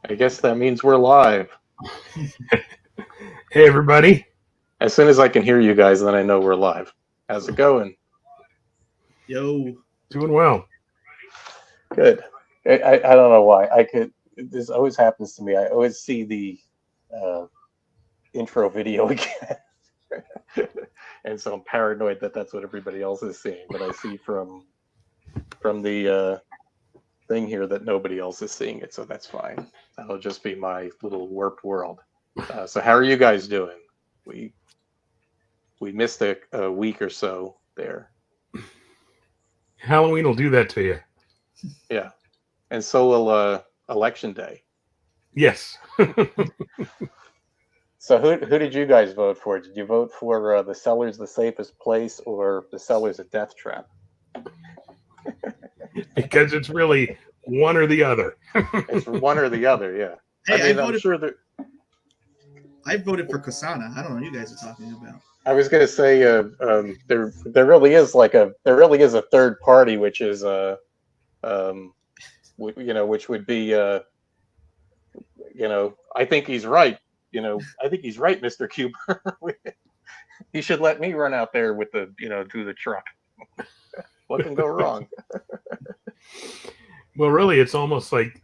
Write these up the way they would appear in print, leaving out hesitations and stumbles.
I guess that means we're live. Hey, everybody. As soon as I can hear you guys, then I know we're live. How's it going? Yo. Doing well. Good. I don't know why. This always happens to me. I always see the intro video again. And so I'm paranoid that that's what everybody else is seeing. But I see from the thing here that nobody else is seeing it, so that's fine. That'll just be my little warped world. So how are you guys doing? We missed a week or so there. Halloween will do that to you. Yeah, and so will election day. Yes. So who did you guys vote for? Did you vote for the Cellar's the Safest Place or the Cellar's a Death Trap? Because it's really one or the other. It's one or the other, yeah. Hey, I'm sure that I voted for Kasana. I don't know what you guys are talking about. I was going to say there really is a third party, which is which would be I think he's right. I think he's right, Mr. Cuber. He should let me run out there with do the truck. What can go wrong? Well, really, it's almost like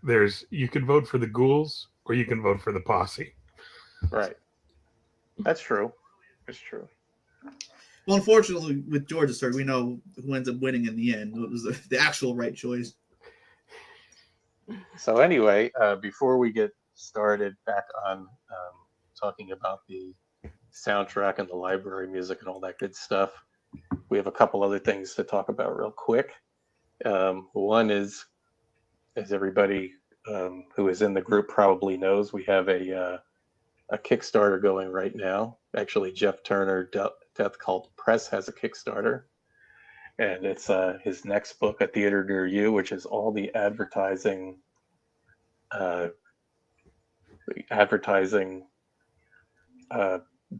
you could vote for the ghouls or you can vote for the posse. Right. That's true. It's true. Well, unfortunately, with George's story, we know who ends up winning in the end. It was the actual right choice. So anyway, before we get started back on talking about the soundtrack and the library music and all that good stuff, we have a couple other things to talk about real quick. One is, as everybody who is in the group probably knows, we have a Kickstarter going right now. Actually, Jeff Turner, Death Cult Press, has a Kickstarter. And it's his next book, A Theater Near You, which is all the advertising,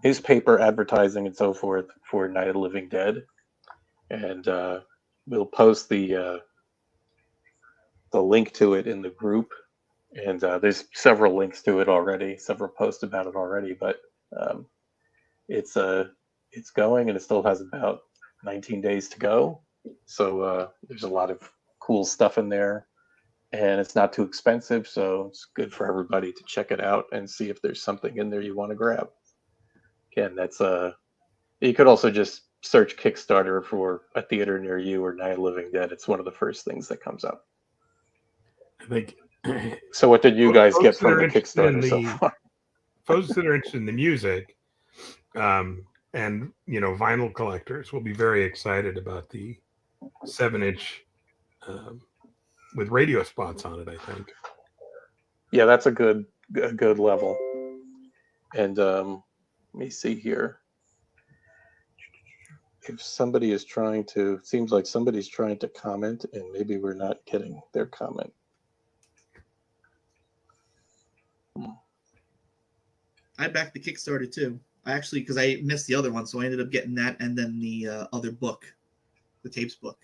newspaper advertising and so forth for Night of the Living Dead. And we'll post the link to it in the group. And there's several links to it already, several posts about it already. But it's going, and it still has about 19 days to go. So there's a lot of cool stuff in there, and it's not too expensive, so it's good for everybody to check it out and see if there's something in there you want to grab. Again, that's you could also just search Kickstarter for A Theater Near You or Night of the Living Dead. It's one of the first things that comes up. I think. So what did you guys get from the Kickstarter so far? Folks that are interested in the music, and vinyl collectors will be very excited about the 7-inch with radio spots on it, I think. Yeah, that's a good level. And let me see here. If somebody is seems like somebody's trying to comment, and maybe we're not getting their comment. I backed the Kickstarter too. Because I missed the other one, so I ended up getting that and then the other book, the tapes book.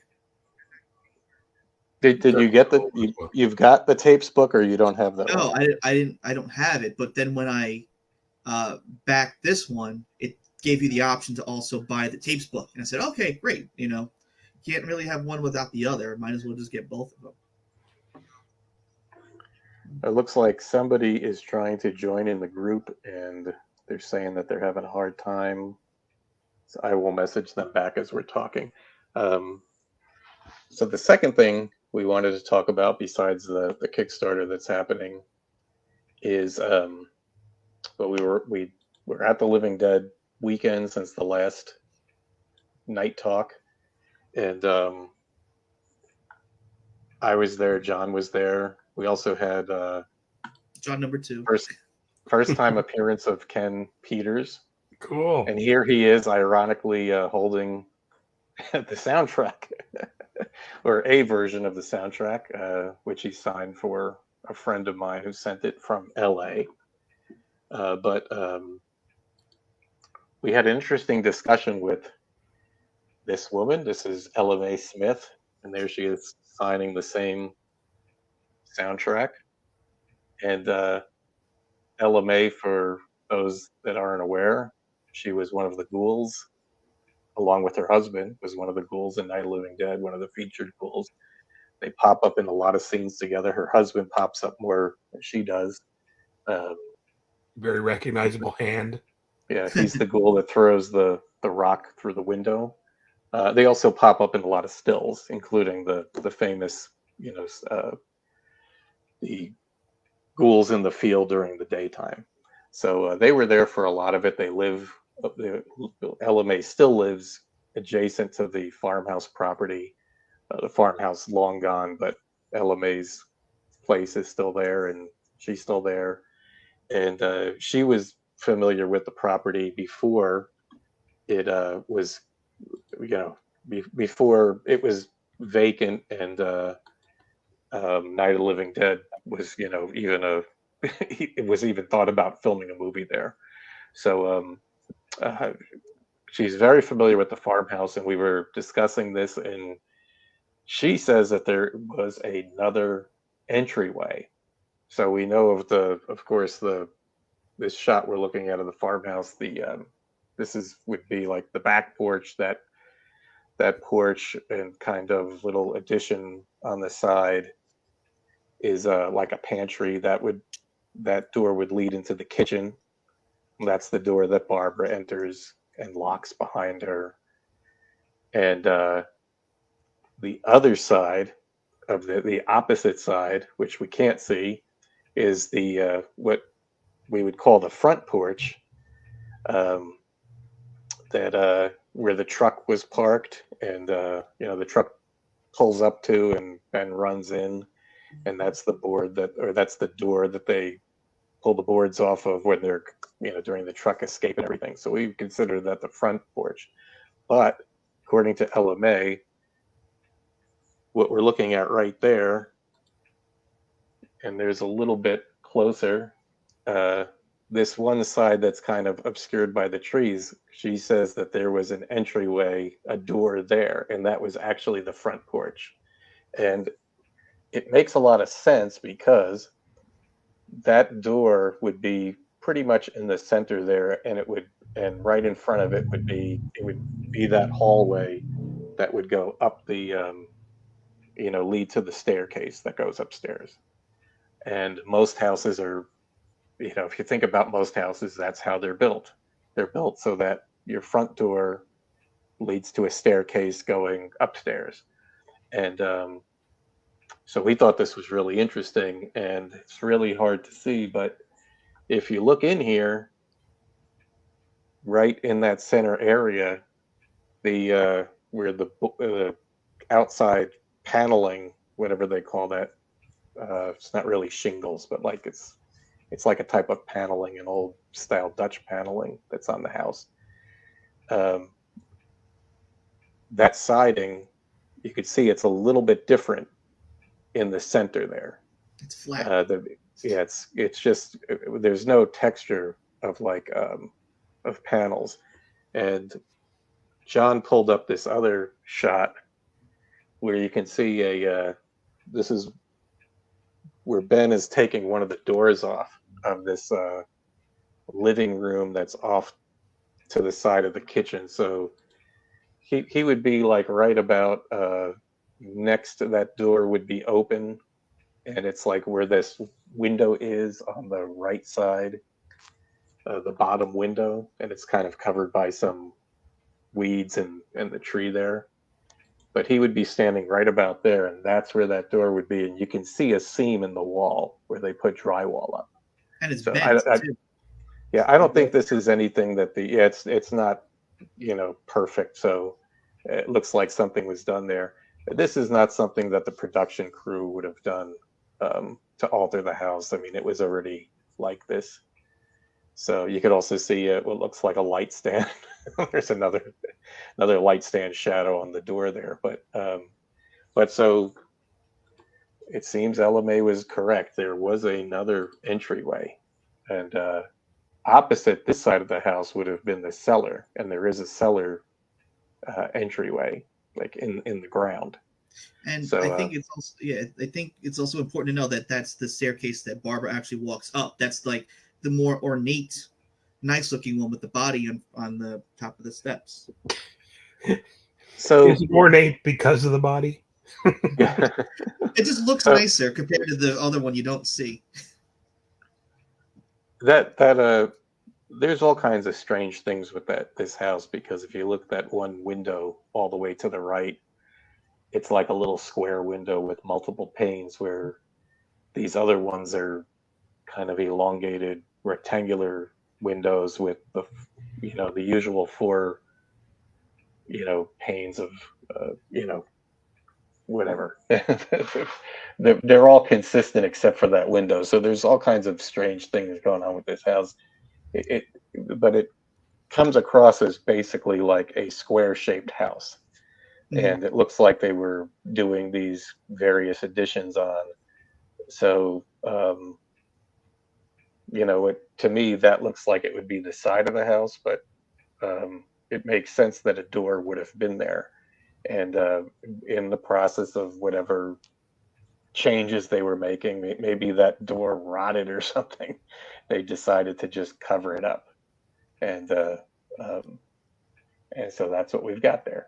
Did you get you've got the tapes book, or you don't have that? No, one? I don't have it. But then when I backed this one, it gave you the option to also buy the tapes book, and I said, okay, great. Can't really have one without the other. Might as well just get both of them. It looks like somebody is trying to join in the group, and they're saying that they're having a hard time. So I will message them back as we're talking. So the second thing we wanted to talk about, besides the Kickstarter that's happening, is we were at the Living Dead weekend since the last night talk, and I was there. John was there. We also had John number 2. first time appearance of Ken Peters, Cool. and here he is, ironically holding the soundtrack, or a version of the soundtrack, which he signed for a friend of mine who sent it from LA. But we had an interesting discussion with this woman. This is Ella Mae Smith, and there she is signing the same soundtrack. And Ella Mae, for those that aren't aware, she was one of the ghouls, along with her husband, was one of the ghouls in Night of the Living Dead, one of the featured ghouls. They pop up in a lot of scenes together. Her husband pops up more than she does. Very recognizable hand. Yeah, he's the ghoul that throws the rock through the window. They also pop up in a lot of stills, including the famous, the ghouls in the field during the daytime. So they were there for a lot of it. They live. Ella Mae still lives adjacent to the farmhouse property. The farmhouse long gone, but Ella Mae's place is still there, and she's still there. And she was familiar with the property before it was, before it was vacant, and Night of the Living Dead was, even it was even thought about filming a movie there. So she's very familiar with the farmhouse, and we were discussing this, and she says that there was another entryway. So we know of course, this shot we're looking at of the farmhouse. Would be like the back porch, that porch and kind of little addition on the side is like a pantry that door would lead into the kitchen. That's the door that Barbara enters and locks behind her. And the other side of the opposite side, which we can't see, is the what we would call the front porch, that where the truck was parked, and the truck pulls up to and runs in, and that's that's the door that they pull the boards off of when they're during the truck escape and everything. So we consider that the front porch. But according to Ella Mae, what we're looking at right there, and there's a little bit closer, this one side that's kind of obscured by the trees, she says that there was an entryway, a door there, and that was actually the front porch. And it makes a lot of sense, because that door would be pretty much in the center there, and right in front of it would be that hallway that would go up the lead to the staircase that goes upstairs. And most houses are, if you think about most houses, that's how they're built. They're built so that your front door leads to a staircase going upstairs. And so we thought this was really interesting, and it's really hard to see, but if you look in here, right in that center area, where the outside paneling, whatever they call that, it's not really shingles, but like it's like a type of paneling, an old style Dutch paneling that's on the house. That siding, you could see it's a little bit different in the center there. It's flat. It's just, there's no texture of of panels. And John pulled up this other shot where you can see this is where Ben is taking one of the doors off of this living room that's off to the side of the kitchen. So he would be like right about next to that door would be open, and it's like where this window is on the right side, the bottom window, and it's kind of covered by some weeds and the tree there. But he would be standing right about there, and that's where that door would be, and you can see a seam in the wall where they put drywall up. And it's So bent too. Yeah, I don't think this is anything that it's not, perfect. So it looks like something was done there. This is not something that the production crew would have done to alter the house. I mean, it was already like this. So you could also see what looks like a light stand. There's another light stand shadow on the door there. But so it seems LMA was correct. There was another entryway, and opposite this side of the house would have been the cellar, and there is a cellar entryway, like in the ground. And So, I think it's also I think it's also important to know that that's the staircase that Barbara actually walks up. That's like the more ornate, nice-looking one with the body on the top of the steps. So is it ornate because of the body? It just looks nicer compared to the other one you don't see. There's all kinds of strange things with this house, because if you look at that one window all the way to the right, it's like a little square window with multiple panes, where these other ones are kind of elongated rectangular windows with the usual four panes of whatever. They're all consistent except for that window. So there's all kinds of strange things going on with this house. But it comes across as basically like a square-shaped house. Mm-hmm. And it looks like they were doing these various additions on. So, to me, that looks like it would be the side of the house, but it makes sense that a door would have been there. And in the process of whatever changes they were making, maybe that door rotted or something. They decided to just cover it up. And so that's what we've got there.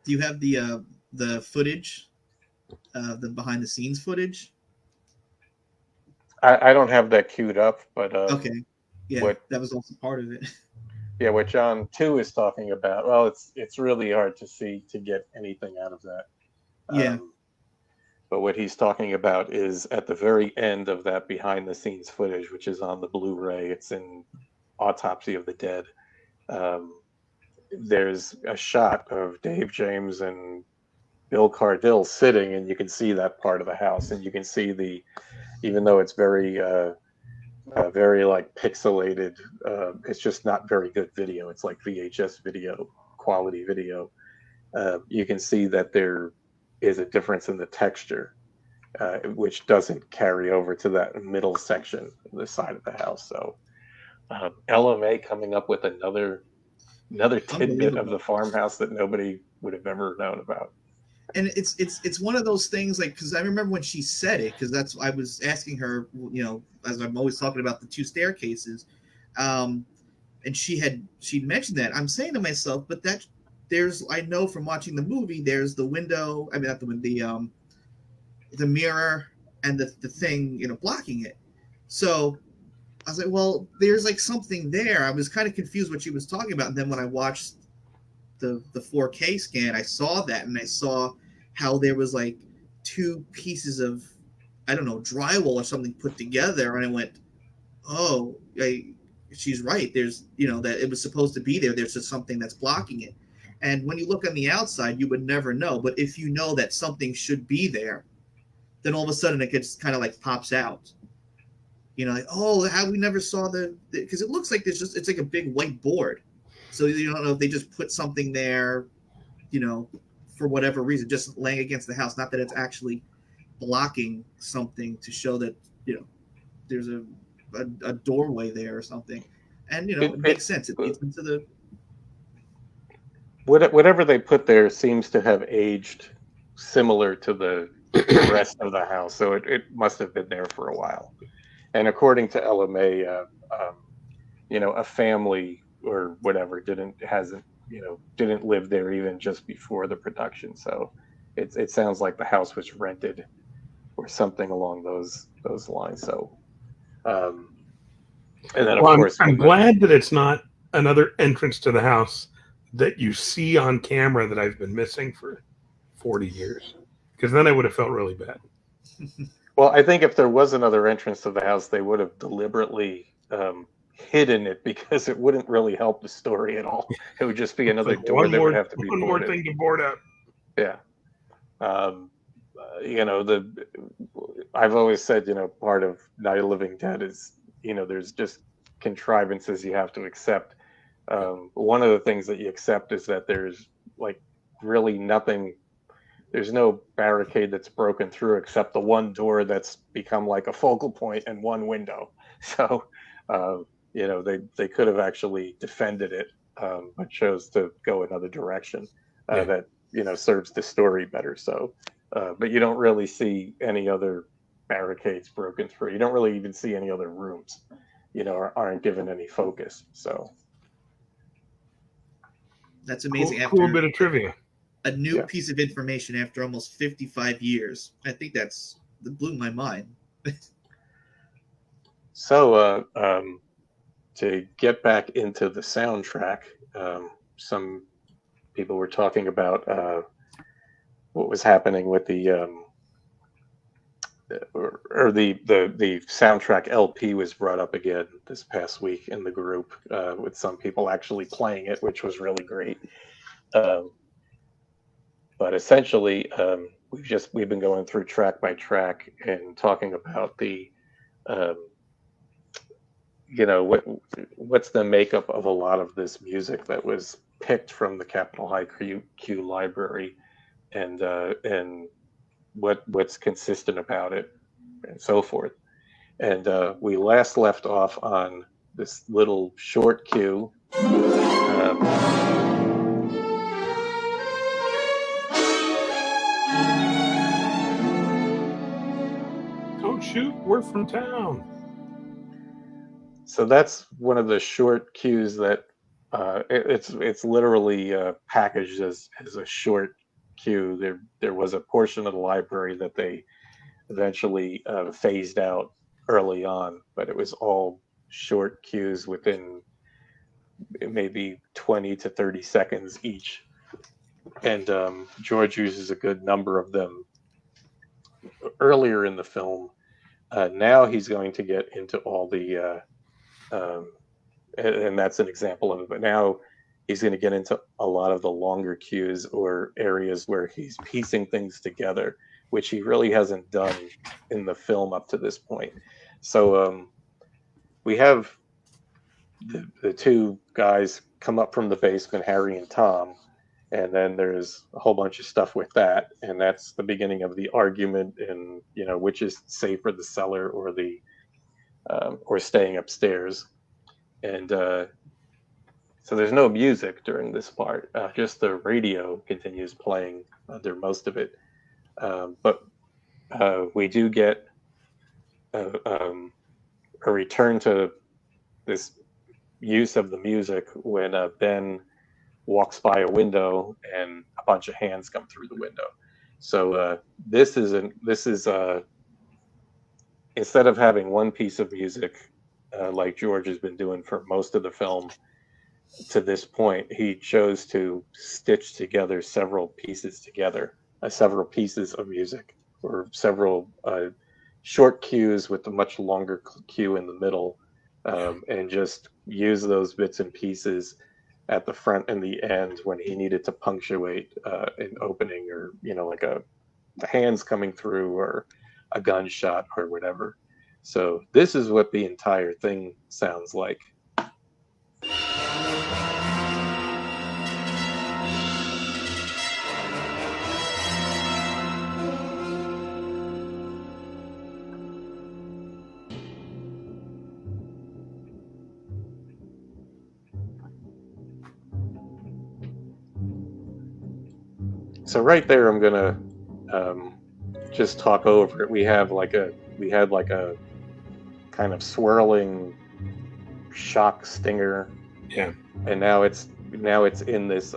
Do you have the footage, the behind the scenes footage? I don't have that queued up, but okay, yeah, that was also part of it. Yeah, what John 2 is talking about. Well, it's really hard to get anything out of that. Yeah. But what he's talking about is at the very end of that behind the scenes footage, which is on the Blu-ray. It's in Autopsy of the Dead. There's a shot of Dave James and Bill Cardill sitting, and you can see that part of the house, and you can see even though it's very like pixelated, it's just not very good video. It's like VHS video, quality video. You can see that there is a difference in the texture, which doesn't carry over to that middle section of the side of the house. So LMA coming up with another tidbit of the farmhouse that nobody would have ever known about. And it's one of those things, like, because I remember when she said it, because I was asking her, as I'm always talking about the two staircases, and she'd mentioned that. I'm saying to myself, but I know from watching the movie, there's the window, I mean not the window, the mirror and the thing blocking it. So I was like, well, there's like something there. I was kind of confused what she was talking about, and then when I watched the 4K scan, I saw that, and I saw how there was like two pieces of, I don't know, drywall or something put together, and I went, oh, she's right. There's, that it was supposed to be there. There's just something that's blocking it. And when you look on the outside, you would never know. But if you know that something should be there, then all of a sudden it just kind of like pops out. Like, oh, how we never saw because it looks like it's like a big white board. So you don't know if they just put something there, for whatever reason, just laying against the house. Not that it's actually blocking something to show that, there's a doorway there or something. And, it makes sense. It leads into the... Whatever they put there seems to have aged similar to the rest of the house. So it must have been there for a while. And according to LMA, a family or whatever didn't live there even just before the production. So it sounds like the house was rented or something along those lines. So and then of course I'm glad that it's not another entrance to the house that you see on camera that I've been missing for 40 years, because then I would have felt really bad. Well, I think if there was another entrance to the house, they would have deliberately hidden it, because it wouldn't really help the story at all. It would just be another door that would have to be one more thing to board up. Yeah. I've always said, part of Night of the Living Dead is, there's just contrivances you have to accept. One of the things that you accept is that there's like really nothing. There's no barricade that's broken through except the one door that's become like a focal point and one window. So, they could have actually defended it, but chose to go another direction that serves the story better. So, but you don't really see any other barricades broken through. You don't really even see any other rooms, aren't given any focus. So that's amazing. Cool bit of trivia. A new piece of information after almost 55 years. I think that blew my mind. So, to get back into the soundtrack, some people were talking about what was happening with the soundtrack LP was brought up again this past week in the group, with some people actually playing it, which was really great. But essentially, we've been going through track by track and talking about the what's the makeup of a lot of this music that was picked from the Capitol High Q library, and what's consistent about it, and so forth. And we last left off on this little short cue. Don't shoot, we're from town. So that's one of the short cues that it's literally packaged as a short cue. There was a portion of the library that they eventually phased out early on, but it was all short cues within maybe 20 to 30 seconds each. And George uses a good number of them earlier in the film. Now he's going to get into all the and that's an example of it. But now he's going to get into a lot of the longer cues or areas where he's piecing things together, which he really hasn't done in the film up to this point. So we have the two guys come up from the basement, Harry and Tom, and then there's a whole bunch of stuff with that, and that's the beginning of the argument, and which is safer, the cellar or the or staying upstairs. And so there's no music during this part, just the radio continues playing under most of it. But we do get a return to this use of the music when Ben walks by a window and a bunch of hands come through the window. So this is instead of having one piece of music like George has been doing for most of the film to this point, he chose to stitch together several pieces of music, or several short cues with a much longer cue in the middle, and just use those bits and pieces at the front and the end when he needed to punctuate an opening, or like the hands coming through or a gunshot or whatever. So this is what the entire thing sounds like. So right there, I'm gonna just talk over it. We had like a kind of swirling shock stinger, and now it's in this.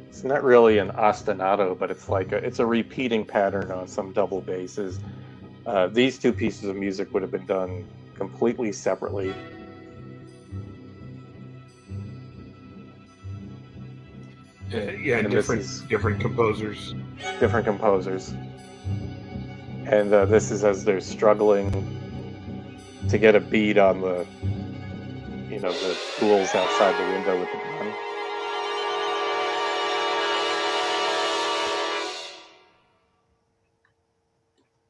It's not really an ostinato, but it's like it's a repeating pattern on some double basses. These two pieces of music would have been done completely separately. Different composers. Different composers. And this is as they're struggling to get a bead on the tools outside the window with the gun.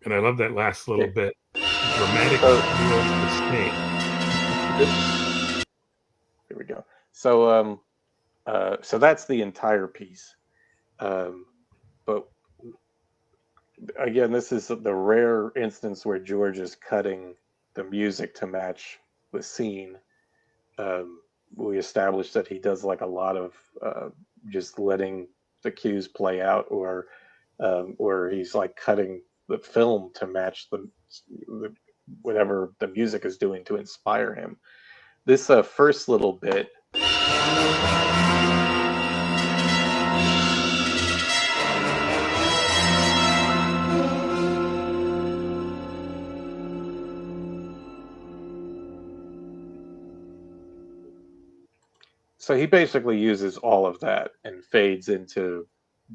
And I love that last little Okay. bit. Dramatic So- sustain. Here we go. So so that's the entire piece. But again, this is the rare instance where George is cutting the music to match the scene. We established that he does like a lot of just letting the cues play out, or he's like cutting the film to match the whatever the music is doing to inspire him. This first little bit. So he basically uses all of that and fades into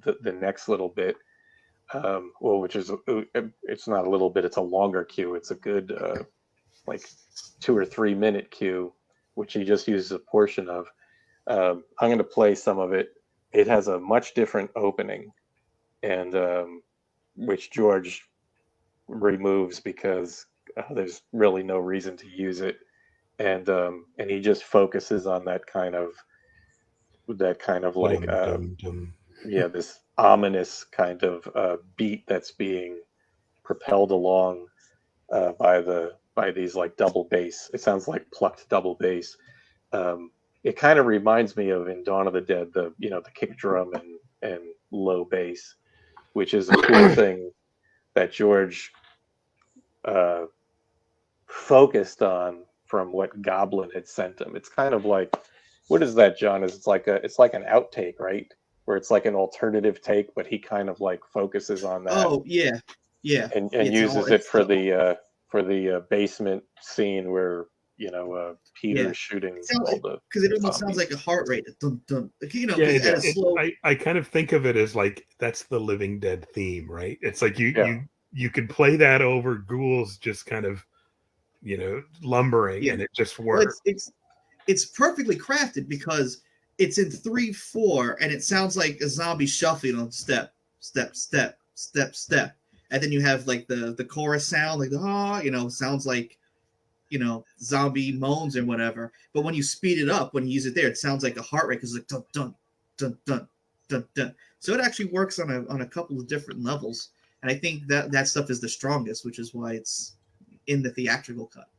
the next little bit. Well, which is it's not a little bit; it's a longer cue. It's a good like 2 or 3 minute cue, which he just uses a portion of. I'm going to play some of it. It has a much different opening, and which George removes because there's really no reason to use it, and he just focuses on that kind of like yeah, this ominous kind of beat that's being propelled along by these like double bass. It sounds like plucked double bass. It kind of reminds me of in Dawn of the Dead, the kick drum and low bass, which is a cool thing that George focused on from what Goblin had sent him. It's kind of like, what is that, John? It's like an outtake, right? Where it's like an alternative take, but he kind of like focuses on that. Oh yeah, yeah, and uses it for the basement scene where Peter's shooting all the, because it almost sounds like a heart rate. Dun, dun, Yeah, slow. I kind of think of it as like that's the Living Dead theme, right? It's like you could play that over ghouls just kind of lumbering, and it just works. Well, it's perfectly crafted because it's in 3/4, and it sounds like a zombie shuffling on step, step, step, step, step, and then you have like the chorus sound, like the sounds like zombie moans and whatever. But when you speed it up, when you use it there, it sounds like a heart rate because it's like dun dun dun dun dun. So it actually works on a couple of different levels, and I think that stuff is the strongest, which is why it's in the theatrical cut.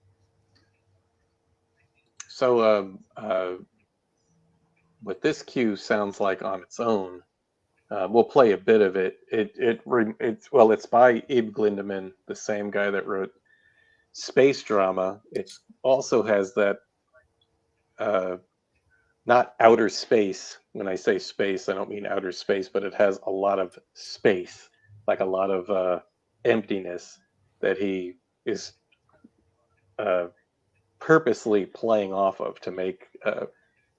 So what this cue sounds like on its own, we'll play a bit of it. It's by Ib Glindemann, the same guy that wrote Space Drama. It also has that not outer space. When I say space, I don't mean outer space, but it has a lot of space, like a lot of emptiness that he is purposely playing off of to make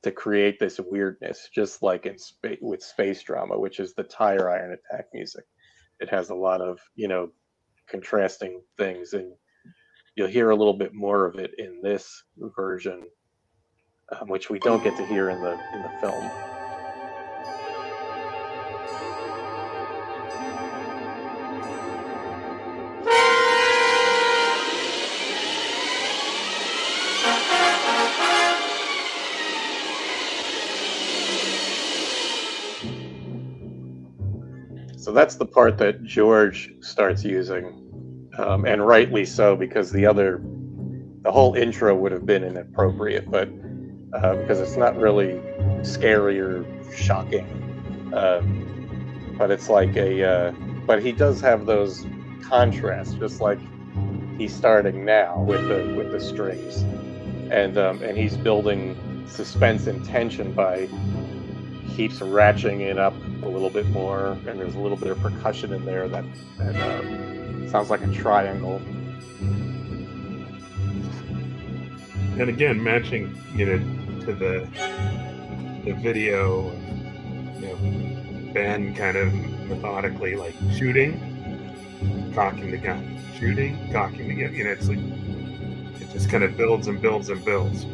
to create this weirdness, just like with Space Drama, which is the Tire Iron Attack music. It has a lot of contrasting things, and you'll hear a little bit more of it in this version, which we don't get to hear in the film. So that's the part that George starts using, and rightly so, because the whole intro would have been inappropriate, but because it's not really scary or shocking, but it's like but he does have those contrasts, just like he's starting now with the strings, and he's building suspense and tension by keeps ratcheting it up a little bit more, and there's a little bit of percussion in there that sounds like a triangle. And again, matching to the video, Ben kind of methodically like shooting, cocking the gun, shooting, cocking the gun. It's like it just kind of builds and builds and builds.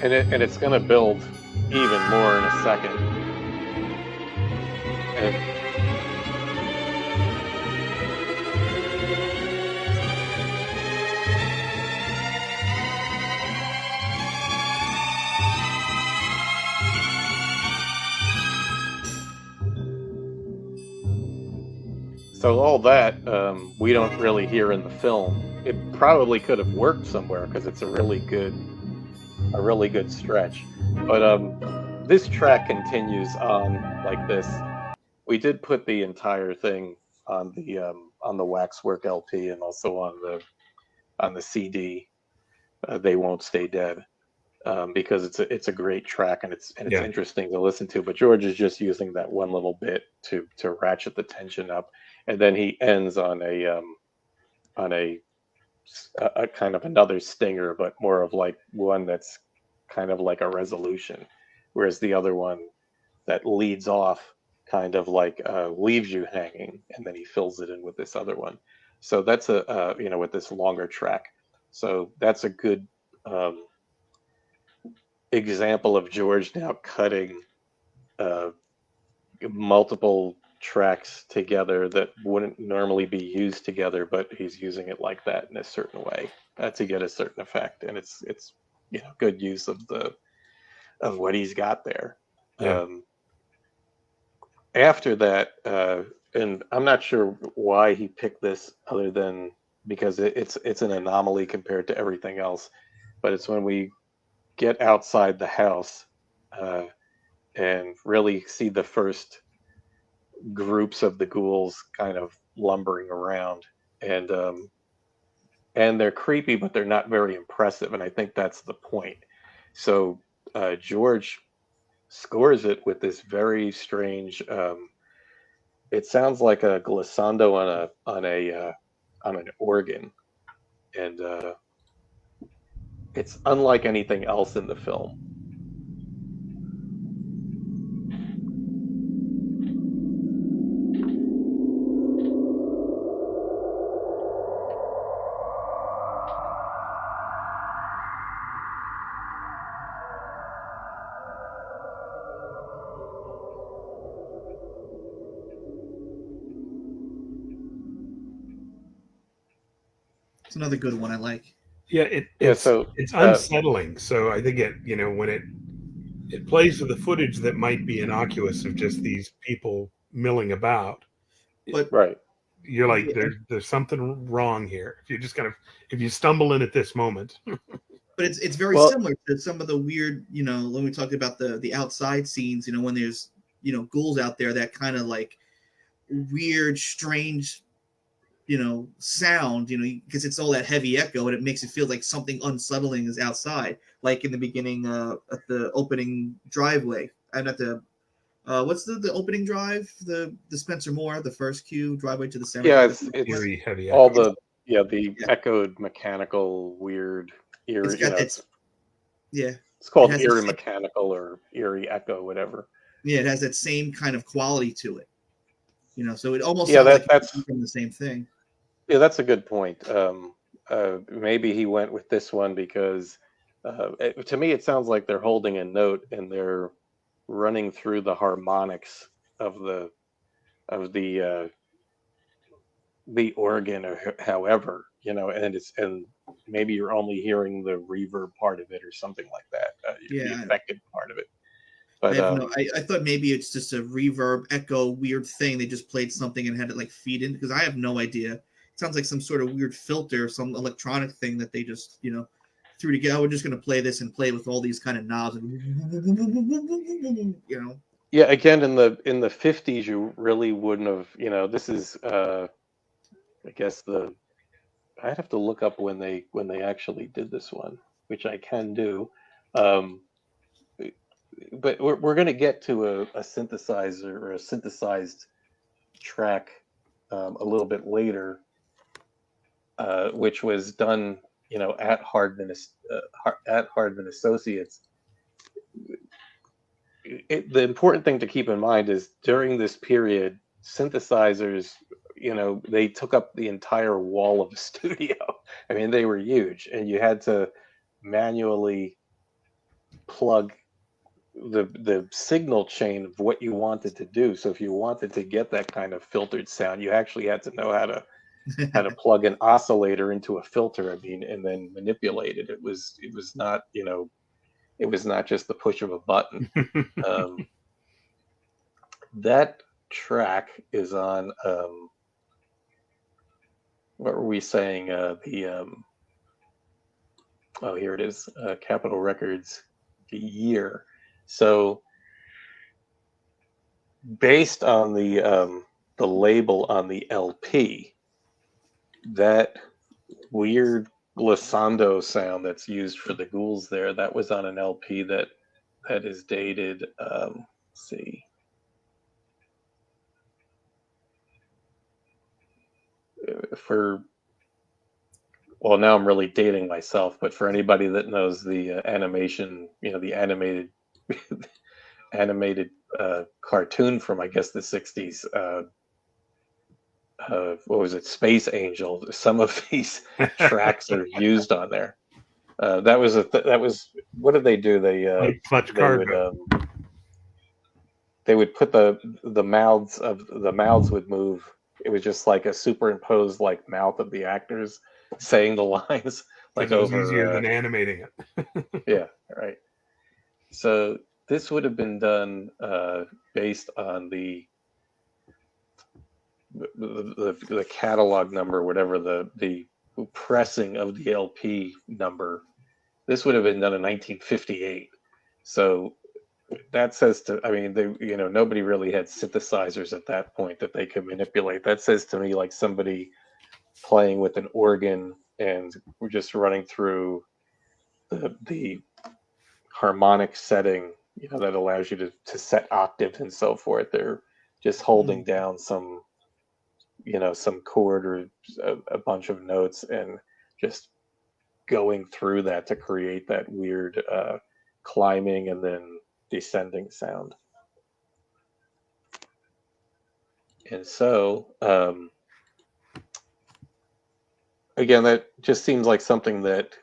And it's going to build even more in a second. So all that we don't really hear in the film. It probably could have worked somewhere because it's a really good stretch. But this track continues on like this. We did put the entire thing on the Waxwork LP and also on the CD. They Won't Stay Dead. Because it's a great track and it's Yeah. interesting to listen to. But George is just using that one little bit to ratchet the tension up, and then he ends on a kind of another stinger, but more of like one that's kind of like a resolution, whereas the other one that leads off kind of like leaves you hanging, and then he fills it in with this other one. So that's with this longer track. So that's a good example of George now cutting uh, multiple tracks together that wouldn't normally be used together, but he's using it like that in a certain way to get a certain effect, and it's good use of what he's got there. Yeah. After that, and I'm not sure why he picked this, other than because it's an anomaly compared to everything else, but it's when we get outside the house and really see the first groups of the ghouls kind of lumbering around, and they're creepy, but they're not very impressive, and I think that's the point. So George scores it with this very strange. It sounds like a glissando on an organ, and it's unlike anything else in the film. It's another good one I like. Yeah, it's So unsettling. So I think when it plays with the footage that might be innocuous of just these people milling about, But right. you're like, yeah, there's something wrong here. If you stumble in at this moment. but it's very Well, similar to some of the weird, when we talked about the outside scenes, when there's ghouls out there, that kind of like weird, strange, sound, because it's all that heavy echo and it makes it feel like something unsettling is outside, like in the beginning at the opening driveway. And at the what's the opening drive, the Spencer Moore, the first cue driveway to the yeah, cemetery. it's Eerie, heavy all echo. the Yeah. echoed mechanical weird It's eerie. got that. Yeah, It's it called has eerie that same, mechanical or eerie echo, whatever. yeah, it has that same kind of quality to it. So it almost Yeah, sounds like that's from the same thing. yeah, that's a good point. Maybe he went with this one because to me it sounds like they're holding a note and they're running through the harmonics of the organ, or however, and maybe you're only hearing the reverb part of it or something like that, the Yeah, affected part of it. I But have no. I thought maybe it's just a reverb echo weird thing. They just played something and had it like feed in, because I have no idea. It sounds like some sort of weird filter, some electronic thing that they just threw together. We're just going to play this and play with all these kind of knobs. yeah, again, in the 50s, you really wouldn't have, this is I guess I'd have to look up when they actually did this one, which I can do. Um, but we're going to get to a synthesizer or a synthesized track a little bit later, which was done, at Hardman Associates. The important thing to keep in mind is during this period, synthesizers, they took up the entire wall of the studio. I mean, they were huge, and you had to manually plug the signal chain of what you wanted to do. So if you wanted to get that kind of filtered sound, you actually had to know how to plug an oscillator into a filter. I mean, and then manipulate it. It was not, it was not just the push of a button. That track is on what were we saying? Oh, here it is. Capitol Records, the year. So based on the label on the LP, that weird glissando sound that's used for the ghouls there, that was on an LP that is dated. Let's see. Well, now I'm really dating myself, but for anybody that knows the animation, the animated cartoon from, I guess, the 60s, what was it, Space Angel, some of these tracks are used on there. That was what did they do? Like Clutch They Cargo. would put the mouths would move. It was just like a superimposed like mouth of the actors saying the lines like Because it was over. easier than animating it. Yeah, right. So this would have been done based on the catalog number, whatever the pressing of the LP number. This would have been done in 1958. So that says I mean, nobody really had synthesizers at that point that they could manipulate. That says to me like somebody playing with an organ and we're just running through the harmonic setting, that allows you to set octaves and so forth. They're just holding down some chord or a bunch of notes and just going through that to create that weird climbing and then descending sound. And so again, that just seems like something that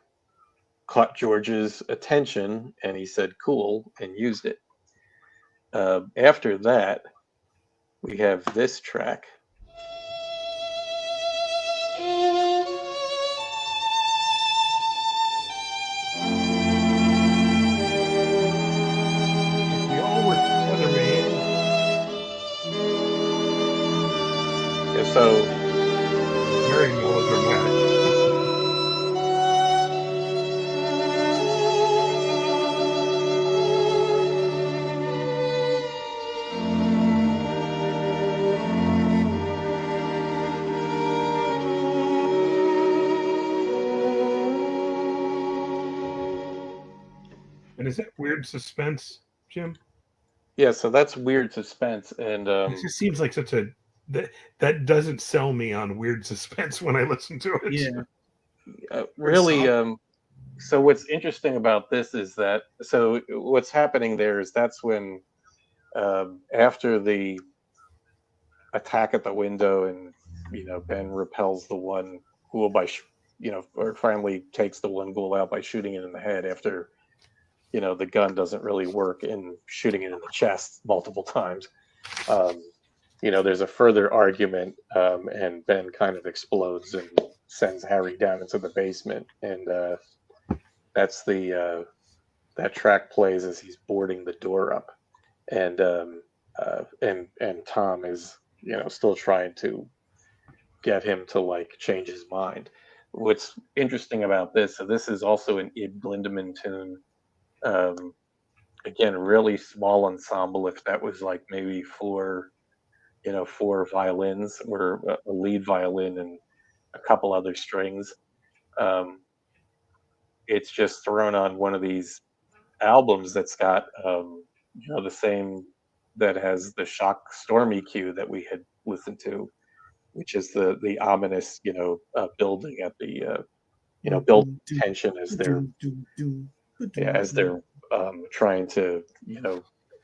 caught George's attention, and he said cool and used it. After that, we have this track. We all work together, man. And so Very melodramatic. And is that weird suspense, Jim? yeah, so that's weird suspense, and It just seems like such a that doesn't sell me on weird suspense when I listen to it. Yeah. Really, so what's interesting about this is that what's happening there is that's when after the attack at the window and Ben repels the one ghoul by or finally takes the one ghoul out by shooting it in the head after the gun doesn't really work and shooting it in the chest multiple times. There's a further argument, and Ben kind of explodes and sends Harry down into the basement, and that's that track plays as he's boarding the door up, and Tom is still trying to get him to like change his mind. What's interesting about this, so this is also an Ib Glindemann tune. Again, really small ensemble. If that was like maybe four violins or a lead violin and a couple other strings. It's just thrown on one of these albums that's got the same, that has the shock stormy cue that we had listened to, which is the ominous building at the building tension as they're trying to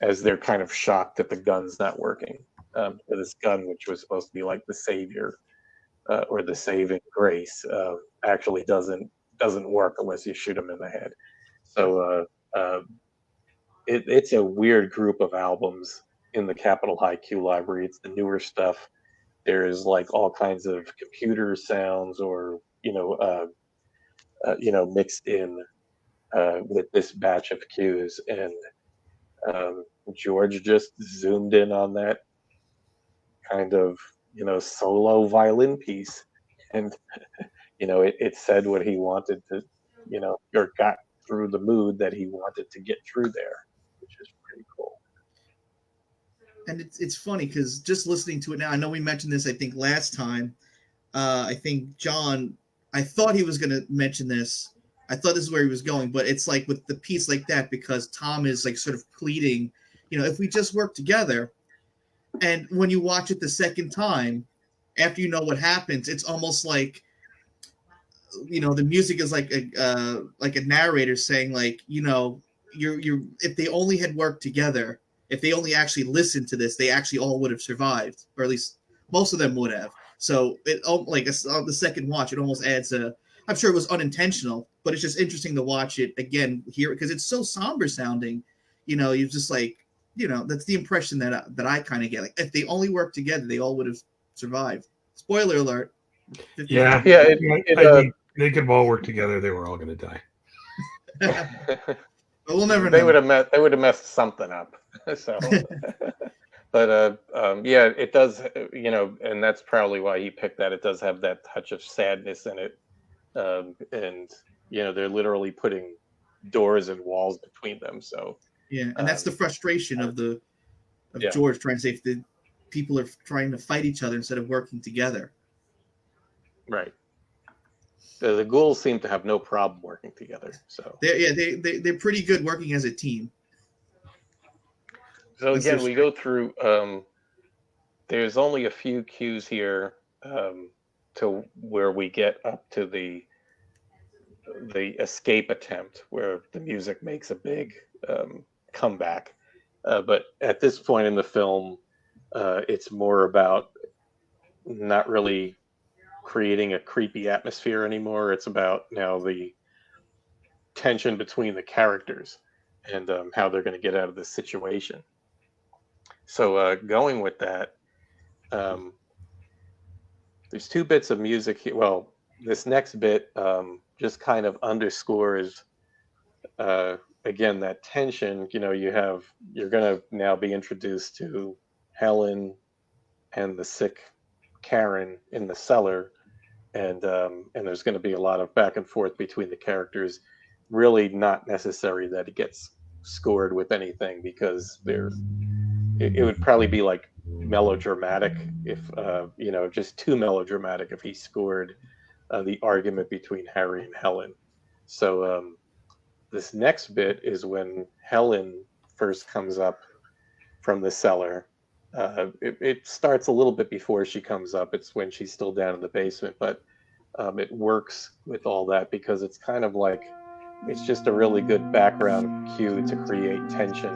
as they're kind of shocked that the gun's not working. This gun, which was supposed to be like the savior or the saving grace, actually doesn't work unless you shoot him in the head. So it's a weird group of albums in the Capitol Haiku library. It's the newer stuff. There's like all kinds of computer sounds or mixed in with this batch of cues, and George just zoomed in on that kind of solo violin piece and it said what he wanted to, or got through the mood that he wanted to get through there, which is pretty cool. And it's funny because just listening to it now, I know we mentioned this, I think, last time. I think John, I thought he was going to mention this. I thought this is where he was going, but it's like with the piece like that, because Tom is like sort of pleading, if we just work together. And when you watch it the second time, after you know what happens, it's almost like, the music is like a narrator saying, like, you're if they only had worked together, if they only actually listened to this, they actually all would have survived, or at least most of them would have. So it, like, on the second watch, it almost adds I'm sure it was unintentional, but it's just interesting to watch it again here because it's so somber sounding. You're just like, that's the impression that I kind of get. Like, if they only worked together, they all would have survived. Spoiler alert. Yeah. Yeah, I think they could have all worked together. They were all going to die. But we'll never know. They would have messed something up. So, but yeah, it does. And that's probably why he picked that. It does have that touch of sadness in it, and they're literally putting doors and walls between them. So yeah, and that's the frustration of yeah. George trying to say if the people are trying to fight each other instead of working together. Right. The ghouls seem to have no problem working together. So they're pretty good working as a team. So again, we go through. There's only a few cues here to where we get up to the escape attempt, where the music makes a big comeback. But at this point in the film, it's more about not really creating a creepy atmosphere anymore. It's about now the tension between the characters and how they're going to get out of this situation. So going with that, there's two bits of music here. Well, this next bit just kind of underscores again that tension. You're going to now be introduced to Helen and the sick Karen in the cellar, and there's going to be a lot of back and forth between the characters. Really not necessary that it gets scored with anything, because it would probably be like melodramatic if just too melodramatic if he scored the argument between Harry and Helen. So this next bit is when Helen first comes up from the cellar. It starts a little bit before she comes up. It's when she's still down in the basement, but it works with all that because it's kind of like it's just a really good background cue to create tension.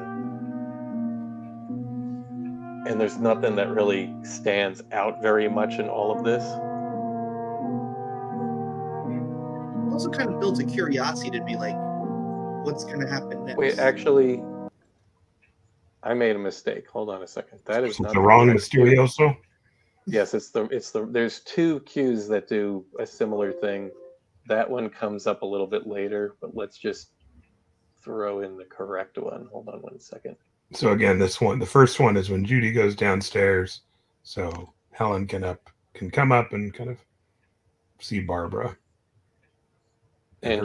And there's nothing that really stands out very much in all of this. It also kind of builds a curiosity to me, like, what's going to happen next? Wait, actually, I made a mistake. Hold on a second. That is not the wrong Mysterioso. Yes, it's the. There's two cues that do a similar thing. That one comes up a little bit later, but let's just throw in the correct one. Hold on one second. So again, the first one is when Judy goes downstairs, so Helen can come up and kind of see Barbara. And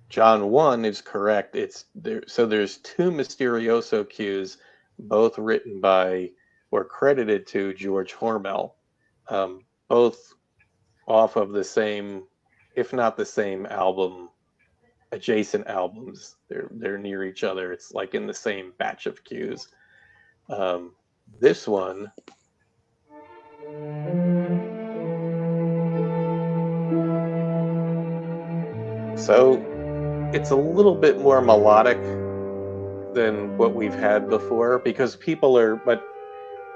John 1 is correct. It's there. So there's two Mysterioso cues, both written by or credited to George Hormel, both off of the same, if not the same album, adjacent albums. They're near each other. It's like in the same batch of cues. This one. So it's a little bit more melodic than what we've had before, because but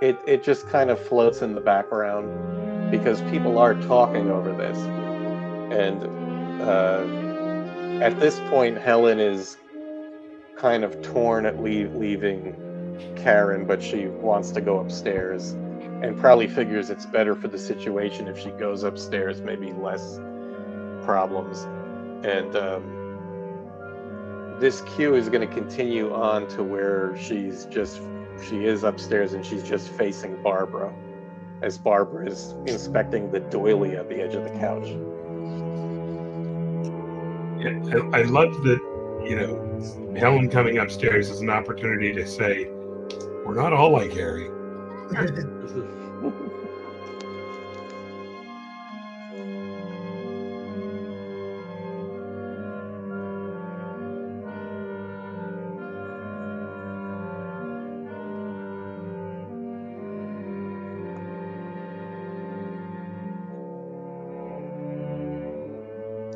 it just kind of floats in the background because people are talking over this. And at this point, Helen is kind of torn at leaving Karen, but she wants to go upstairs and probably figures it's better for the situation if she goes upstairs, maybe less problems. And this cue is going to continue on to where she is upstairs and she's just facing Barbara. as Barbara is inspecting the doily at the edge of the couch. Yeah, I love that, you know, Helen coming upstairs is an opportunity to say, we're not all like Harry.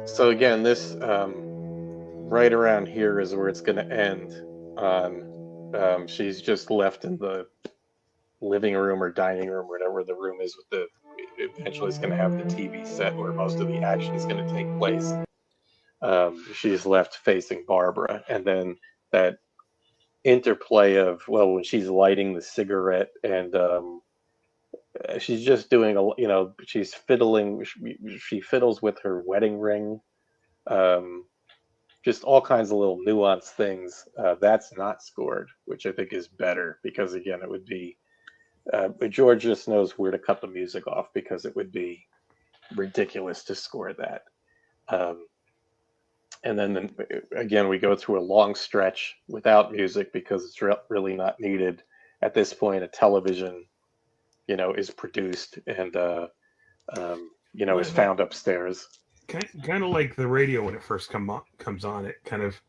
So again, this right around here is where it's going to end. On she's just left in the living room or dining room, whatever the room is. With the eventually, it's going to have the TV set where most of the action is going to take place. She's left facing Barbara, and then that interplay of, well, when she's lighting the cigarette and she's just doing she's fiddling. She fiddles with her wedding ring. Um, just all kinds of little nuanced things. That's not scored, which I think is better because again, it would be George just knows where to cut the music off because it would be ridiculous to score that. And then again, we go through a long stretch without music because it's really not needed at this point. A television, is produced and is found upstairs. Kind of like the radio when it first comes on, it kind of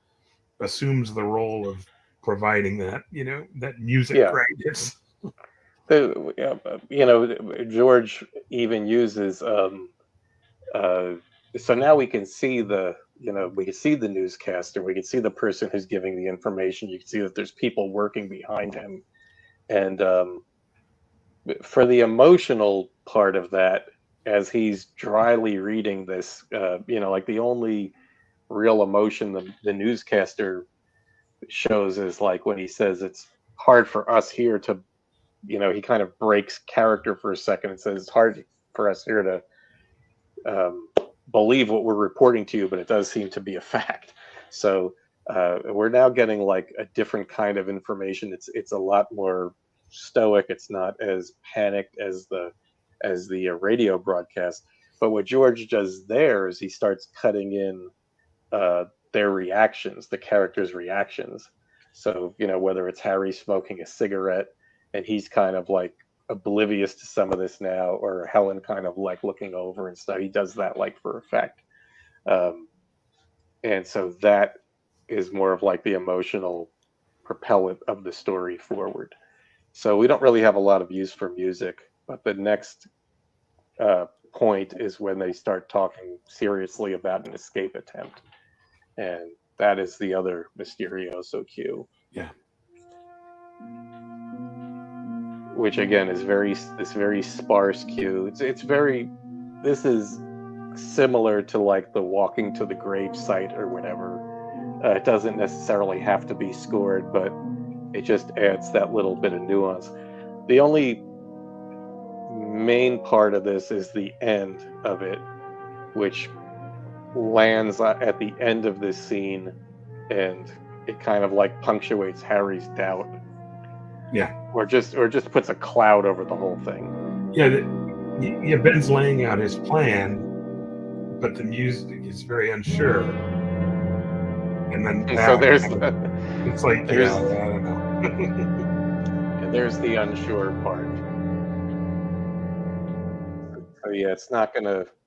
assumes the role of providing that, that music practice. George even uses so now we can see the newscaster, we can see the person who's giving the information, you can see that there's people working behind him, and for the emotional part of that, as he's dryly reading this, like the only real emotion the newscaster shows is like when he says it's hard for us here to, he kind of breaks character for a second and says it's hard for us here to believe what we're reporting to you, but it does seem to be a fact. So we're now getting like a different kind of information. It's a lot more stoic. It's not as panicked as the radio broadcast. But what George does there is he starts cutting in their reactions, the characters' reactions. So, whether it's Harry smoking a cigarette and he's kind of like oblivious to some of this now, or Helen kind of like looking over and stuff, he does that like for effect. And so that is more of like the emotional propellant of the story forward. So we don't really have a lot of use for music, but the next point is when they start talking seriously about an escape attempt. And that is the other Mysterioso cue. Yeah. Which again is this very sparse cue. This is similar to like the walking to the grave site or whatever. It doesn't necessarily have to be scored, but it just adds that little bit of nuance. The only main part of this is the end of it, which lands at the end of this scene, and it kind of like punctuates Harry's doubt. Yeah. Or just puts a cloud over the whole thing. Yeah, Ben's laying out his plan, but the music is very unsure. And then so there's it's like, I don't know. There's the unsure part. So yeah,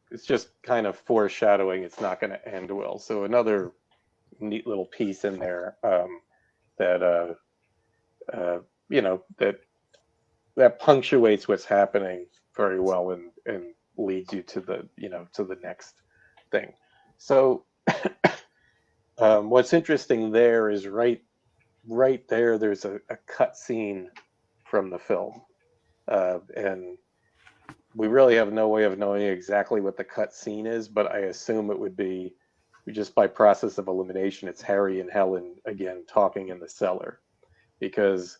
it's just kind of foreshadowing it's not gonna end well. So another neat little piece in there that that punctuates what's happening very well and leads you to the next thing. So what's interesting there is right there, there's a cut scene from the film, and we really have no way of knowing exactly what the cut scene is, but I assume it would be just by process of elimination. It's Harry and Helen again talking in the cellar, because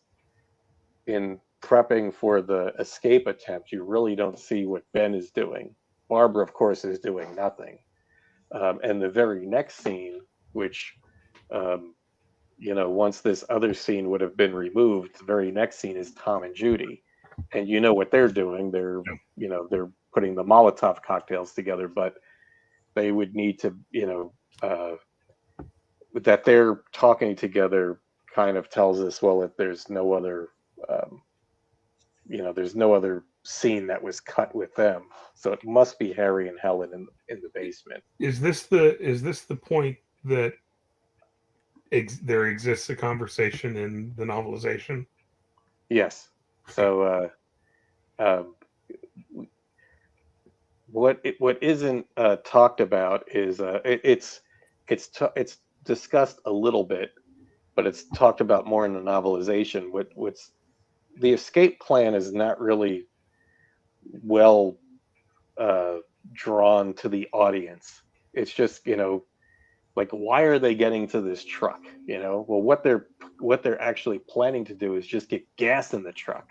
in prepping for the escape attempt, you really don't see what Ben is doing. Barbara, of course, is doing nothing. And the very next scene, which, once this other scene would have been removed, the very next scene is Tom and Judy. and you know what they're doing. They're, Yeah. you know, they're putting the Molotov cocktails together, but they would need to, that they're talking together kind of tells us, well, that there's no other, um, there's no other scene that was cut with them. So it must be Harry and Helen in the basement. Is this the point that there exists a conversation in the novelization? Yes. So what isn't talked about is it's discussed a little bit, but it's talked about more in the novelization. What's the escape plan is not really well drawn to the audience. It's just, like, why are they getting to this truck? Well, what they're actually planning to do is just get gas in the truck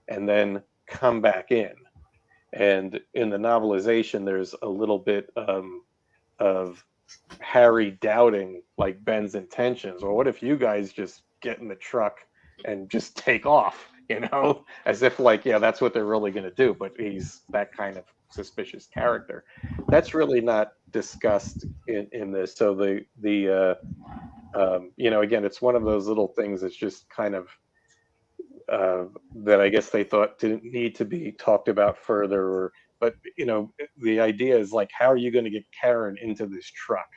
and then come back in. And in the novelization, there's a little bit of Harry doubting like Ben's intentions. Or what if you guys just get in the truck and just take off? As if like, yeah, that's what they're really going to do. But he's that kind of suspicious character. That's really not discussed in this. So again, it's one of those little things that's just kind of that I guess they thought didn't need to be talked about further. But the idea is like, how are you going to get Karen into this truck?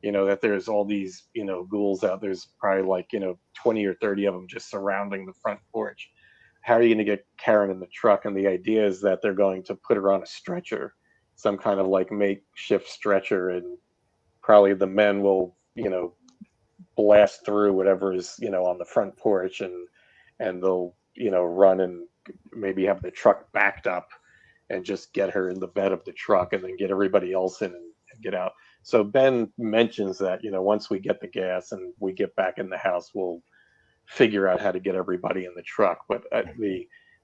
That there's all these ghouls out. There's probably like 20 or 30 of them just surrounding the front porch. How are you going to get Karen in the truck? And the idea is that they're going to put her on a stretcher, some kind of like makeshift stretcher, and probably the men will blast through whatever is on the front porch, and they'll run and maybe have the truck backed up and just get her in the bed of the truck and then get everybody else in and get out. So Ben mentions that once we get the gas and we get back in the house, we'll figure out how to get everybody in the truck. But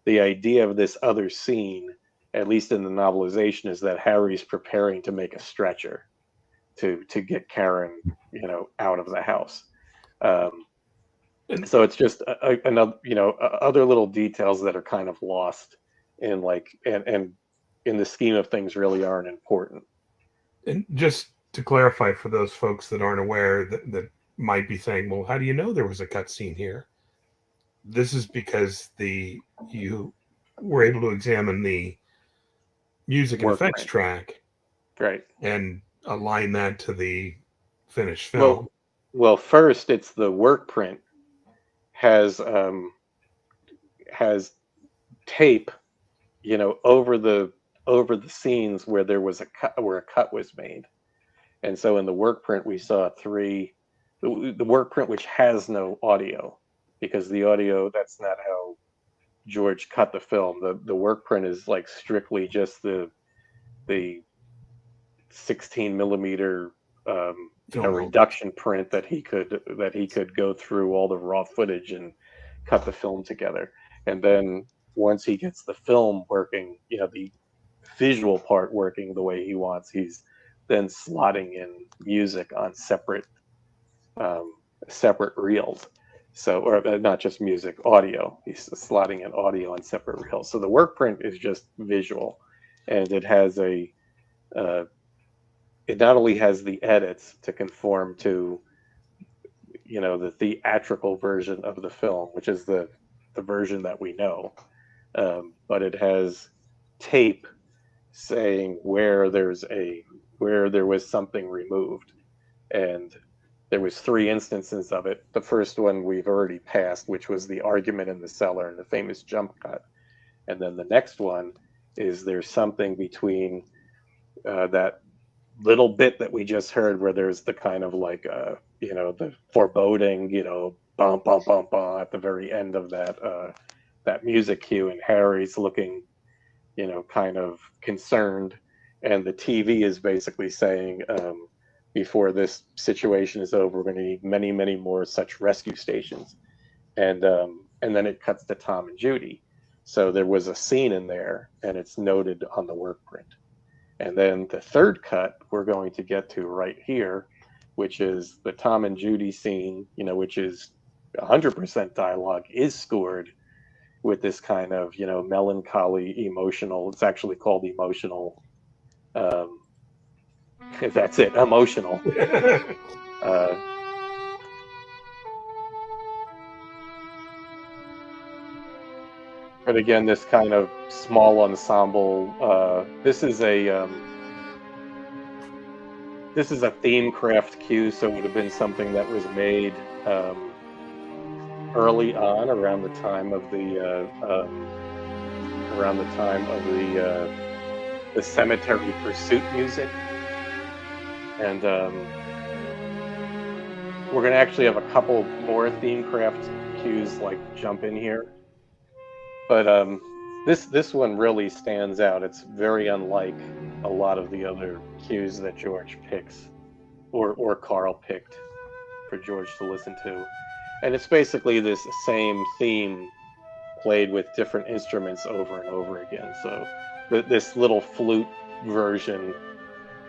the idea of this other scene, at least in the novelization, is that Harry's preparing to make a stretcher to get Karen out of the house. So it's just another, other little details that are kind of lost in and in the scheme of things really aren't important. And just to clarify for those folks that aren't aware, that might be saying, well, how do you know there was a cut scene here? This is because you were able to examine the music and effects track, right, and align that to the finished film. Well, first it's the work print has tape, over the scenes where there was a cut was made. And so in the work print we saw the work print, which has no audio, because the audio, that's not how George cut the film. The work print is like strictly just the 16 millimeter reduction print that he could go through all the raw footage and cut the film together. And then once he gets the film working, the visual part working the way he wants, he's then slotting in music on separate reels. So, or not just music, audio. He's slotting in audio on separate reels. So the work print is just visual, and it has it not only has the edits to conform to the theatrical version of the film, which is the version that we know, but it has tape saying where there was something removed. And there was 3 instances of it. The first one we've already passed, which was the argument in the cellar and the famous jump cut. And then the next one is there's something between that little bit that we just heard, where there's the kind of like the foreboding, bum bum bum bum at the very end of that music cue, and Harry's looking kind of concerned, and the TV is basically saying, before this situation is over, we're going to need many, many more such rescue stations. And then it cuts to Tom and Judy. So there was a scene in there, and it's noted on the work print. And then the third cut we're going to get to right here, which is the Tom and Judy scene, which is 100% dialogue, is scored with this kind of, melancholy, emotional. It's actually called emotional. That's it, emotional. Uh, but again, this kind of small ensemble. This is a theme craft cue, so it would have been something that was made early on, around the time of the Cemetery Pursuit music, and we're going to actually have a couple more theme craft cues like jump in here, but this one really stands out. It's very unlike a lot of the other cues that George picks, or Carl picked for George to listen to, and it's basically this same theme played with different instruments over and over again. So this little flute version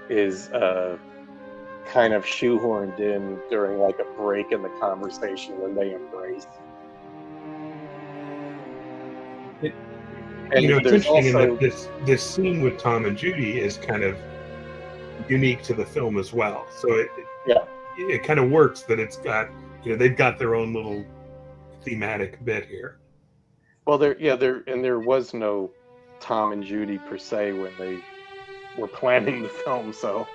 is kind of shoehorned in during like a break in the conversation when they embrace. It's interesting in that this scene with Tom and Judy is kind of unique to the film as well. So it kind of works that it's got, they've got their own little thematic bit here. Well, there was no Tom and Judy per se when they were planning the film, so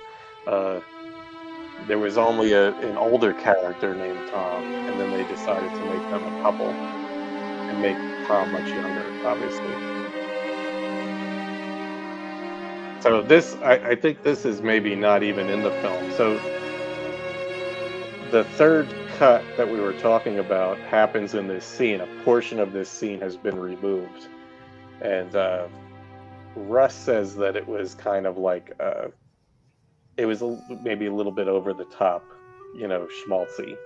there was only an older character named Tom, and then they decided to make them a couple and make Tom much younger, obviously. So I think this is maybe not even in the film. So the third cut that we were talking about happens in this scene. A portion of this scene has been removed, and Russ says that it was kind of like it was maybe a little bit over the top, schmaltzy,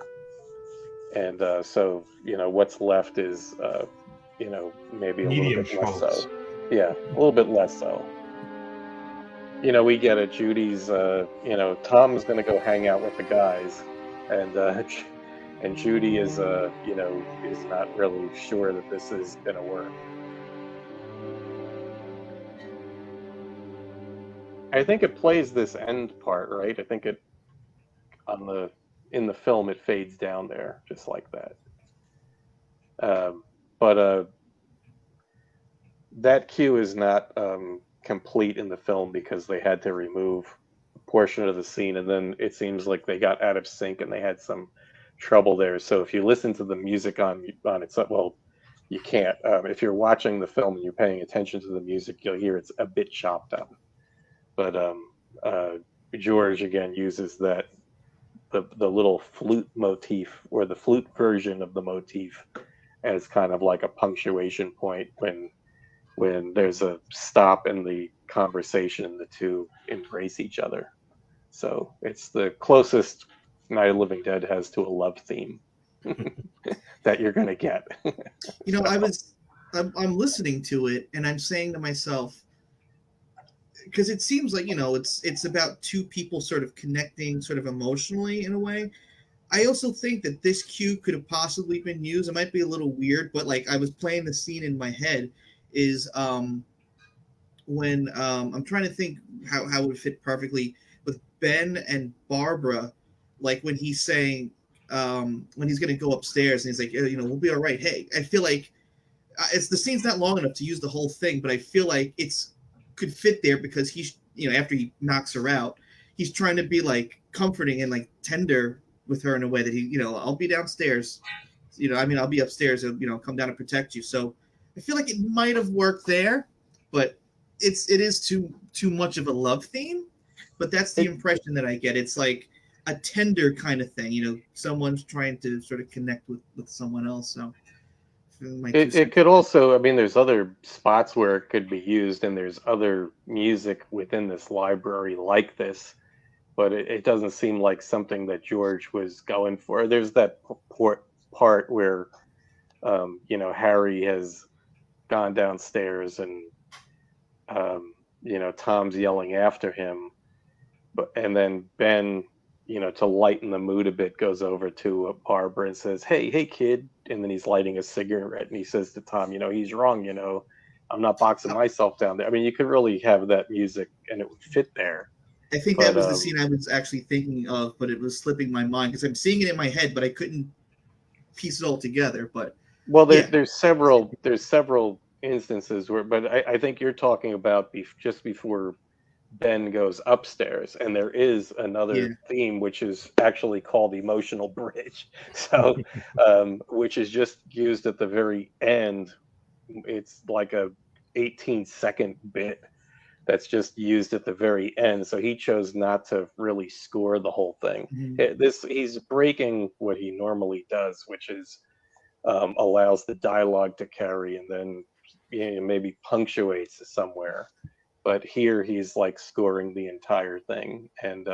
and so what's left is maybe a medium little bit less schmaltz. so. Yeah, a little bit less so. We get it. Judy's, Tom's gonna go hang out with the guys, and Judy is, is not really sure that this is gonna work. I think it plays this end part, right? I think in the film it fades down there just like that. But that cue is not complete in the film because they had to remove a portion of the scene, and then it seems like they got out of sync and they had some trouble there. So if you listen to the music on its, well, you can't. If you're watching the film and you're paying attention to the music, you'll hear it's a bit chopped up. But George again uses the little flute motif, or the flute version of the motif, as kind of like a punctuation point when there's a stop in the conversation and the two embrace each other. So it's the closest Night of the Living Dead has to a love theme that you're gonna get. I'm listening to it and I'm saying to myself, because it seems like it's about two people sort of connecting sort of emotionally in a way. I also think that this cue could have possibly been used. It might be a little weird, but like I was playing the scene in my head is when I'm trying to think how it would fit perfectly with Ben and Barbara, like when he's saying when he's going to go upstairs and he's like, we'll be all right. Hey, I feel like it's the scene's not long enough to use the whole thing, but I feel like it's could fit there because he's after he knocks her out, he's trying to be like comforting and like tender with her in a way that he I'll be downstairs, I'll be upstairs and come down and protect you. So I feel like it might have worked there, but it is too much of a love theme. But that's the impression that I get. It's like a tender kind of thing, someone's trying to sort of connect with someone else. So it could also, there's other spots where it could be used, and there's other music within this library like this, but it doesn't seem like something that George was going for. There's that part where Harry has gone downstairs and Tom's yelling after him, and then Ben to lighten the mood a bit, goes over to Barbara and says, hey, kid. And then he's lighting a cigarette and he says to Tom, he's wrong, I'm not boxing myself down there. I mean, you could really have that music and it would fit there. I think But, that was the scene I was actually thinking of, but it was slipping my mind because I'm seeing it in my head, but I couldn't piece it all together. But well, there's several instances where, but I think you're talking about just before Ben goes upstairs, and there is another theme which is actually called Emotional Bridge. So, which is just used at the very end. It's like a 18-second bit that's just used at the very end. So he chose not to really score the whole thing. He's breaking what he normally does, which is allows the dialogue to carry and then maybe punctuates somewhere. But here he's like scoring the entire thing, and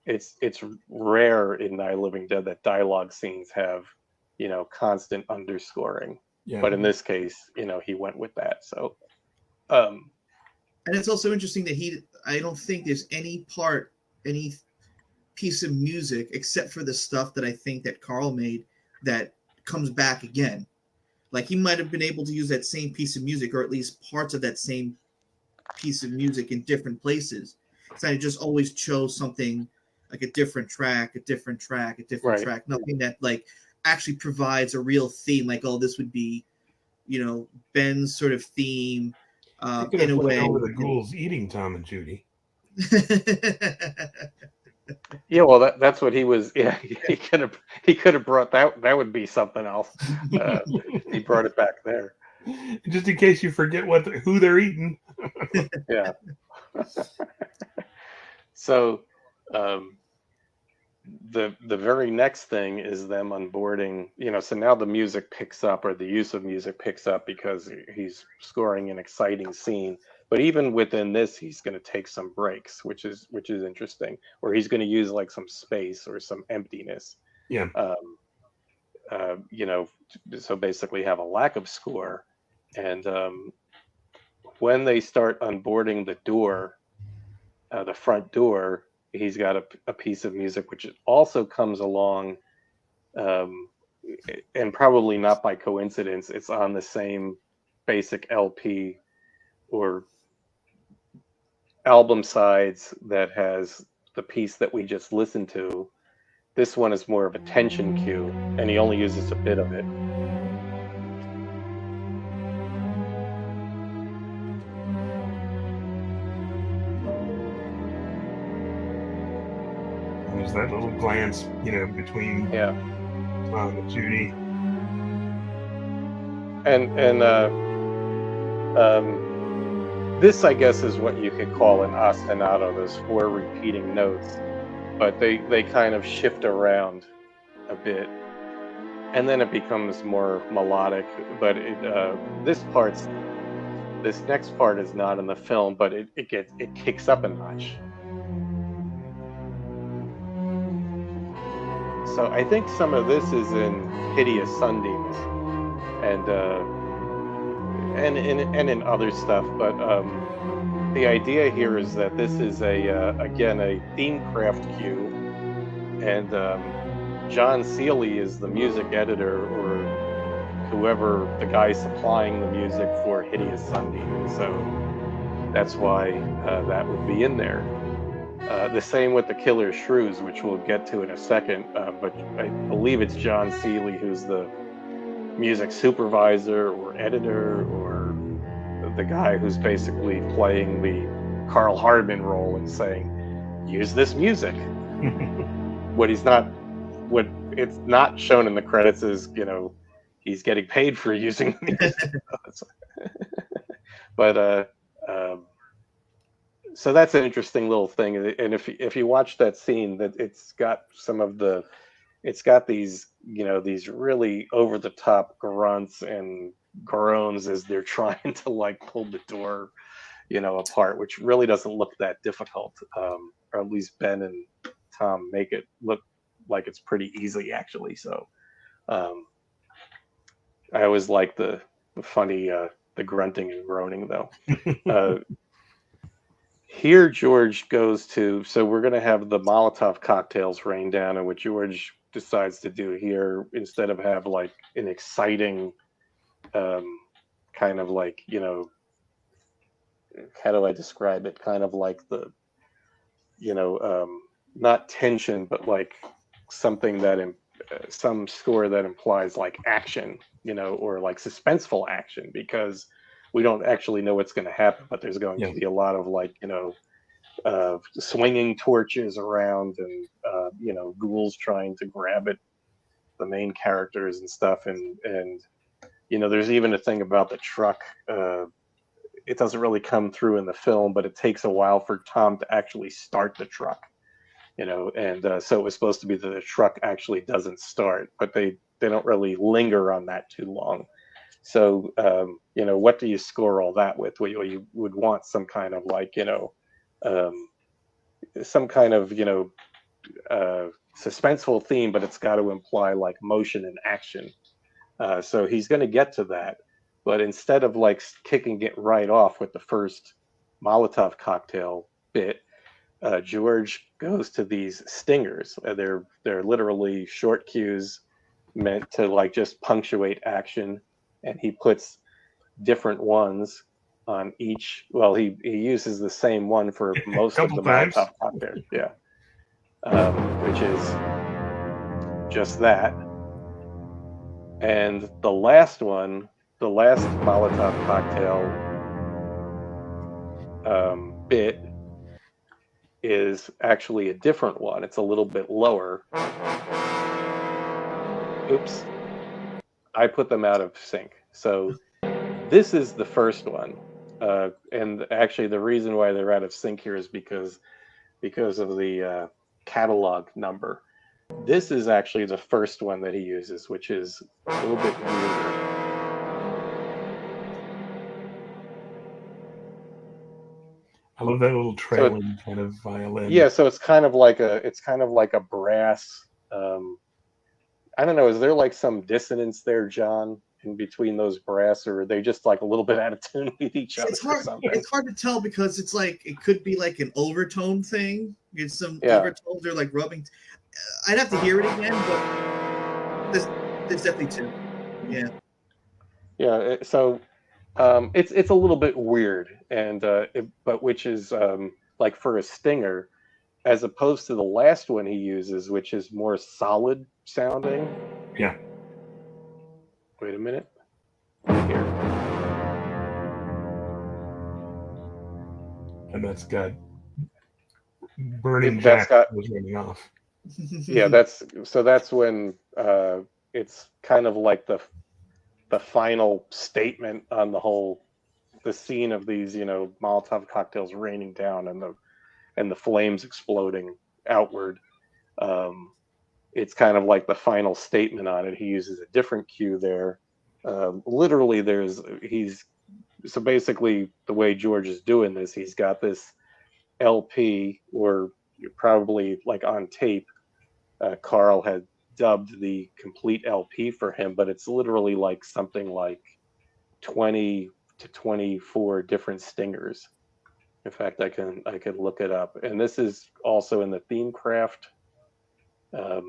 it's rare in Night of the Living Dead that dialogue scenes have constant underscoring. Yeah. But in this case, he went with that. So, and it's also interesting that I don't think there's any piece of music except for the stuff that I think that Carl made that comes back again. Like he might have been able to use that same piece of music, or at least parts of that same piece of music in different places. So I just always chose something like a different track, nothing that like actually provides a real theme. Like, oh, this would be, Ben's sort of theme. In a way, over the ghouls eating Tom and Judy. Yeah, well, that's what he was. Yeah, he could have brought that. That would be something else. He brought it back there, just in case you forget who they're eating. Yeah. So, the very next thing is them onboarding. So now the music picks up, or the use of music picks up because he's scoring an exciting scene. But even within this, he's going to take some breaks, which is interesting. Or he's going to use like some space or some emptiness. Yeah. So basically have a lack of score. And when they start onboarding the door, the front door, he's got a piece of music which also comes along, and probably not by coincidence. It's on the same basic LP or album sides that has the piece that we just listened to. This one is more of a tension cue, and he only uses a bit of it. There's that little glance, between Tom and Judy. And this, I guess, is what you could call an ostinato, those 4 repeating notes, but they kind of shift around a bit, and then it becomes more melodic. But this next part is not in the film, but it kicks up a notch. So I think some of this is in Hideous Sunbeam, and in other stuff, but the idea here is that this is again a themecraft cue, and John Seeley is the music editor, or whoever the guy supplying the music for Hideous Sunbeam, so that's why that would be in there. The same with the Killer Shrews, which we'll get to in a second, but I believe it's John Seeley who's the music supervisor or editor, or the guy who's basically playing the Carl Hardman role and saying, use this music. What it's not shown in the credits is, he's getting paid for using the music. But so that's an interesting little thing. And if you watch that scene, that it's got these, these really over the top grunts and groans as they're trying to like pull the door, apart, which really doesn't look that difficult. Or at least Ben and Tom make it look like it's pretty easy, actually. So I always like the funny, the grunting and groaning, though. Here, George goes to, so we're going to have the Molotov cocktails rain down, and what George decides to do here, instead of have like an exciting kind of like, how do I describe it? Kind of like the, not tension, but like something that, some score that implies like action, or like suspenseful action, because we don't actually know what's going to happen, but there's going to be a lot of like, swinging torches around, and ghouls trying to grab it, the main characters and stuff, and there's even a thing about the truck. It doesn't really come through in the film, but it takes a while for Tom to actually start the truck, and so it was supposed to be that the truck actually doesn't start, but they don't really linger on that too long. So what do you score all that with? Well, you would want some kind of like some kind of suspenseful theme, but it's got to imply like motion and action. So he's going to get to that, but instead of like kicking it right off with the first Molotov cocktail bit, George goes to these stingers. They're literally short cues meant to like just punctuate action, and he puts different ones on each. Well, he uses the same one for most of the Molotov cocktails. Yeah, which is just that. And the last one, the last Molotov cocktail bit is actually a different one. It's a little bit lower. Oops. I put them out of sync. So this is the first one. And actually the reason why they're out of sync here is because of the catalog number. This is actually the first one that he uses, which is a little bit weirder. I love that little trailing kind of violin. Yeah, so it's kind of like a brass. I don't know. Is there like some dissonance there, John, in between those brass, or are they just like a little bit out of tune with each other? It's hard to tell, because it's like it could be like an overtone thing. It's some overtones they're like rubbing. I'd have to hear it again, but there's definitely two. Yeah. Yeah. So it's a little bit weird, and but which is like for a stinger, as opposed to the last one he uses, which is more solid sounding. Yeah. Wait a minute. Here. And that's got burning jack was running off. Yeah, that's when it's kind of like the final statement on the scene of these, Molotov cocktails raining down and the flames exploding outward. It's kind of like the final statement on it. He uses a different cue there. Literally, so basically the way George is doing this, he's got this LP, or probably like on tape. Carl had dubbed the complete LP for him, but it's literally like something like 20 to 24 different stingers. In fact, I can look it up, and this is also in the theme craft. Let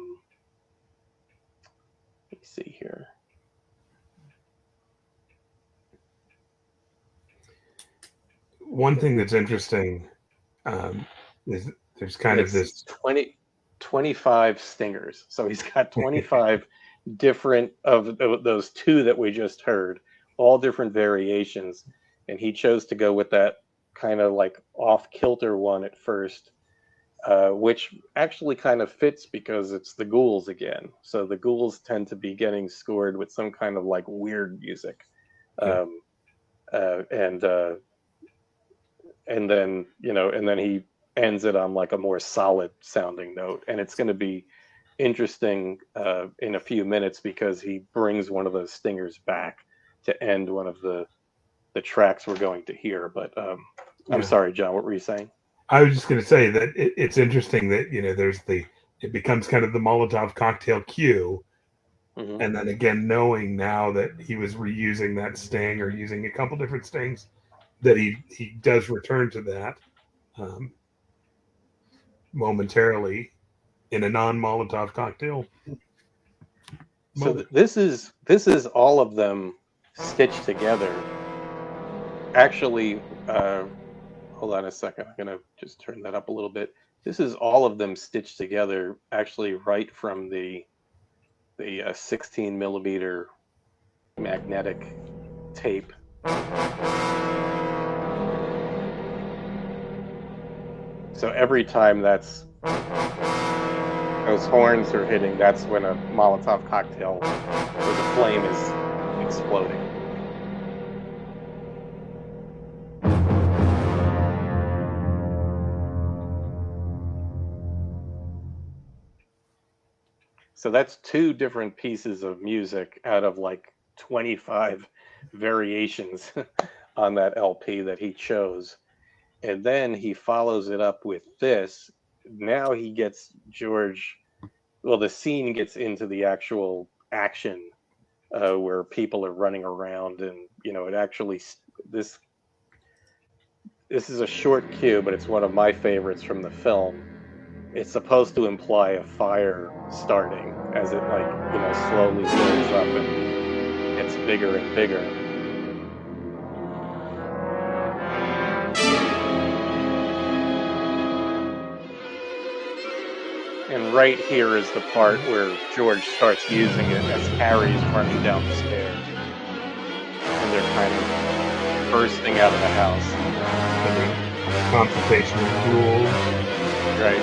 me see here. One thing that's interesting is there's kind of this 25 stingers. So he's got 25 different of those two that we just heard, all different variations, and he chose to go with that kind of like off-kilter one at first, which actually kind of fits because it's the ghouls again. So the ghouls tend to be getting scored with some kind of like weird music. And then he ends it on like a more solid sounding note, and it's going to be interesting in a few minutes, because he brings one of those stingers back to end one of the tracks we're going to hear. But I'm sorry, John, what were you saying? I was just going to say that it's interesting that it becomes kind of the Molotov cocktail cue, and then again, knowing now that he was reusing that sting or using a couple different stings, that he does return to that. momentarily in a non-Molotov cocktail. So moment. this is all of them stitched together. Actually, hold on a second. I'm gonna just turn that up a little bit. This is all of them stitched together, actually, right from the 16 millimeter magnetic tape. So every time those horns are hitting, that's when a Molotov cocktail, or the flame is exploding. So that's 2 different pieces of music out of like 25 variations on that LP that he chose. And then he follows it up with this. Now he gets the scene gets into the actual action where people are running around, and it actually, this is a short cue, but it's one of my favorites from the film. It's supposed to imply a fire starting as it slowly builds up and gets bigger and bigger. And right here is the part where George starts using it as Harry's running down the stairs. And they're kind of bursting out of the house. Confrontation with rules. Right.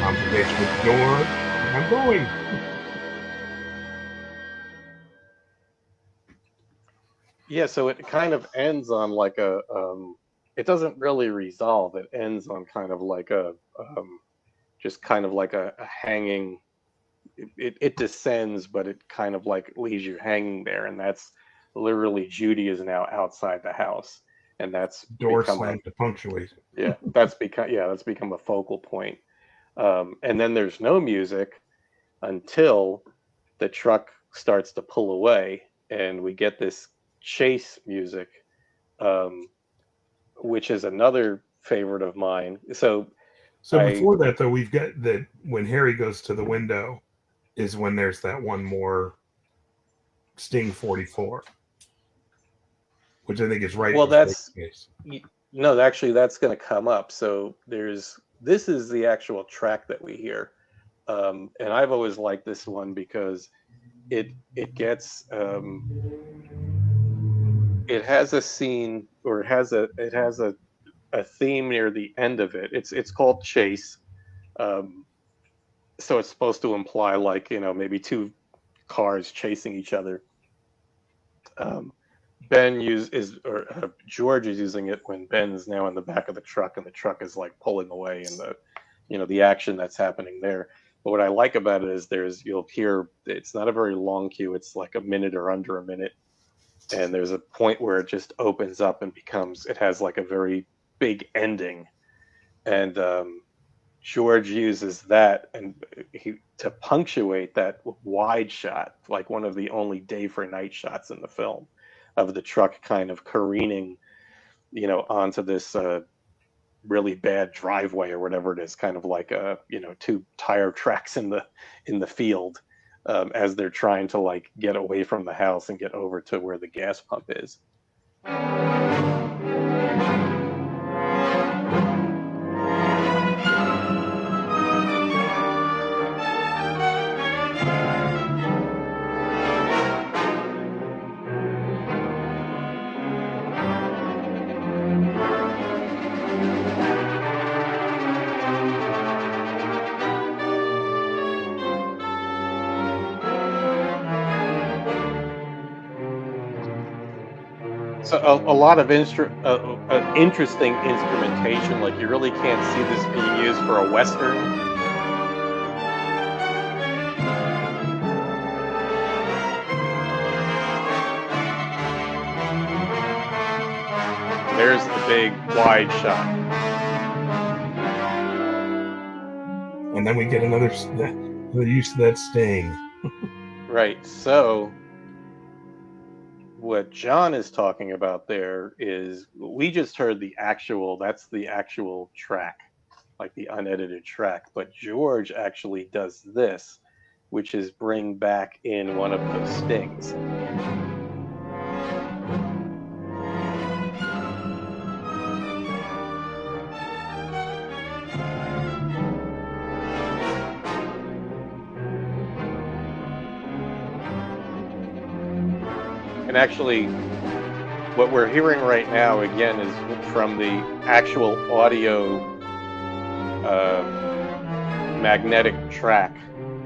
Confrontation with the door. I'm going. Yeah, so it kind of ends on like a, it doesn't really resolve. It ends on kind of like just kind of like a hanging, it descends, but it kind of like leaves you hanging there. And that's literally Judy is now outside the house. And that's Door slam to punctuate. Yeah, that's become a focal point. And then there's no music until the truck starts to pull away and we get this chase music, which is another favorite of mine. So before that, though, we've got that when Harry goes to the window is when there's that one more Sting 44, which I think is right. Well, no, actually, that's going to come up. So this is the actual track that we hear, and I've always liked this one because it gets it has a scene, or it has a theme near the end of it. It's called Chase, so it's supposed to imply like maybe 2 cars chasing each other. George is using it when Ben's now in the back of the truck and the truck is like pulling away, and the action that's happening there. But what I like about it is you'll hear it's not a very long cue. It's like a minute or under a minute. And there's a point where it just opens up and it has like a very big ending. And George uses that to punctuate that wide shot, like one of the only day for night shots in the film, of the truck kind of careening, onto this really bad driveway or whatever it is, kind of like 2 tire tracks in the field, as they're trying to like get away from the house and get over to where the gas pump is. So a lot of interesting instrumentation. Like you really can't see this being used for a Western. There's the big wide shot. And then we get another, The use of that sting. Right. So what John is talking about there is we just heard that's the actual track, like the unedited track. But George actually does this, which is bring back in one of those stings. And actually, what we're hearing right now, again, is from the actual audio magnetic track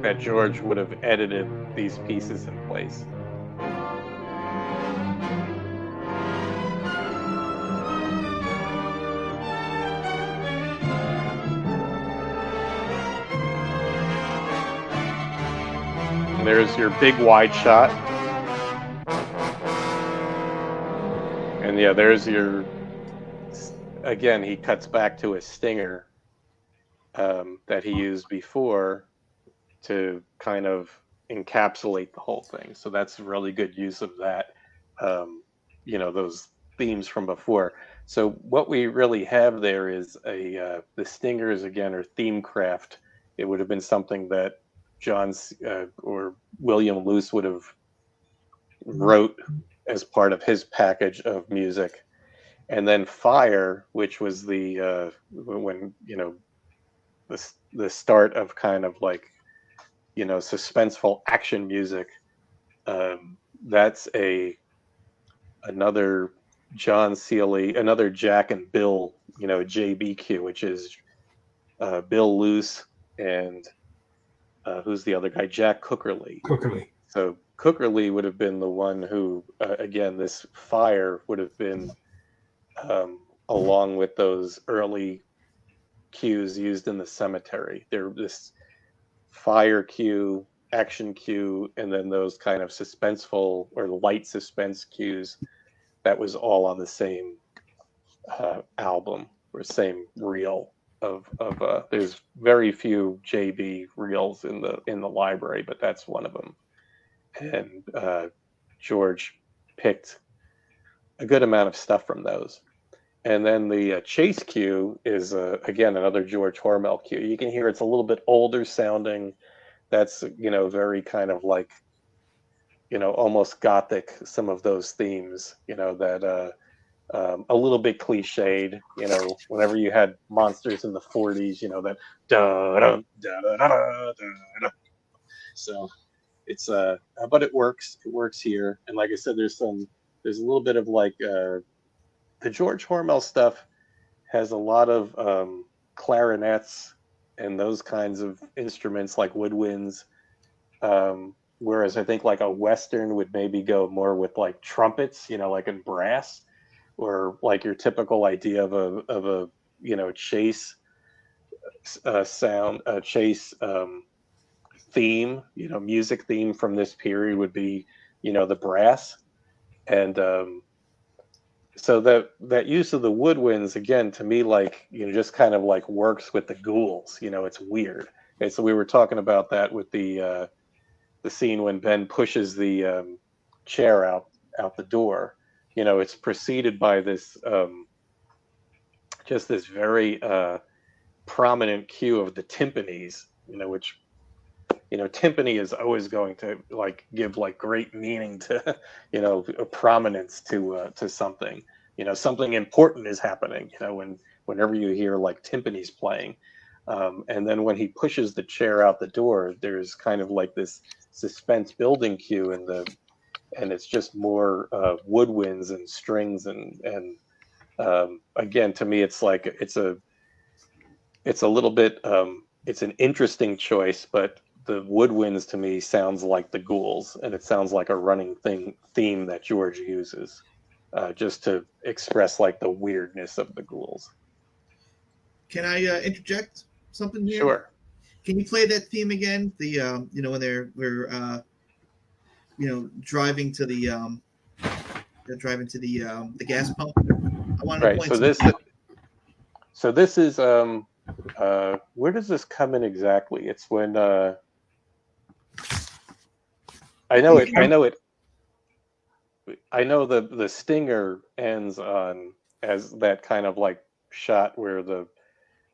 that George would have edited these pieces in place. And there's your big wide shot. And yeah, there's your, again, he cuts back to a stinger that he used before to kind of encapsulate the whole thing. So that's really good use of that, those themes from before. So what we really have there is the stingers, again, are theme craft. It would have been something that John's or William Luce would have wrote as part of his package of music. And then Fire, which was the when the start of kind of like suspenseful action music. That's another John Seeley, another Jack and Bill JBQ, which is Bill Luce and who's the other guy, Jack Cookerly. So Cookerly would have been the one who, again, this Fire would have been along with those early cues used in the cemetery. They're this Fire cue, action cue, and then those kind of suspenseful or light suspense cues. That was all on the same album or same reel of there's very few JB reels in the library, but that's one of them. And George picked a good amount of stuff from those. And then the chase cue is, again, another George Hormel cue. You can hear it's a little bit older sounding. That's, very kind of like, almost gothic, some of those themes, that a little bit cliched, whenever you had monsters in the 40s, that da-da-da-da-da-da. So it's, but it works. It works here. And like I said, there's a little bit of like, the George Hormel stuff has a lot of clarinets and those kinds of instruments like woodwinds, whereas I think like a Western would maybe go more with like trumpets, like in brass, or like your typical idea of a chase sound, chase theme, music theme from this period would be, the brass. And so that use of the woodwinds, again, to me, like, just kind of like works with the ghouls. It's weird. And so we were talking about that with the scene when Ben pushes the chair out the door. It's preceded by this just this very prominent cue of the timpanis. Which timpani is always going to like give like great meaning to a prominence to something. Something important is happening. Whenever you hear like timpanis playing, and then when he pushes the chair out the door, there's kind of like this suspense building cue, and it's just more woodwinds and strings and again, to me, it's like it's a little bit it's an interesting choice, but the woodwinds to me sounds like the ghouls, and it sounds like a running theme that George uses just to express like the weirdness of the ghouls. Can I interject something here? Sure. Can you play that theme again? The when we're driving to the gas pump. I wanted to point so this is where does this come in exactly? It's when I know it. I know it. I know the stinger ends on as that kind of like shot where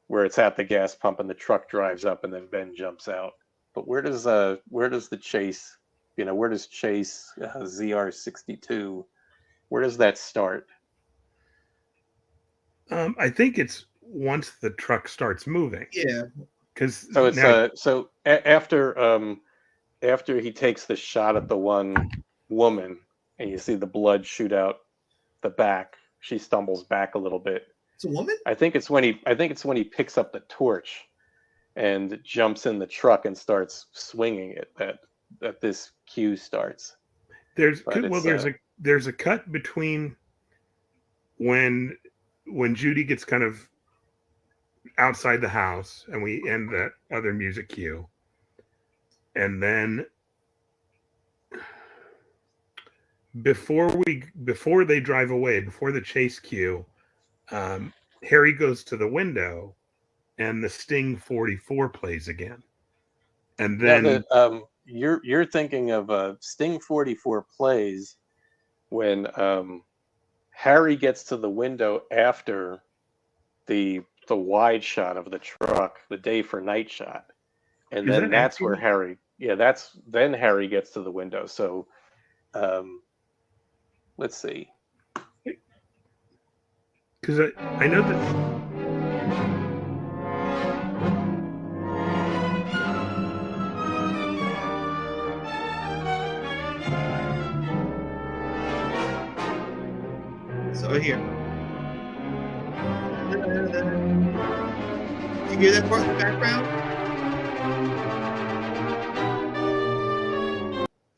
it's at the gas pump and the truck drives up and then Ben jumps out. But where does the chase? Where does Chase ZR62? Where does that start? I think it's once the truck starts moving. Yeah. Because So it's after he takes the shot at the one woman and you see the blood shoot out the back, she stumbles back a little bit. It's a woman? I think it's when he picks up the torch and jumps in the truck and starts swinging it that this cue starts. There's a cut between when Judy gets kind of outside the house and we end that other music cue, and then before they drive away, before the chase cue, Harry goes to the window and the Sting 44 plays again, and then you're thinking of Sting 44 plays when Harry gets to the window after the wide shot of the truck, the day for night shot, and then that's where Harry Harry gets to the window. So let's see, because I know that. So here. You hear that part in the background?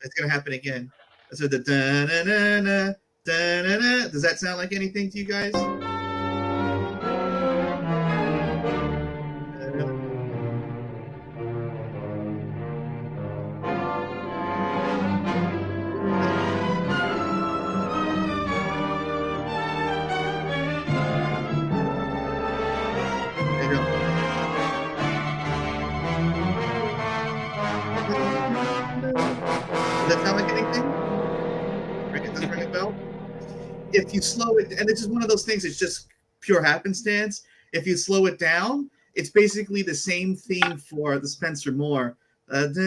It's gonna happen again. So the da-na-na-na, da-na-na. Does that sound like anything to you guys? Does that sound like anything? It doesn't ring a bell? If you slow it, and it's just one of those things, it's just pure happenstance. If you slow it down, it's basically the same theme for the Spencer Moore. Okay.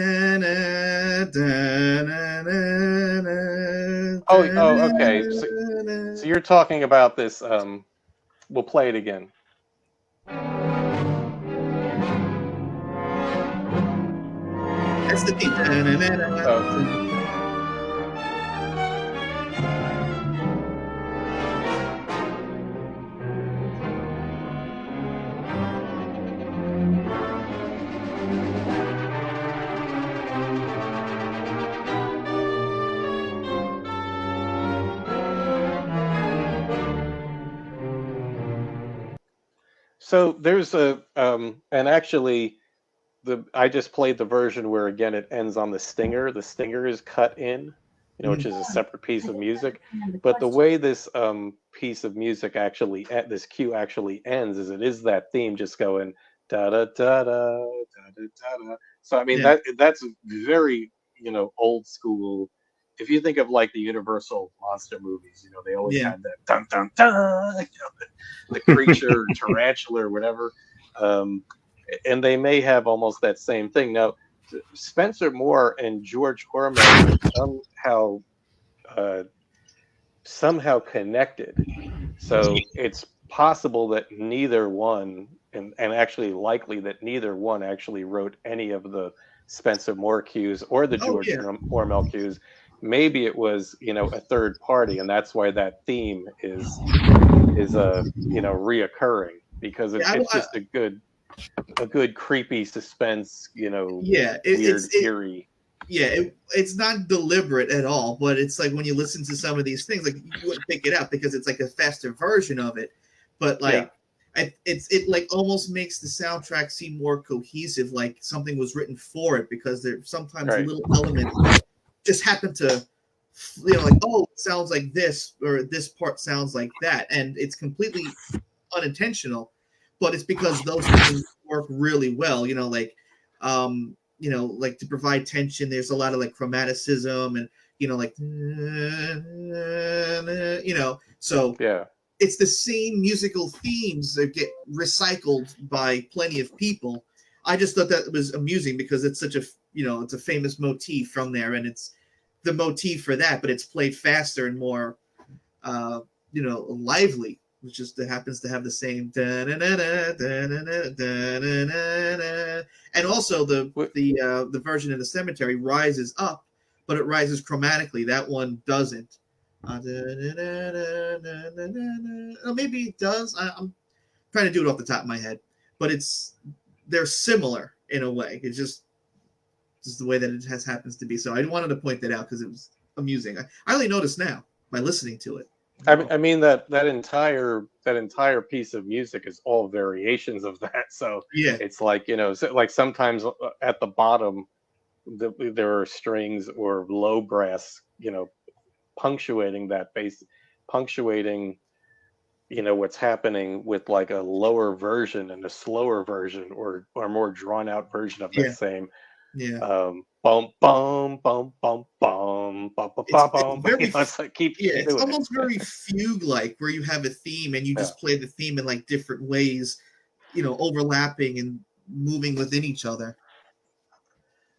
So you're talking about this. We'll play it again. That's the theme. So there's and actually I just played the version where again it ends on the stinger. The stinger is cut in, which is a separate piece of music. But the way this piece of music this cue actually ends is it is that theme just going da da da da da da da. So I mean that's very old school. If you think of like the Universal monster movies, they always had that dun dun dun, the creature, tarantula, or whatever, and they may have almost that same thing. Now, Spencer Moore and George Hormel are somehow connected. So it's possible that neither one, and actually likely that neither one actually wrote any of the Spencer Moore cues or the George Hormel cues. Maybe it was, a third party, and that's why that theme is reoccurring, because it's just a good creepy suspense, weird, eerie. It's not deliberate at all, but it's like when you listen to some of these things, like you wouldn't pick it up because it's like a faster version of it, but like it like almost makes the soundtrack seem more cohesive, like something was written for it, because there's sometimes little elements that just happen to, like, oh, it sounds like this, or this part sounds like that, and it's completely unintentional, but it's because those things work really well. Like like to provide tension. There's a lot of like chromaticism and like so Yeah. it's the same musical themes that get recycled by plenty of people. I just thought that was amusing because it's such a it's a famous motif from there, and it's the motif for that, but it's played faster and more lively, which just happens to have the same and also the version in the cemetery rises up, but it rises chromatically. That one doesn't. Or maybe it does. I'm trying to do it off the top of my head, but they're similar in a way. It's just the way that it happens to be. So I wanted to point that out because it was amusing. I only noticed now by listening to it. I mean that entire piece of music is all variations of that. So yeah, it's like like sometimes at the bottom there are strings or low brass, punctuating that bass, punctuating what's happening with like a lower version and a slower version or more drawn out version of that same bum bum bum bum bum bum bum bum. It's like keep it's doing almost very fugue like, where you have a theme and you just play the theme in like different ways, overlapping and moving within each other.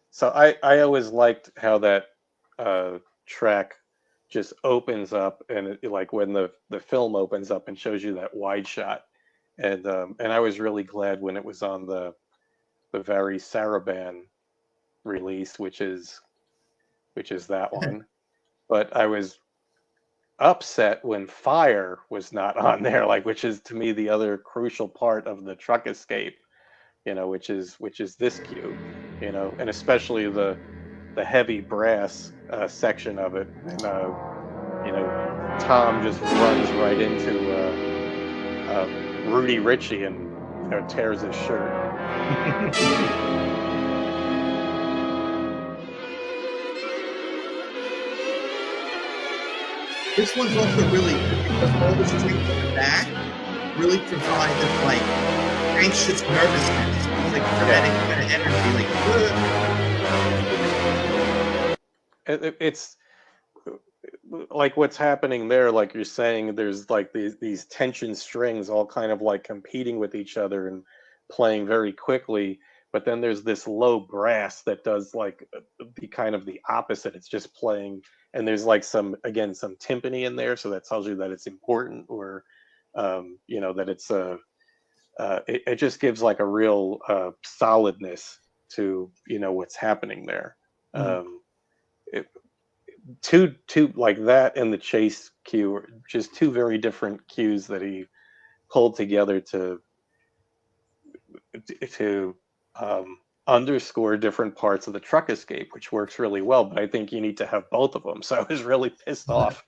So I always liked how that track just opens up, and like when the film opens up and shows you that wide shot, and I was really glad when it was on the very Sarabande release, which is that one. But I was upset when Fire was not on there, like, which is to me the other crucial part of the truck escape, which is this cue, and especially the heavy brass section of it, and Tom just runs right into Rudy Ritchie and tears his shirt. This one's also really, because all the strings in the back really provide this like anxious nervousness, like frenetic kind of energy, like it's like what's happening there, like you're saying, there's like these tension strings all kind of like competing with each other and playing very quickly, but then there's this low brass that does like the kind of the opposite. It's just playing, and there's like some timpani in there, so that tells you that it's important, or that it's it just gives like a real solidness to what's happening there. Two like that and the chase cue are just two very different cues that he pulled together to underscore different parts of the truck escape, which works really well. But I think you need to have both of them. So I was really pissed off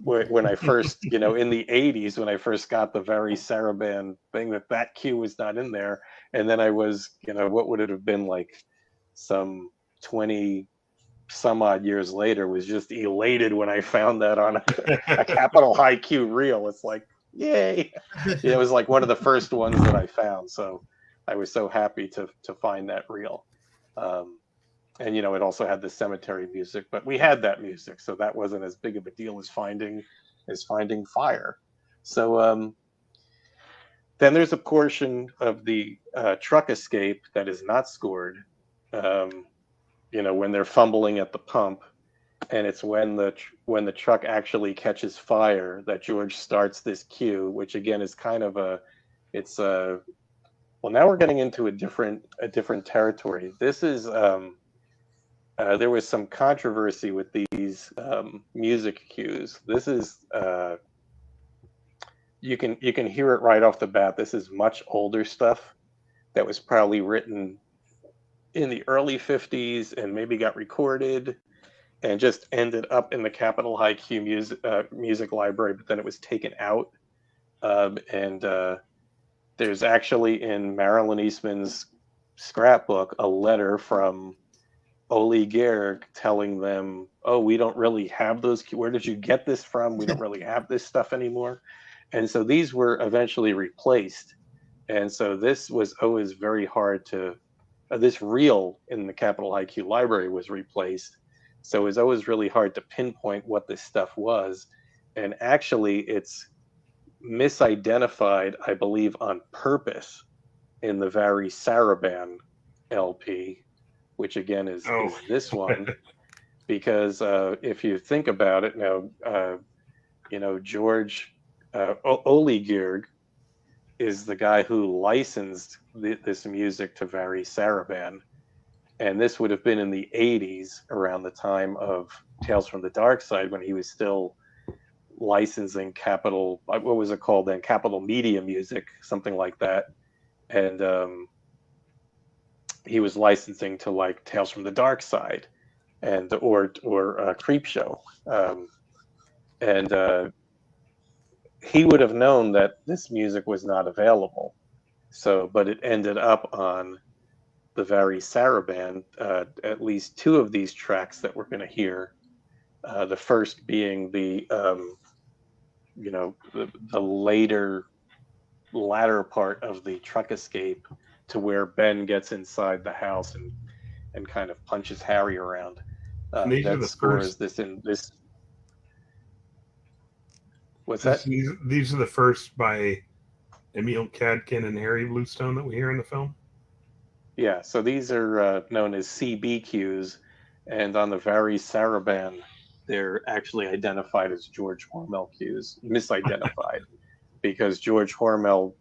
when I first, in the 80s, when I first got the very Sarabande thing, that cue was not in there. And then I was, what would it have been like some 20 some odd years later, was just elated when I found that on a Capitol High Q reel. It's like, yay. It was like one of the first ones that I found. So I was so happy to find that reel. And, it also had the cemetery music, but we had that music, so that wasn't as big of a deal as finding Fire. So then there's a portion of the truck escape that is not scored. When they're fumbling at the pump, and it's when the truck actually catches fire that George starts this cue, which again is kind of well, now we're getting into a different territory. This is there was some controversy with these music cues. This is you can hear it right off the bat. This is much older stuff that was probably written in the early 50s and maybe got recorded and just ended up in the Capitol High Q music library, but then it was taken out. And there's actually in Marilyn Eastman's scrapbook a letter from Ole Gehrig telling them, oh, we don't really have those. Where did you get this from? We don't really have this stuff anymore. And so these were eventually replaced. And so this was always very hard to this reel in the Capitol IQ library was replaced. So it was always really hard to pinpoint what this stuff was. And actually, it's misidentified, I believe, on purpose in the Vary Saraban LP, which again is this one. Because if you think about it now, George Oligierg is the guy who licensed this music to Vary Saraban. And this would have been in the 80s, around the time of Tales from the Dark Side, when he was still licensing Capitol, what was it called then? Capitol Media Music, something like that. And he was licensing to like Tales from the Dark Side and or Creepshow. And he would have known that this music was not available. So, but it ended up on the Vary Saraban, at least two of these tracks that we're going to hear. The first being the latter part of the truck escape, to where Ben gets inside the house and kind of punches Harry around. That scores this in this. What's that? These are the first by Emil Cadkin and Harry Bluestone that we hear in the film. Yeah, so these are known as CB and on the Vary Saraban, they're actually identified as George Hormel cues, misidentified, because George Hormel,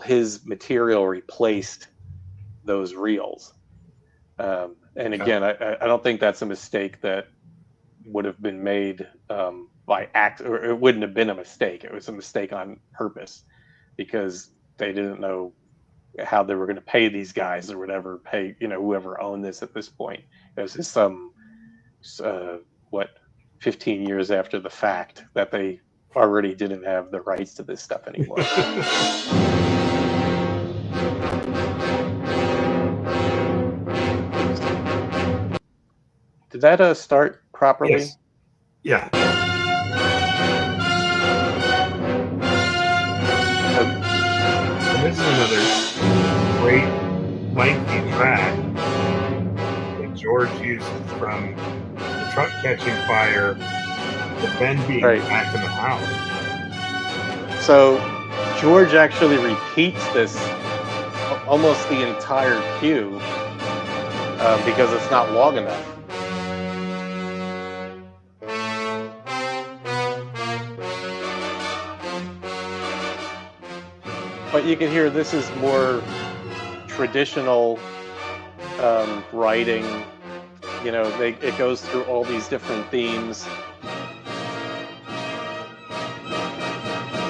his material replaced those reels. And again, I don't think that's a mistake that would have been made by act, or it wouldn't have been a mistake. It was a mistake on purpose, because they didn't know how they were going to pay these guys or whatever, pay whoever owned this at this point. It was just 15 years after the fact that they already didn't have the rights to this stuff anymore. Did that start properly? Yes. Yeah. And this is another great lengthy track that George uses, from the truck catching fire to Ben being back in the house. So George actually repeats this almost the entire cue because it's not long enough. But you can hear this is more traditional writing. It goes through all these different themes.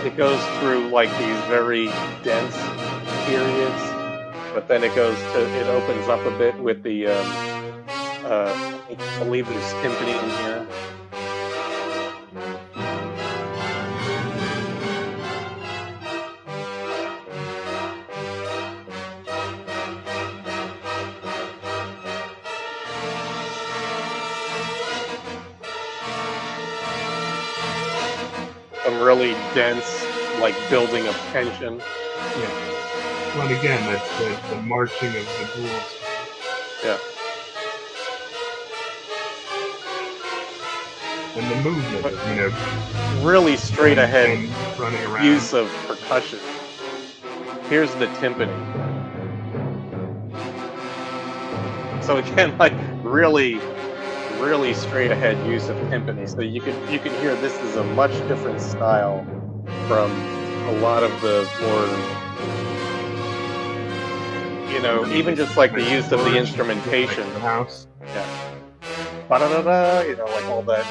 It goes through like these very dense periods, but then it opens up a bit with the, I believe there's timpani in here. Really dense, like building of tension. Yeah. Well, again, that's the marching of the ghouls. Yeah. And the movement, really straight ahead running around. Use of percussion. Here's the timpani. So again, like really straight ahead use of timpani. So you can hear this is a much different style from a lot of the more, even just like the use of the instrumentation. Like the house. Yeah. Ba-da-da-da, like all that.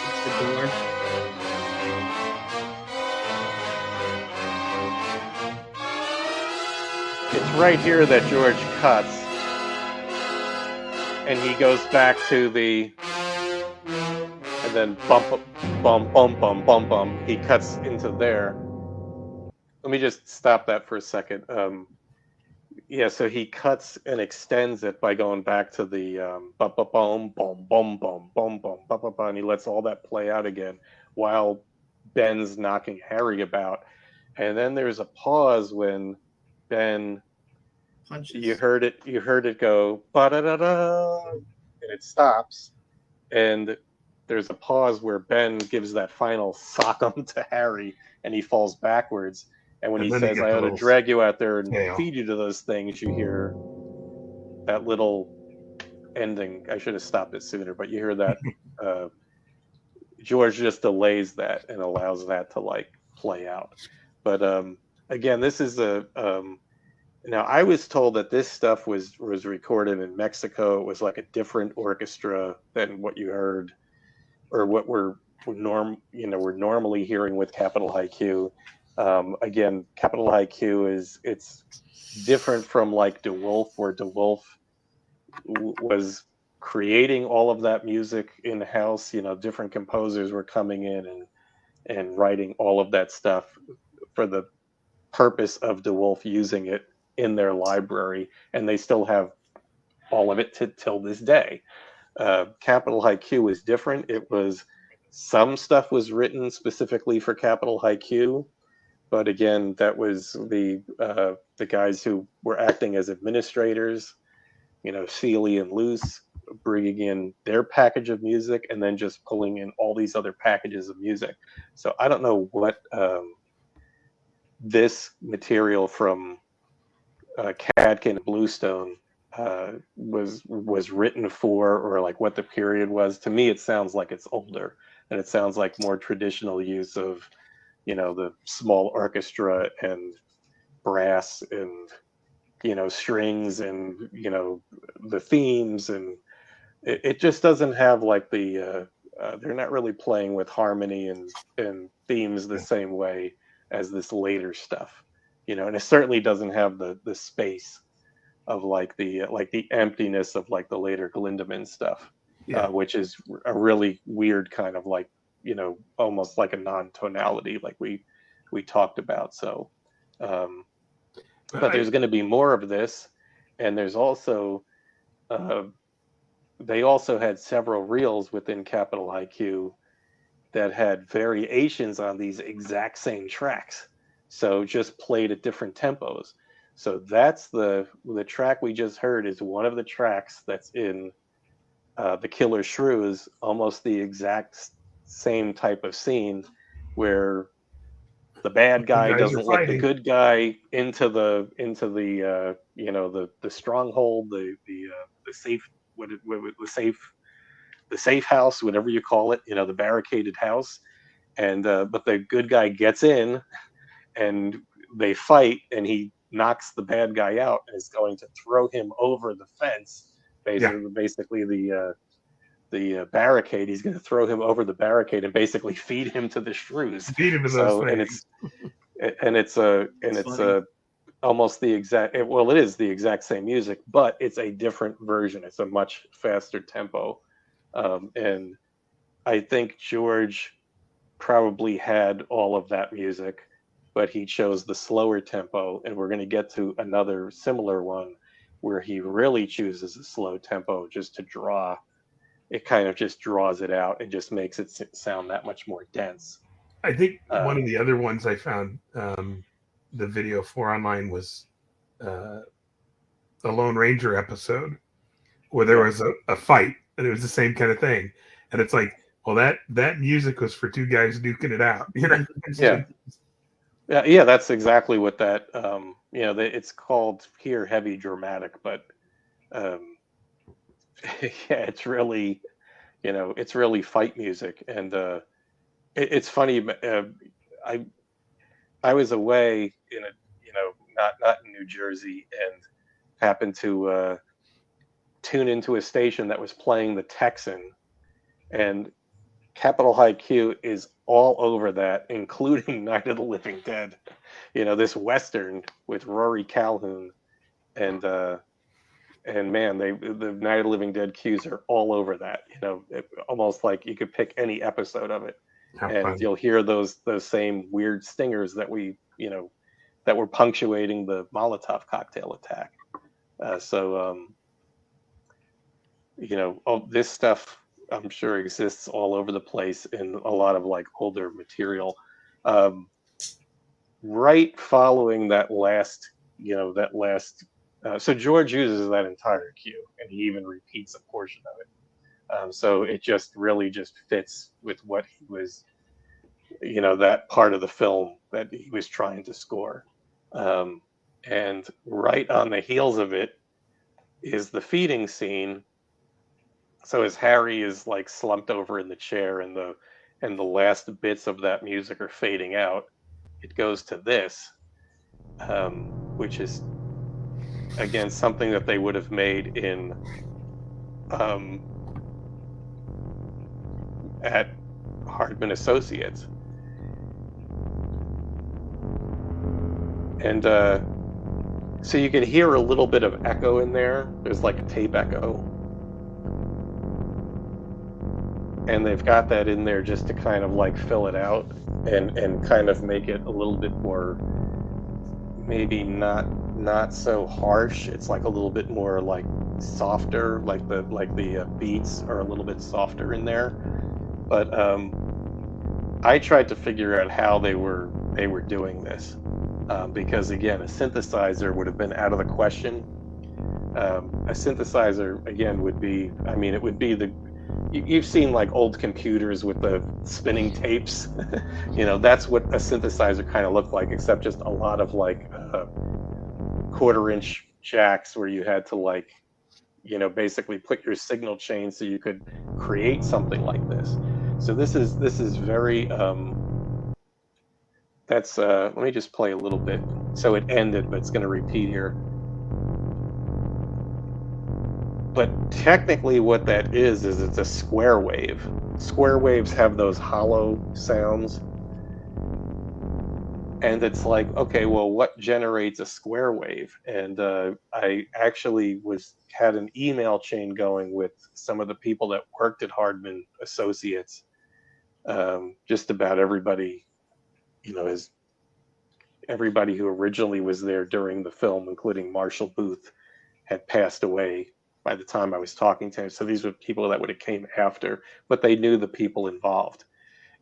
It's the door. It's right here that George cuts. And he goes back to the, and then bump, bump, bump, bump, bump, bump. He cuts into there. Let me just stop that for a second. So he cuts and extends it by going back to the bum, bum, bum, bum, bum, bum, bum, bum, bum, bum, and he lets all that play out again while Ben's knocking Harry about. and then there's a pause when Ben, Punches. you heard it go ba da da da, and it stops, and there's a pause where Ben gives that final sock 'em to Harry, and he falls backwards. And when And he then they says, get "I the ought to little drag you out there and tail. feed you to those things," you hear that little ending. I should have stopped it sooner, but you hear that. George just delays that and allows that to like play out. But again, this is now I was told that this stuff was recorded in Mexico. It was like a different orchestra than what you heard or what we're normally hearing with Capital IQ. Again, Capital IQ it's different from like DeWolf, where DeWolf was creating all of that music in house. Different composers were coming in and writing all of that stuff for the purpose of DeWolf using it in their library, and they still have all of it till this day. Capital IQ is different. It was some stuff was written specifically for Capital IQ, but again, that was the guys who were acting as administrators, Sealy and Luce, bringing in their package of music and then just pulling in all these other packages of music. So I don't know what this material from Cadkin and Bluestone was written for, or like what the period was. To me, it sounds like it's older, and it sounds like more traditional use of, the small orchestra and brass and strings and the themes, and it just doesn't have like the they're not really playing with harmony and themes the same way as this later stuff, and it certainly doesn't have the space of like the emptiness of like the later Glindemann stuff, Yeah. which is a really weird kind of like almost like a non-tonality like we talked about. So but there's going to be more of this, and there's also they also had several reels within Capital IQ that had variations on these exact same tracks, so just played at different tempos. So that's the track we just heard is one of the tracks that's in the Killer Shrews, almost the exact same type of scene where the bad guy doesn't let the good guy into the the stronghold, the safe, the safe house, whatever you call it, the barricaded house, and but the good guy gets in and they fight, and he knocks the bad guy out and is going to throw him over the fence, basically the barricade. He's going to throw him over the barricade and basically feed him to the shrews. Feed him to So those it's almost the exact, well, it is the exact same music, but it's a different version. It's a much faster tempo, and I think George probably had all of that music, but he chose the slower tempo, and we're going to get to another similar one where he really chooses a slow tempo just to draw. It kind of just draws it out and just makes it sound that much more dense. I think one of the other ones I found the video for online was a Lone Ranger episode where there was a fight, and it was the same kind of thing. And it's like, well, that music was for two guys duking it out, Yeah, that's exactly what that. It's called here heavy dramatic, but yeah, it's really, it's really fight music, and it's funny. I was away in a, not in New Jersey, and happened to tune into a station that was playing The Texan, and Capital IQ is all over that, including Night of the Living Dead. This Western with Rory Calhoun, and man, the Night of the Living Dead cues are all over that. Almost like you could pick any episode of it, and you'll hear those same weird stingers that that were punctuating the Molotov cocktail attack. This stuff I'm sure exists all over the place in a lot of like older material. right following that last, so George uses that entire cue, and he even repeats a portion of it. So it just really just fits with what he was, that part of the film that he was trying to score. And right on the heels of it is the feeding scene. So as Harry is like slumped over in the chair, and the last bits of that music are fading out, it goes to this, which is again something that they would have made in at Hardman Associates. And so you can hear a little bit of echo in there. There's like a tape echo. And they've got that in there just to kind of like fill it out and kind of make it a little bit more, maybe not so harsh. It's like a little bit more like softer, like the beats are a little bit softer in there. But I tried to figure out how they were doing this, because again, a synthesizer would have been out of the question. A synthesizer again would be, it would be you've seen like old computers with the spinning tapes. That's what a synthesizer kind of looked like, except just a lot of like 1/4-inch jacks where you had to like, basically put your signal chain so you could create something like this. So this is very let me just play a little bit. So it ended, but it's going to repeat here. But technically what that is it's a square wave. Square waves have those hollow sounds. And it's like, okay, well, what generates a square wave? And I actually had an email chain going with some of the people that worked at Hardman Associates. Just about everybody, everybody who originally was there during the film, including Marshall Booth, had passed away by the time I was talking to him. So these were people that would have came after, but they knew the people involved.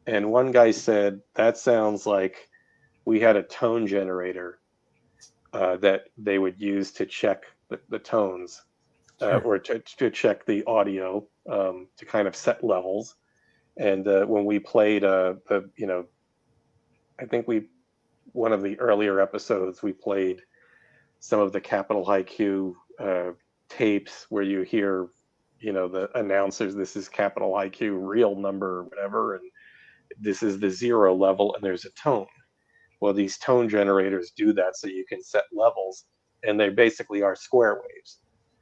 And one guy said, that sounds like we had a tone generator that they would use to check the tones, or to check the audio, to kind of set levels. And when we played I think one of the earlier episodes, we played some of the Capitol IQ tapes where you hear, the announcers, this is Capitol IQ real number or whatever, and this is the 0 level, and there's a tone. Well, these tone generators do that so you can set levels, and they basically are square waves.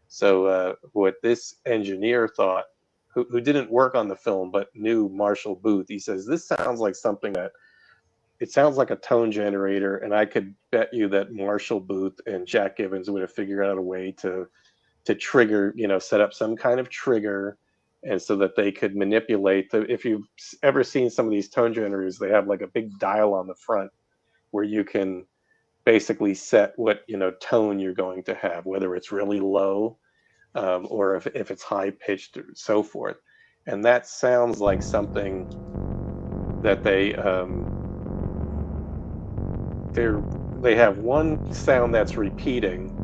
So what this engineer thought, who didn't work on the film but knew Marshall Booth, he says, this sounds like something it sounds like a tone generator, and I could bet you that Marshall Booth and Jack Gibbons would have figured out a way to trigger, set up some kind of trigger, and so that they could manipulate if you've ever seen some of these tone generators, they have like a big dial on the front where you can basically set what tone you're going to have, whether it's really low, or if it's high pitched or so forth. And that sounds like something that they have one sound that's repeating.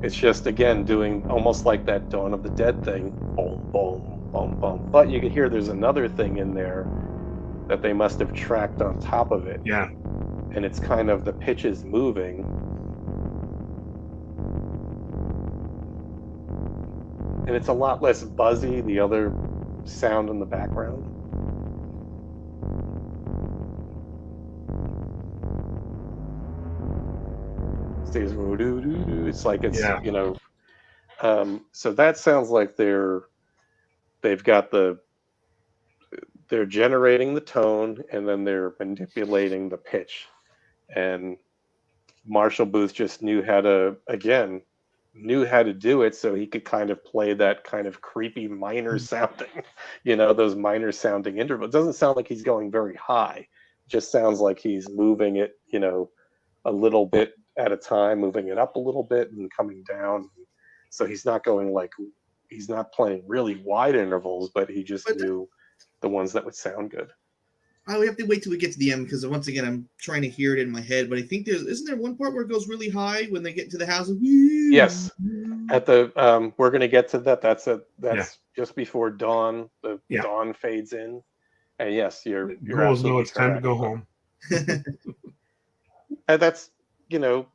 It's just, again, doing almost like that Dawn of the Dead thing, boom, boom, boom, boom. But you can hear there's another thing in there that they must have tracked on top of it. Yeah. And it's kind of, the pitch is moving. And it's a lot less buzzy, the other sound in the background. It's like it's, yeah. So that sounds like they're generating the tone, and then they're manipulating the pitch. And Marshall Booth just knew how to do it, so he could kind of play that kind of creepy minor sounding, those minor sounding intervals. It doesn't sound like he's going very high. It just sounds like he's moving it, a little bit at a time, moving it up a little bit and coming down. So he's not playing really wide intervals, but he just knew the ones that would sound good. I would have to wait till we get to the end because once again I'm trying to hear it in my head. But I think isn't there one part where it goes really high when they get to the house? Yes. At the we're going to get to that. That's Yeah. just before dawn. The Yeah. dawn fades in, and yes, you're Ghouls know absolutely it's time to correct. go home. And that's,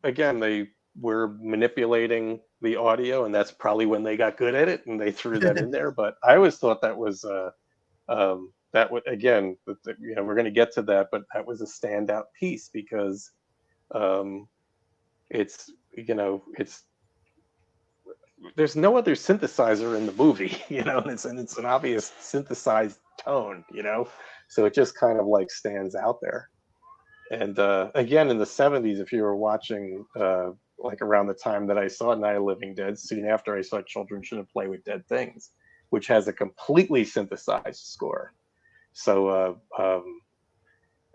again, they were manipulating the audio, and that's probably when they got good at it, and they threw that in there. But I always thought that was that would, again, we're going to get to that, but that was a standout piece because it's it's there's no other synthesizer in the movie, and it's an obvious synthesized tone, so it just kind of like stands out there. And again, in the 70s, if you were watching like around the time that I saw Night of the Living Dead, soon after I saw Children Shouldn't Play with Dead Things, which has a completely synthesized score. So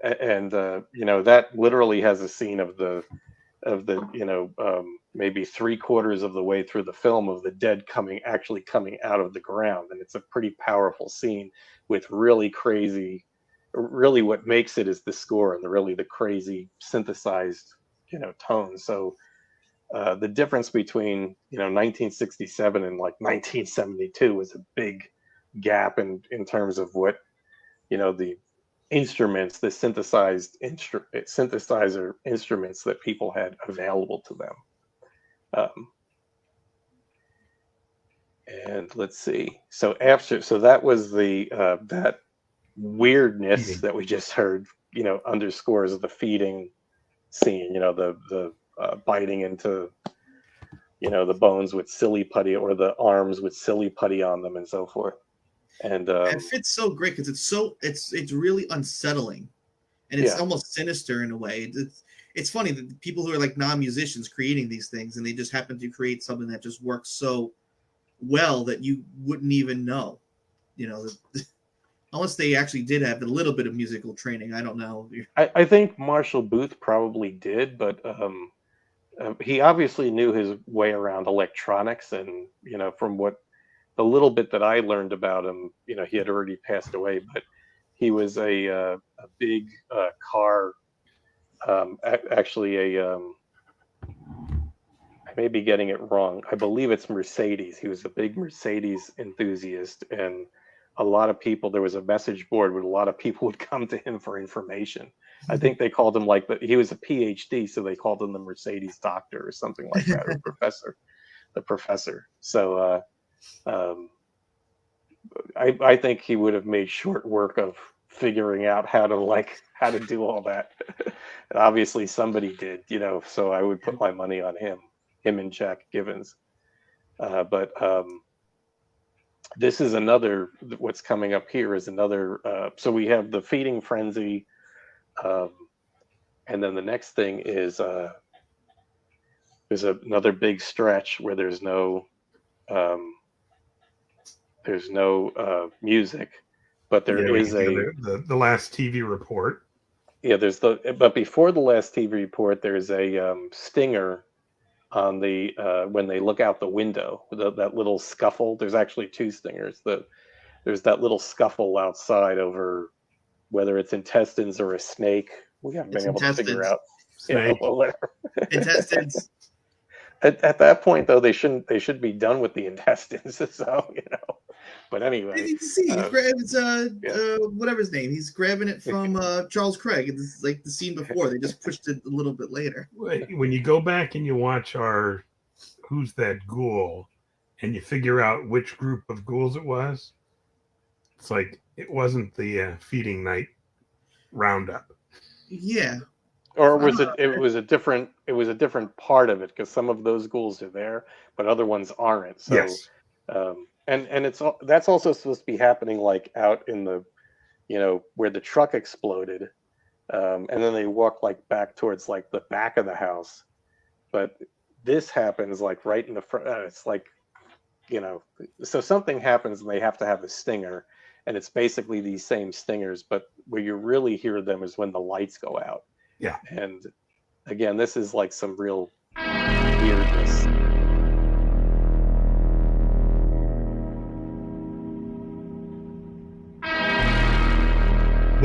that literally has a scene of the maybe 3/4 of the way through the film of the dead actually coming out of the ground, and it's a pretty powerful scene with really crazy. Really, what makes it is the score and the crazy synthesized tone. So the difference between 1967 and like 1972 was a big gap in terms of what the instruments, the synthesizer instruments that people had available to them. And let's see. So that was the that weirdness Feeding. that we just heard. Underscores the feeding scene. The biting into the bones with silly putty, or the arms with silly putty on them, and so forth. And it fits so great because it's really unsettling, and it's almost sinister in a way. It's funny that people who are like non-musicians creating these things, and they just happen to create something that just works so well that you wouldn't even know, unless they actually did have a little bit of musical training. I don't know. I think Marshall Booth probably did, but he obviously knew his way around electronics, and from what the little bit that I learned about him, he had already passed away, but he was a big car, actually I may be getting it wrong. I believe it's Mercedes. He was a big Mercedes enthusiast, and a lot of people, there was a message board where a lot of people would come to him for information. I think they called him he was a PhD, so they called him the Mercedes doctor or something like that, or the professor. So I think he would have made short work of figuring out how to do all that. Obviously somebody did, so I would put my money on him and Jack Givens. But this is another, what's coming up here is another, so we have the feeding frenzy, and then the next thing is there's another big stretch where there's no music, but there is the last TV report. Yeah, but before the last TV report, there's a stinger on the when they look out the window. That little scuffle. There's actually two stingers. There's that little scuffle outside over whether it's intestines or a snake. We haven't been able to figure out. Intestines. At that point, though, they should be done with the intestines. So But anyway, you see, he grabs whatever his name. He's grabbing it from Charles Craig. It's like the scene before. They just pushed it a little bit later. When you go back and you watch our Who's That Ghoul, and you figure out which group of ghouls it was, it's like it wasn't the feeding night roundup. Yeah. Or was it? It was a different part of it, because some of those ghouls are there, but other ones aren't. So, yes. And that's also supposed to be happening like out in the, where the truck exploded, and then they walk like back towards like the back of the house, but this happens like right in the front. It's like, so something happens and they have to have a stinger, and it's basically these same stingers, but where you really hear them is when the lights go out. Yeah. And again, this is like some real weirdness.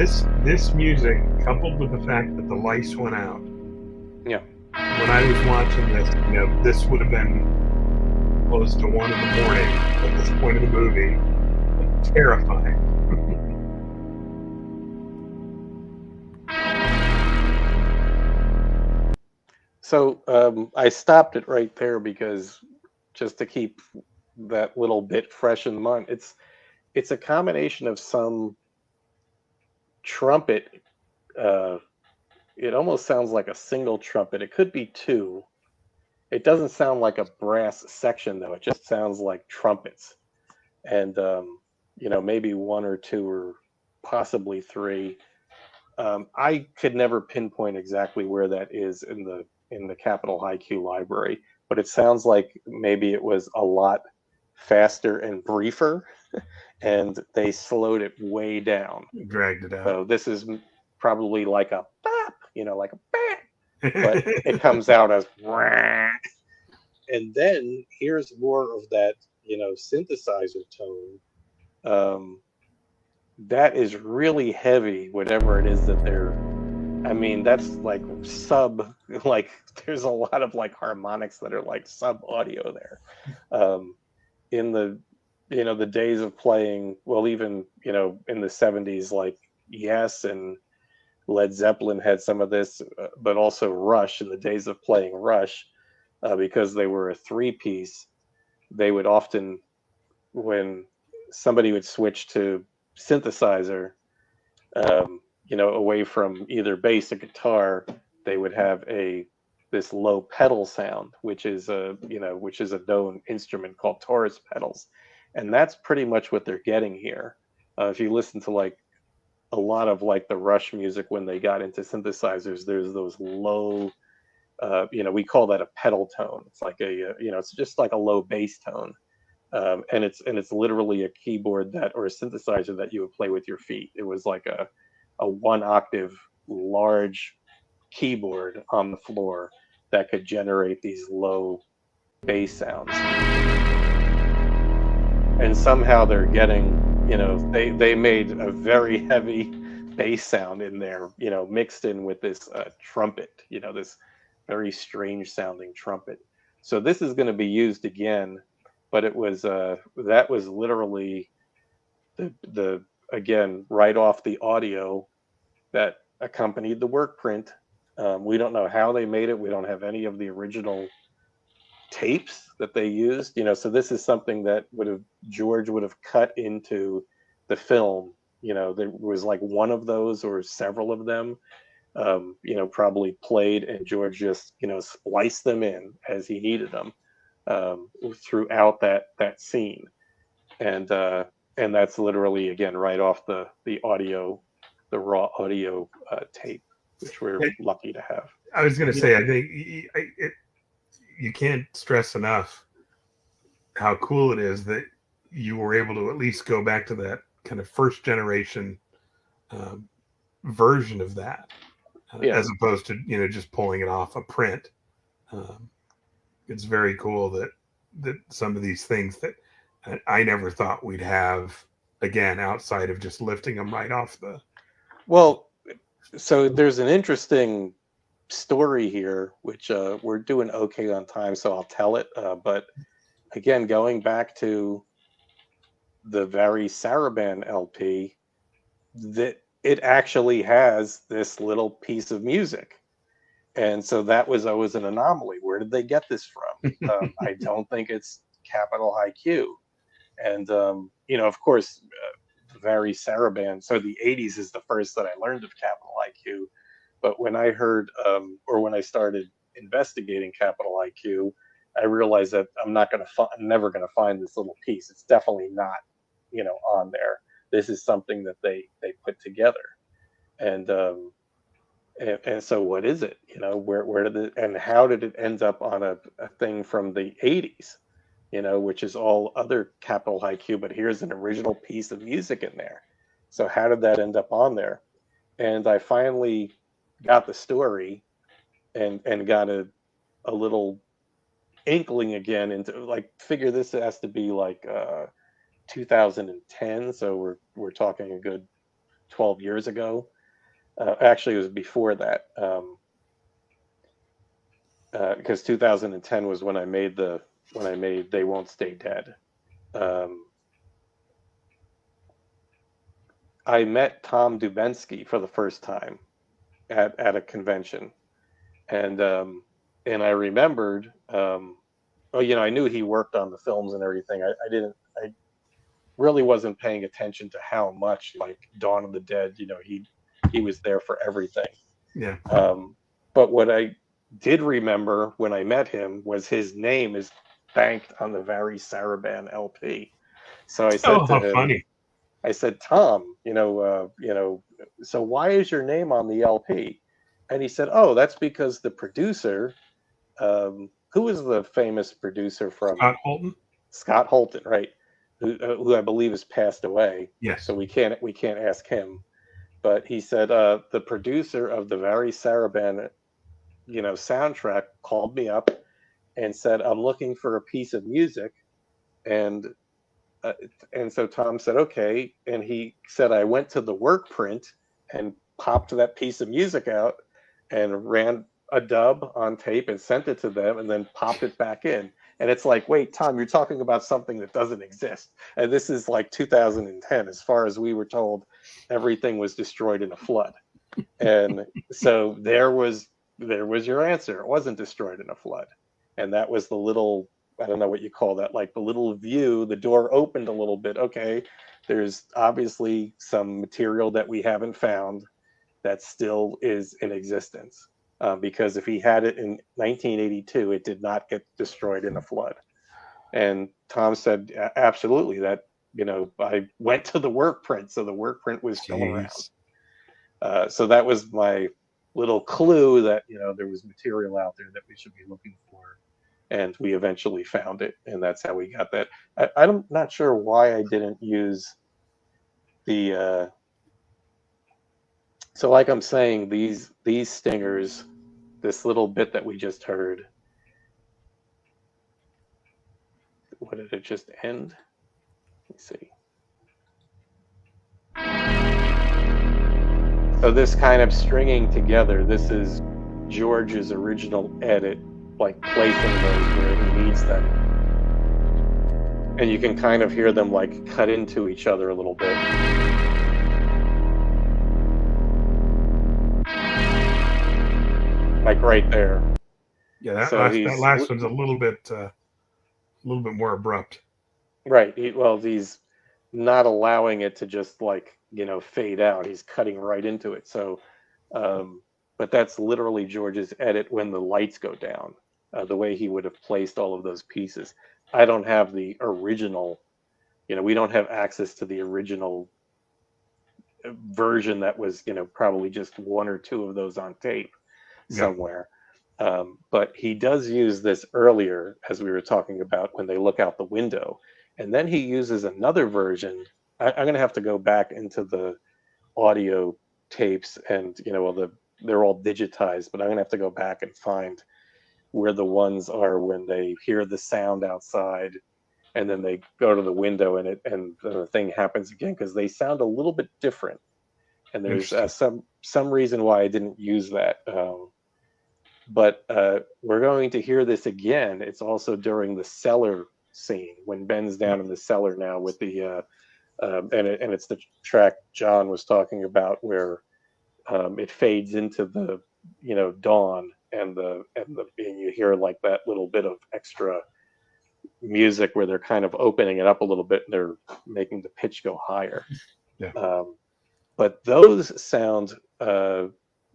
this music, coupled with the fact that the lights went out. Yeah. When I was watching this, this would have been close to 1 in the morning at this point of the movie. Terrifying. So I stopped it right there because just to keep that little bit fresh in mind, it's a combination of some trumpet. It almost sounds like a single trumpet. It could be two. It doesn't sound like a brass section though. It just sounds like trumpets, and maybe one or two or possibly three. I could never pinpoint exactly where that is in the Capitol Haiku library, but it sounds like maybe it was a lot faster and briefer, and they slowed it way down. Dragged it out. So this is probably like a bop, like a bop, but it comes out as wah. And then here's more of that, synthesizer tone. That is really heavy, whatever it is that they're. I mean, that's like there's a lot of like harmonics that are like sub audio there. In the, the days of playing, well, even, in the 70s, like Yes and Led Zeppelin had some of this, but also Rush in the days of playing Rush, because they were a 3-piece, they would often, when somebody would switch to synthesizer, away from either bass or guitar, they would have this low pedal sound, which is a known instrument called Taurus pedals, and that's pretty much what they're getting here. If you listen to like a lot of like the Rush music when they got into synthesizers, there's those low, we call that a pedal tone. It's like it's just like a low bass tone. And it's literally a keyboard or a synthesizer that you would play with your feet. It was like a 1-octave large keyboard on the floor that could generate these low bass sounds. And somehow they're getting, they made a very heavy bass sound in there, mixed in with this trumpet, this very strange sounding trumpet. So this is going to be used again, but it was that was literally the again right off the audio that accompanied the work print. We don't know how they made it. We don't have any of the original tapes that they used, so this is something that George would have cut into the film. There was like one of those or several of them, probably played, and George just, spliced them in as he needed them, throughout that scene. And that's literally, again, right off the raw audio tape, which we're lucky to have. I was going to say, I think you can't stress enough how cool it is that you were able to at least go back to that kind of first generation version of that, as opposed to just pulling it off a print. It's very cool that some of these things that I never thought we'd have again outside of just lifting them right off the. Well, so there's an interesting story here, which we're doing okay on time, so I'll tell it. But again, going back to the very Saraband LP, that it actually has this little piece of music, and so that was always an anomaly. Where did they get this from? I don't think it's Capitol Haiku, and of course, very Saraband. So the '80s is the first that I learned of Capitol Haiku. But when I heard, or when I started investigating Capitol Haiku, I realized that I'm never going to find this little piece. It's definitely not, on there. This is something that they put together, and so what is it? Where did it, and how did it end up on a thing from the '80s? Which is all other Capitol Haiku, but here's an original piece of music in there. So how did that end up on there? And I finally got the story and got a little inkling again into, like, figure this has to be like 2010, so we're talking a good 12 years ago. Actually, it was before that, because 2010 was when I made They Won't Stay Dead. I met Tom Dubensky for the first time at a convention, and I remembered, well, you know, I knew he worked on the films and everything. I really wasn't paying attention to how much, like, Dawn of the Dead, you know, he was there for everything. Yeah. But what I did remember when I met him was his name is banked on the Vary Saraban LP. So I said to How him, funny. I said, Tom, so why is your name on the LP? And he said, oh, that's because the producer, who was the famous producer from Scott Holton? Scott Holton, right? Who I believe has passed away. Yes. So we can't ask him. But he said the producer of the Vary Saraban, soundtrack called me up and said, I'm looking for a piece of music, and so Tom said, okay. And he said, I went to the work print and popped that piece of music out and ran a dub on tape and sent it to them and then popped it back in. And it's like, wait, Tom, you're talking about something that doesn't exist. And this is like 2010. As far as we were told, everything was destroyed in a flood. And so there was your answer. It wasn't destroyed in a flood. And that was the little, I don't know what you call that, like the little view, the door opened a little bit. Okay, there's obviously some material that we haven't found that still is in existence. Because if he had it in 1982, it did not get destroyed in a flood. And Tom said, absolutely, that, I went to the work print, so the work print was still around. So that was my little clue that, there was material out there that we should be looking for. And we eventually found it, and that's how we got that. I'm not sure why I didn't use the. So, like I'm saying, these stingers, this little bit that we just heard. What did it just end? Let's see. So this kind of stringing together. This is George's original edit, like placing those where he needs them. And you can kind of hear them like cut into each other a little bit. Like right there. Yeah, that last one's a little bit more abrupt. Right. He's not allowing it to just like, fade out. He's cutting right into it. So, but that's literally George's edit when the lights go down. The way he would have placed all of those pieces. I don't have the original, we don't have access to the original version that was, probably just one or two of those on tape somewhere. But he does use this earlier, as we were talking about, when they look out the window. And then he uses another version. I'm going to have to go back into the audio tapes and, they're all digitized, but I'm going to have to go back and find where the ones are when they hear the sound outside and then they go to the window and the thing happens again, because they sound a little bit different. And there's some reason why I didn't use that. But we're going to hear this again. It's also during the cellar scene when Ben's down in the cellar now with the and it's the track John was talking about where it fades into the dawn and you hear like that little bit of extra music where they're kind of opening it up a little bit and they're making the pitch go higher. But those sound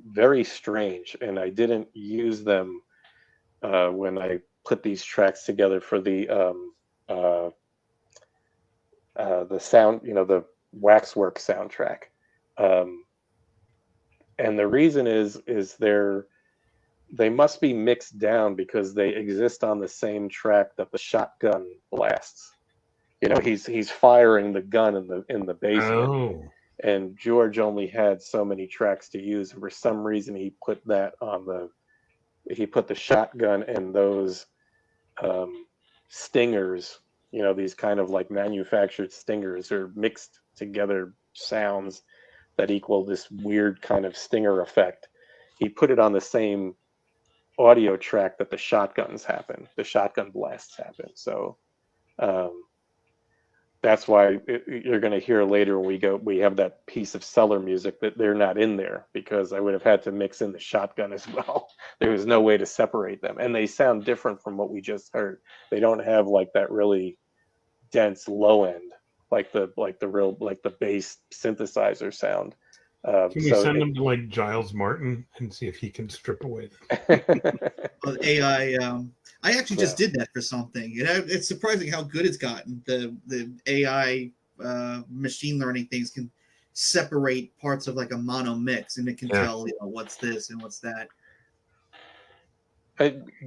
very strange, and I didn't use them when I put these tracks together for the sound, the Waxwork soundtrack. And the reason is they must be mixed down because they exist on the same track that the shotgun blasts. He's firing the gun in the basement. And George only had so many tracks to use, and for some reason he put the shotgun and those stingers, these kind of like manufactured stingers or mixed together sounds that equal this weird kind of stinger effect. He put it on the same audio track that the shotgun blasts happen. So that's why you're going to hear later when we have that piece of cellar music that they're not in there, because I would have had to mix in the shotgun as well. There was no way to separate them, and they sound different from what we just heard. They don't have like that really dense low end like the bass synthesizer sound. Can we send them to like Giles Martin and see if he can strip away Well, AI. I actually just did that for something. It's surprising how good it's gotten. The AI machine learning things can separate parts of like a mono mix, and it can tell what's this and what's that.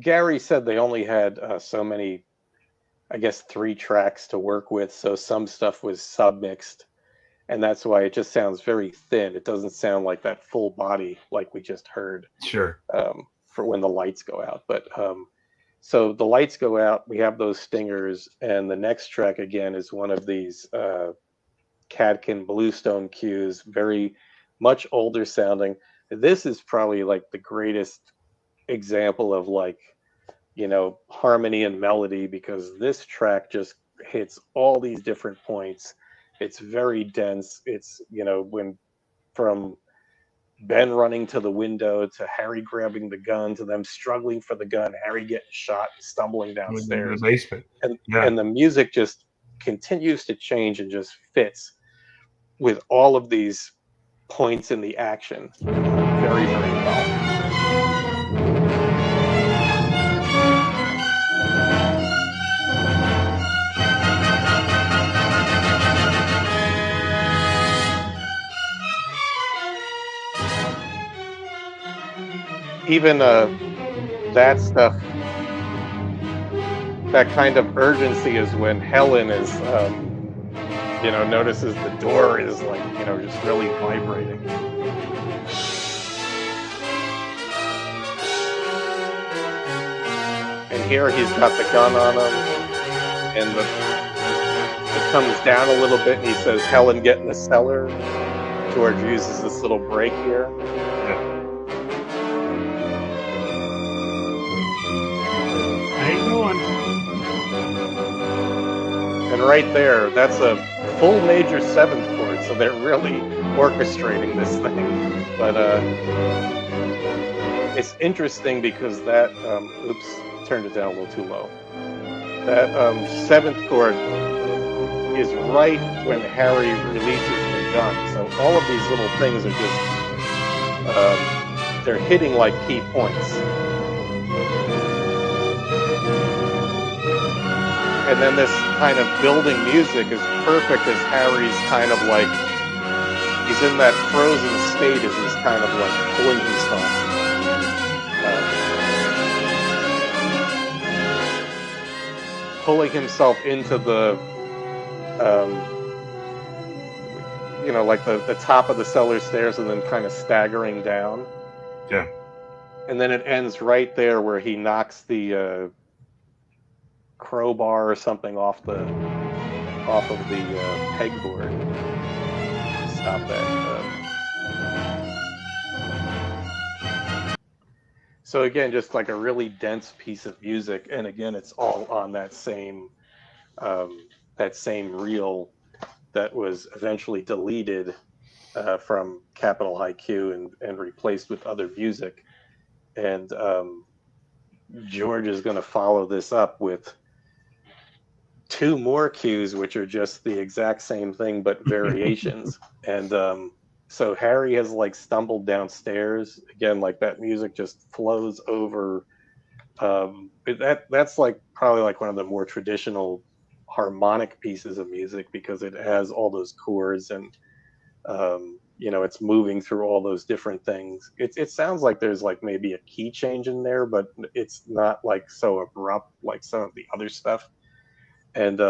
Gary said they only had so many, I guess 3 tracks to work with, so some stuff was submixed. And that's why it just sounds very thin. It doesn't sound like that full body like we just heard. Sure. For when the lights go out. But so the lights go out, we have those stingers, and the next track again is one of these Cadkin Bluestone cues, very much older sounding. This is probably like the greatest example of like, harmony and melody, because this track just hits all these different points. It's very dense. It's, when from Ben running to the window to Harry grabbing the gun to them struggling for the gun, Harry getting shot and stumbling downstairs. In the basement. And the music just continues to change and just fits with all of these points in the action very, very well. Even that stuff, that kind of urgency is when Helen is, notices the door is like, just really vibrating. And here he's got the gun on him, and it comes down a little bit, and he says, Helen, get in the cellar. George uses this little break here. And right there, that's a full major 7th chord, so they're really orchestrating this thing. But it's interesting because that, turned it down a little too low. That 7th chord is right when Harry releases the gun. So all of these little things are just, they're hitting like key points. And then this kind of building music is perfect as Harry's kind of like, he's in that frozen state as he's kind of like pulling himself into the, like the top of the cellar stairs and then kind of staggering down. Yeah. And then it ends right there where he knocks the, crowbar or something off of the pegboard. Stop that. So again, just like a really dense piece of music, and again, it's all on that same reel that was eventually deleted from Capitol High Q and replaced with other music. And George is going to follow this up with 2 more cues, which are just the exact same thing but variations. And so Harry has like stumbled downstairs again, like that music just flows over. That's like probably like one of the more traditional harmonic pieces of music, because it has all those chords and it's moving through all those different things. It sounds like there's like maybe a key change in there, but it's not like so abrupt like some of the other stuff. And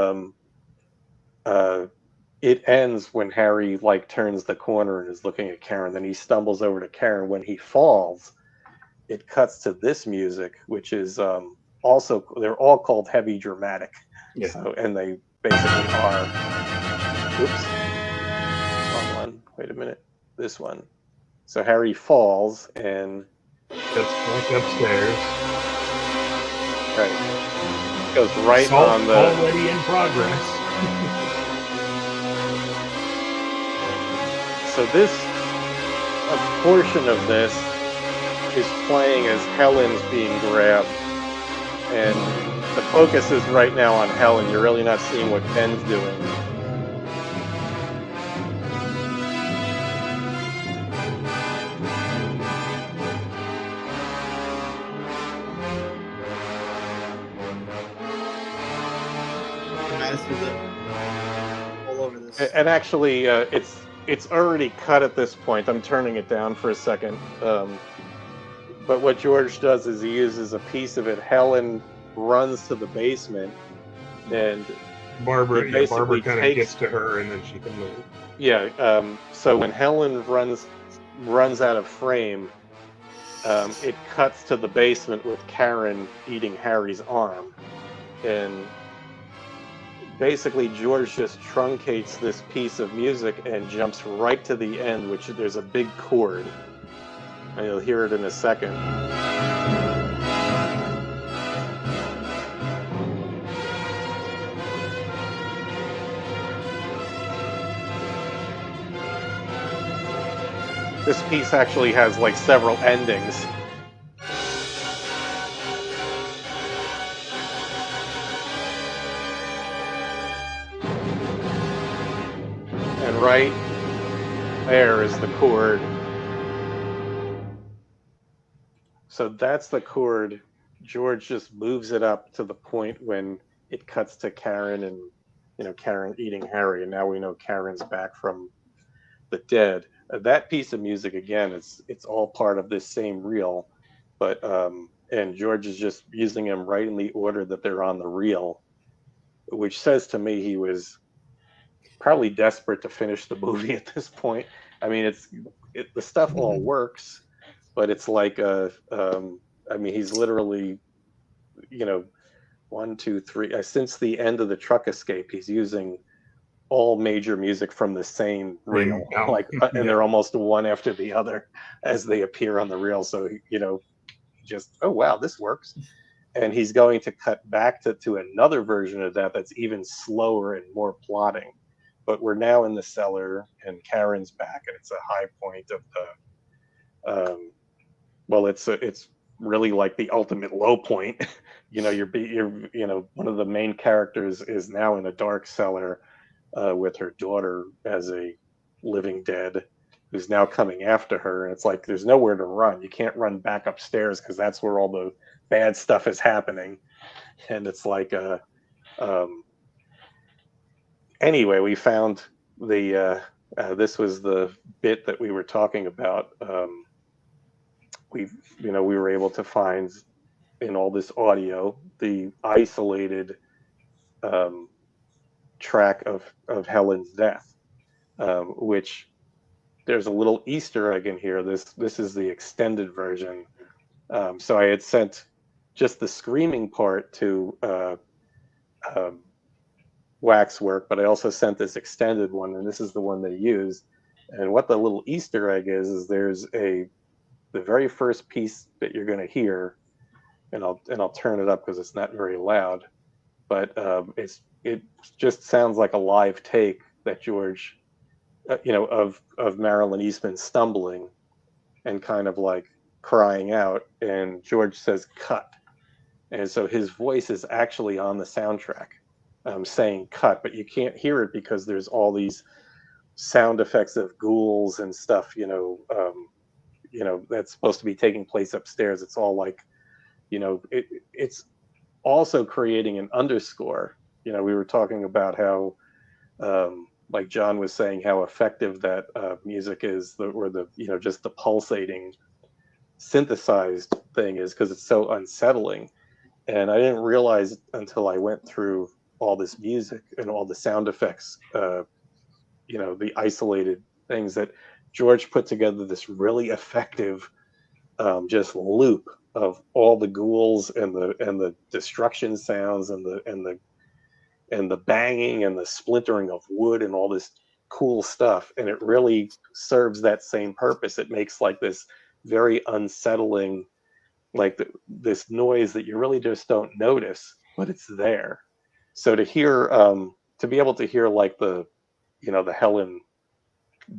it ends when Harry like turns the corner and is looking at Karen. Then he stumbles over to Karen. When he falls, it cuts to this music, which is also, they're all called heavy dramatic. Yeah. So, and they basically are. Oops. Wrong one. Wait a minute. this one. So Harry falls and Gets back upstairs. right goes right Assault on the. already in progress. So this, a portion of this is playing as Helen's being grabbed, and the focus is right now on Helen. You're really not seeing what Ben's doing. All over this. And actually, it's already cut at this point. I'm turning it down for a second. But what George does is he uses a piece of it. Helen runs to the basement, and Barbara he basically kind of takes- gets to her, and then she can move. yeah. So when Helen runs out of frame, it cuts to the basement with Karen eating Harry's arm, and basically George just truncates this piece of music and jumps right to the end, which there's a big chord, and you'll hear it in a second. This piece actually has like several endings. And right there is the chord. So that's the chord. George just moves it up to the point when it cuts to Karen and, Karen eating Harry. And now we know Karen's back from the dead. That piece of music, again, it's all part of this same reel. But, and George is just using them right in the order that they're on the reel, which says to me he was probably desperate to finish the movie at this point. I mean, the stuff all works, but it's like he's literally, 1, 2, 3. Since the end of the truck escape, he's using all major music from the same reel, and they're almost one after the other as they appear on the reel. So just oh wow, this works. And he's going to cut back to another version of that's even slower and more plotting. But we're now in the cellar, and Karen's back, and it's a high point of the. It's really like the ultimate low point. You're one of the main characters is now in a dark cellar with her daughter as a living dead, who's now coming after her, and it's like there's nowhere to run. You can't run back upstairs because that's where all the bad stuff is happening. And it's like anyway, we found the this was the bit that we were talking about. We were able to find in all this audio the isolated track of Helen's death, which there's a little Easter egg in here. This is the extended version. So I had sent just the screaming part to Waxwork, but I also sent this extended one, and this is the one they use. And what the little Easter egg is there's the very first piece that you're going to hear, and I'll turn it up because it's not very loud, but it just sounds like a live take that George, of Marilyn Eastman stumbling and kind of like crying out, and George says cut, and so his voice is actually on the soundtrack saying cut, but you can't hear it because there's all these sound effects of ghouls and stuff, that's supposed to be taking place upstairs. It's all like, it's also creating an underscore. We were talking about how, like John was saying, how effective that music is, just the pulsating synthesized thing is, because it's so unsettling. And I didn't realize until I went through all this music and all the sound effects, the isolated things, that George put together this really effective just loop of all the ghouls and the destruction sounds and the banging and the splintering of wood and all this cool stuff, and it really serves that same purpose. It makes like this very unsettling, like this noise that you really just don't notice, but it's there. So to hear, to be able to hear like the, the Helen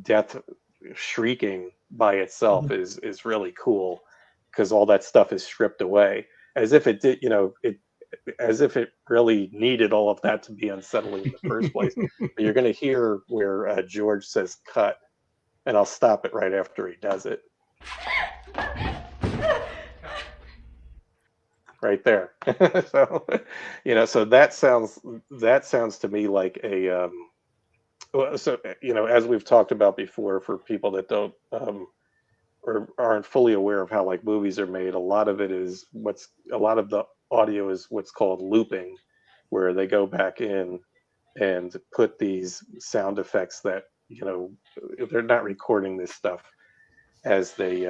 death shrieking by itself is really cool, because all that stuff is stripped away, as if it did, as if it really needed all of that to be unsettling in the first place. But you're going to hear where George says cut, and I'll stop it right after he does it. Right there. So, so that sounds to me like a, so, as we've talked about before, for people that don't, or aren't fully aware of how like movies are made, a lot of the audio is what's called looping, where they go back in and put these sound effects that, they're not recording this stuff as they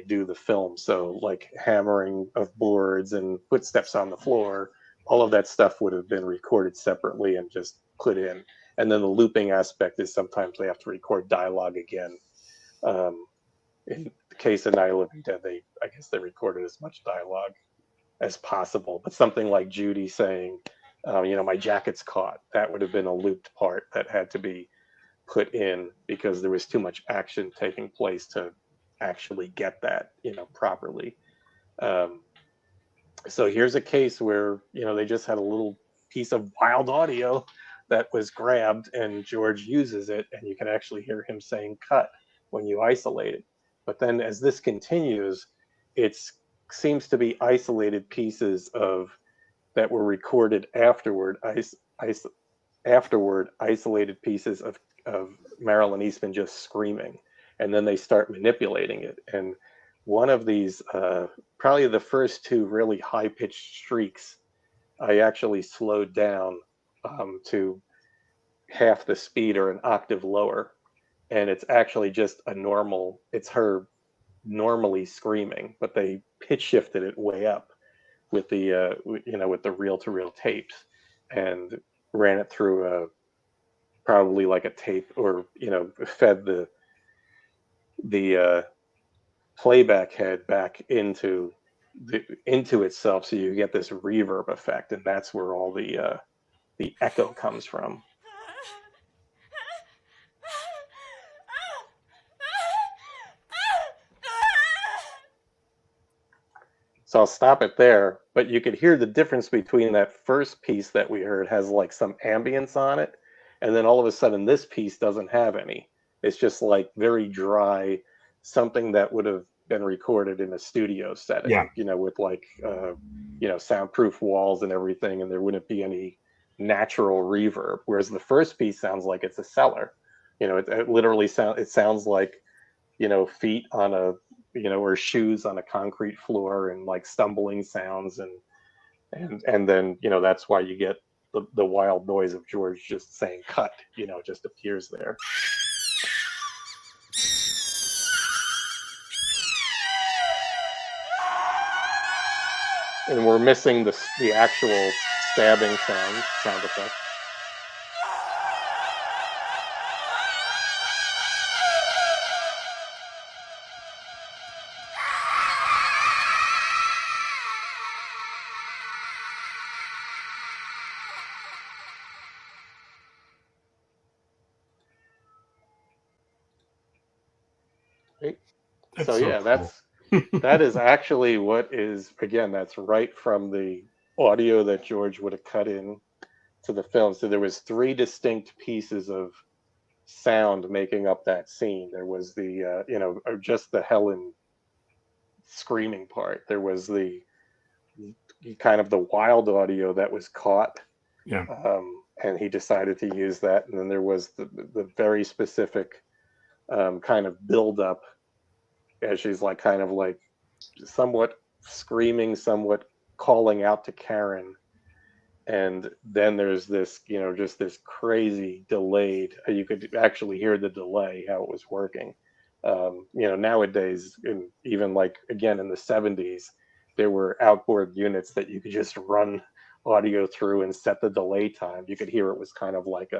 do the film. So like hammering of boards and footsteps on the floor, all of that stuff would have been recorded separately and just put in. And then the looping aspect is sometimes they have to record dialogue again. In the case of Night of the Living Dead, I guess they recorded as much dialogue as possible. But something like Judy saying, my jacket's caught, that would have been a looped part that had to be put in because there was too much action taking place to actually get that, properly. So here's a case where, they just had a little piece of wild audio that was grabbed, and George uses it, and you can actually hear him saying cut when you isolate it. But then as this continues, it seems to be isolated pieces that were recorded afterward, isolated pieces of Marilyn Eastman just screaming, and then they start manipulating it. And one of these, probably the first two really high-pitched shrieks, I actually slowed down to half the speed or an octave lower, and it's actually just it's her normally screaming, but they pitch shifted it way up with the with the reel-to-reel tapes, and ran it through probably like a tape, or fed the playback head back into itself, so you get this reverb effect, and that's where all the echo comes from. So I'll stop it there, but you could hear the difference between that first piece that we heard has like some ambience on it, and then all of a sudden this piece doesn't have any. It's just like very dry, something that would have been recorded in a studio setting, with like, soundproof walls and everything, and there wouldn't be any natural reverb. Whereas the first piece sounds like it's a cellar. It literally sounds like, feet on a, or shoes on a concrete floor, and like stumbling sounds, and then, that's why you get the wild noise of George just saying cut, just appears there. And we're missing the actual stabbing sound effect. Right? So yeah, cool. That is actually what is, again, that's right from the audio that George would have cut in to the film. So there was 3 distinct pieces of sound making up that scene. There was the just the Helen screaming part. There was the kind of the wild audio that was caught, and he decided to use that. And then there was the very specific kind of build up, as she's like kind of like somewhat screaming, somewhat calling out to Karen. And then there's this, just this crazy delayed, you could actually hear the delay, how it was working. Nowadays, and even like, again, in the 70s, there were outboard units that you could just run audio through and set the delay time. You could hear it was kind of like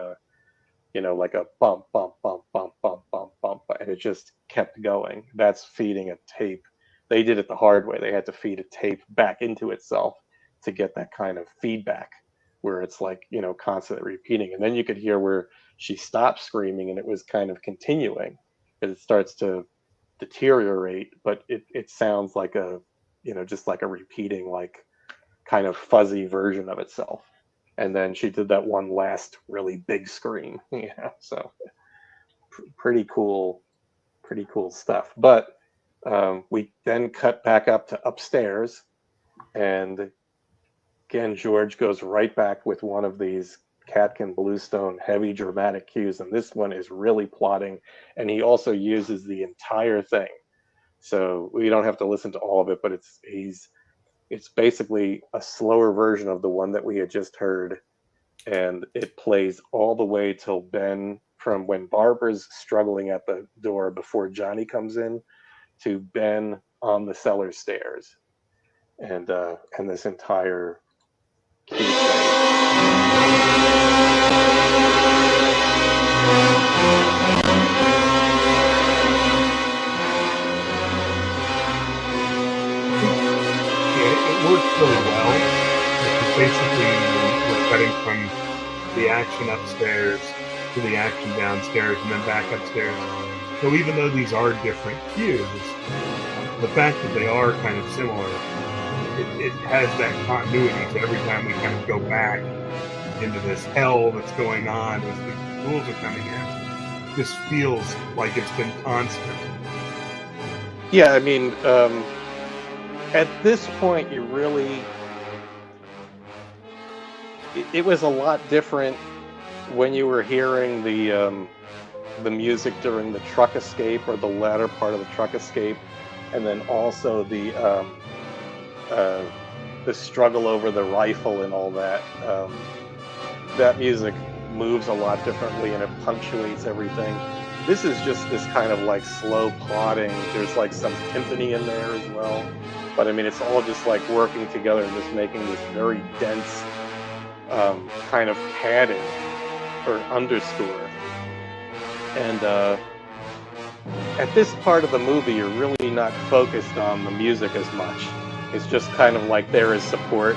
like a bump, bump, bump, bump, bump, bump, bump, and it just kept going. That's feeding a tape. They did it the hard way. They had to feed a tape back into itself to get that kind of feedback where it's like, constantly repeating. And then you could hear where she stopped screaming and it was kind of continuing as it starts to deteriorate, but it sounds like just like a repeating, like kind of fuzzy version of itself. And then she did that one last really big scream, so pretty cool stuff. But we then cut back up to upstairs, and again, George goes right back with one of these Catkin Bluestone heavy dramatic cues, and this one is really plotting, and he also uses the entire thing. So we don't have to listen to all of it, but it's basically a slower version of the one that we had just heard, and it plays all the way till Ben, from when Barbara's struggling at the door before Johnny comes in, to Ben on the cellar stairs, and this entire key It works really well. Because basically, we're cutting from the action upstairs to the action downstairs and then back upstairs. So even though these are different cues, the fact that they are kind of similar, it has that continuity to every time we kind of go back into this hell that's going on as the ghouls are coming in. This feels like it's been constant. Yeah, I mean, at this point, you really... It was a lot different when you were hearing the music during the truck escape, or the latter part of the truck escape, and then also the struggle over the rifle and all that. That music moves a lot differently, and it punctuates everything. This is just this kind of like slow plotting. There's like some timpani in there as well, but I mean, it's all just like working together and just making this very dense kind of padding or underscore. And at this part of the movie, you're really not focused on the music as much. It's just kind of like there is support,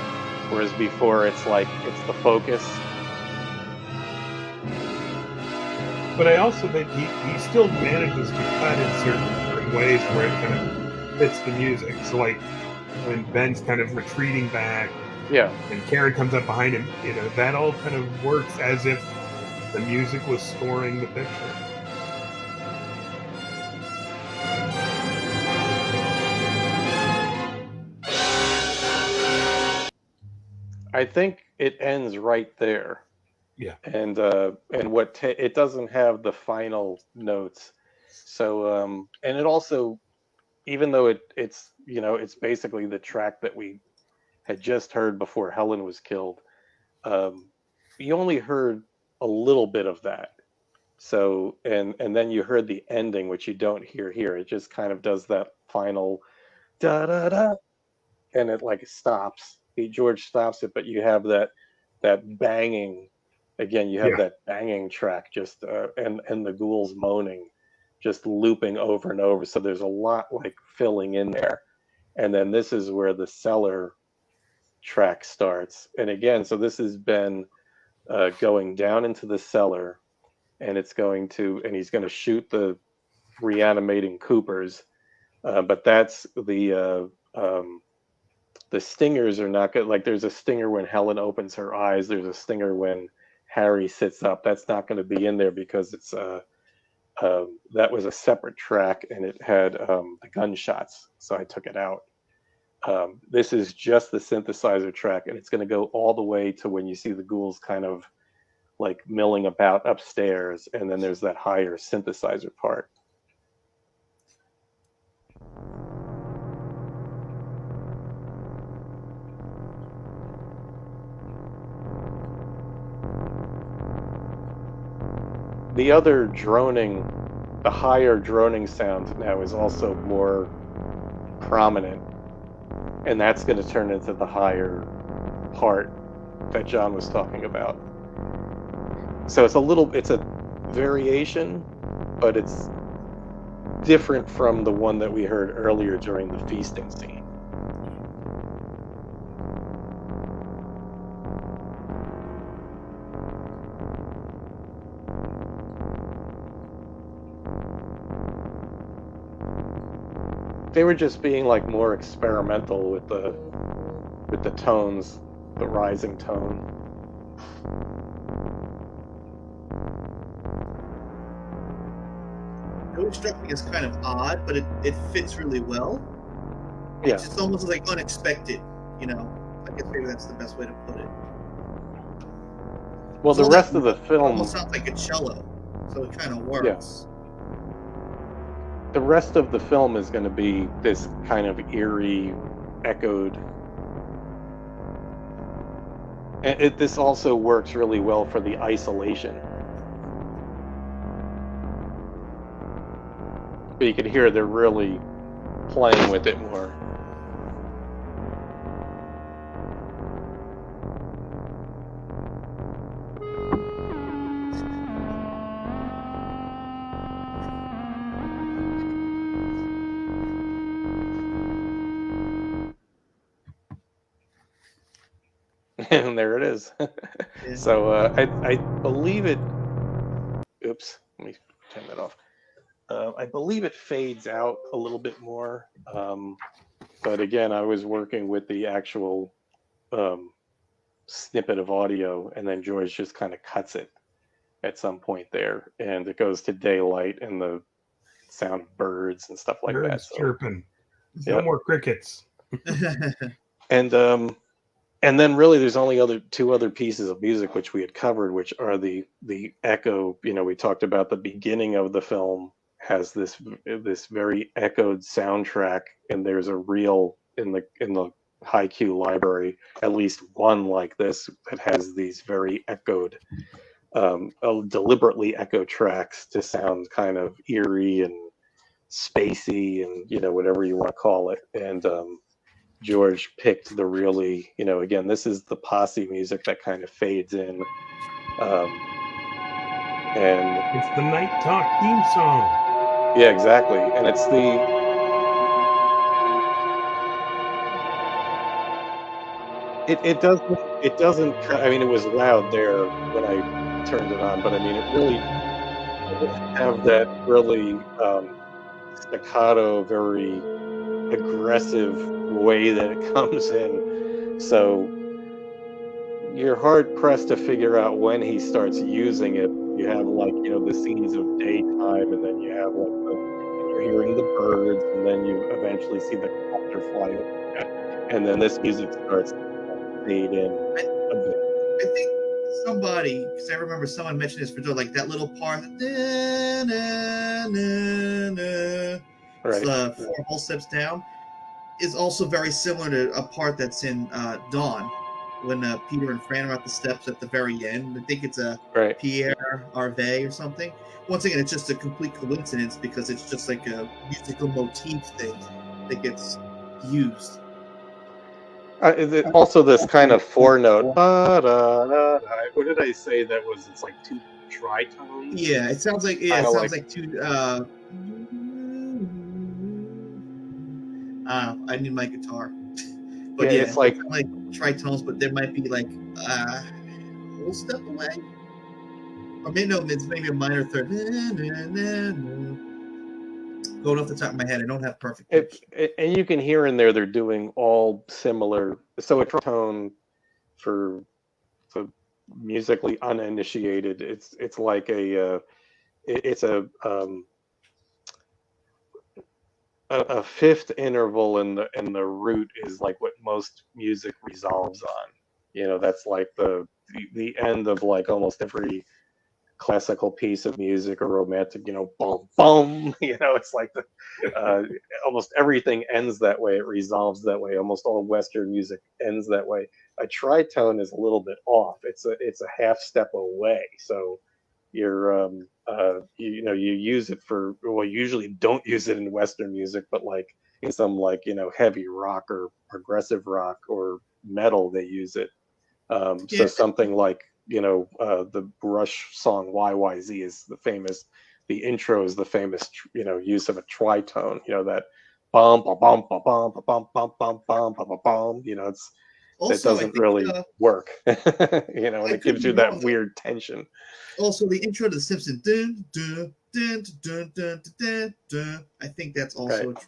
whereas before it's like it's the focus. But I also think he still manages to cut in certain ways where it kind of fits the music. So like when Ben's kind of retreating back, yeah, and Karen comes up behind him, that all kind of works as if the music was scoring the picture. I think it ends right there. Yeah. And it doesn't have the final notes. So and it also, even though it's it's basically the track that we had just heard before Helen was killed, you only heard a little bit of that. So and then you heard the ending, which you don't hear here. It just kind of does that final da da da, and it like stops. George stops it, but you have that banging again. You have that banging track just and the ghouls moaning, just looping over and over. So there's a lot like filling in there, and then this is where the cellar track starts. And again, so this has been going down into the cellar, and he's going to shoot the reanimating Coopers, but that's the stingers are not good. Like there's a stinger when Helen opens her eyes. There's a stinger when Harry sits up. That's not going to be in there because it's that was a separate track, and it had the gunshots, so I took it out. This is just the synthesizer track, and it's going to go all the way to when you see the ghouls kind of like milling about upstairs, and then there's that higher synthesizer part. The other droning, the higher droning sound now is also more prominent, and that's going to turn into the higher part that John was talking about. So it's variation, but it's different from the one that we heard earlier during the feasting scene. They were just being like more experimental with the tones, the rising tone. It always struck me as kind of odd, but it fits really well. Yeah. It's just almost like unexpected, you know. I guess maybe that's the best way to put it. Well, the rest of the film almost sounds like a cello, so it kind of works. Yeah. The rest of the film is going to be this kind of eerie, echoed. And this also works really well for the isolation. But you can hear they're really playing with it more. And there it is. Yeah. So I believe it. Oops, let me turn that off. I believe it fades out a little bit more. But again, I was working with the actual snippet of audio, and then George just kind of cuts it at some point there, and it goes to daylight and the sound of birds and stuff like that. So, chirping. No yep. more crickets. And then really there's only two other pieces of music which we had covered, which are the echo. You know, we talked about the beginning of the film has this very echoed soundtrack, and there's a reel in the high-Q library, at least one like this, that has these very echoed, deliberately echo tracks to sound kind of eerie and spacey, and you know, whatever you want to call it. And George picked the really, you know, again, this is the posse music that kind of fades in. And it's the Night Talk theme song. Yeah, exactly. And it's it doesn't, I mean, it was loud there when I turned it on, but I mean, it really doesn't have that really staccato, very aggressive way that it comes in. So you're hard pressed to figure out when he starts using it. You have like, you know, the scenes of daytime, and then you have like you're hearing the birds, and then you eventually see the copter fly over, and then this music starts to fade in a bit. I think somebody, because I remember someone mentioned this for like that little part, Right. the 4 whole steps down, is also very similar to a part that's in Dawn, when Peter and Fran are at the steps at the very end. I think it's Right. Pierre Harvey or something. Once again, it's just a complete coincidence because it's just like a musical motif thing that gets used. Also, this kind of 4-note. What did I say that was? It's like 2 tritones. Yeah, it sounds like like 2. I need my guitar. But yeah, it's like tritones, but there might be like a whole step away. Or maybe it's maybe a minor third. Going off the top of my head, I don't have perfect pitch. And you can hear in there they're doing all similar. So a tritone for musically uninitiated, it's like a fifth interval in the root is like what most music resolves on. You know, that's like the end of like almost every classical piece of music or romantic, you know, boom, boom, you know, it's like almost everything ends that way. It resolves that way. Almost all Western music ends that way. A tritone is a little bit off. It's a half step away. So you're, you use it for, well, you usually don't use it in Western music, but like in some like, you know, heavy rock or progressive rock or metal, they use it. So something like the Rush song YYZ is the famous, the intro is the famous, use of a tritone, that bum, ba, bum, ba, bum, ba, bum, bum, bum, bum, ba, ba, bum, that Also, I doesn't think really work, and I it could gives be you that wrong. weird tension. Also, the intro to The Simpsons, dun, dun, dun, dun, dun, dun, dun, dun. I think that's also Right. a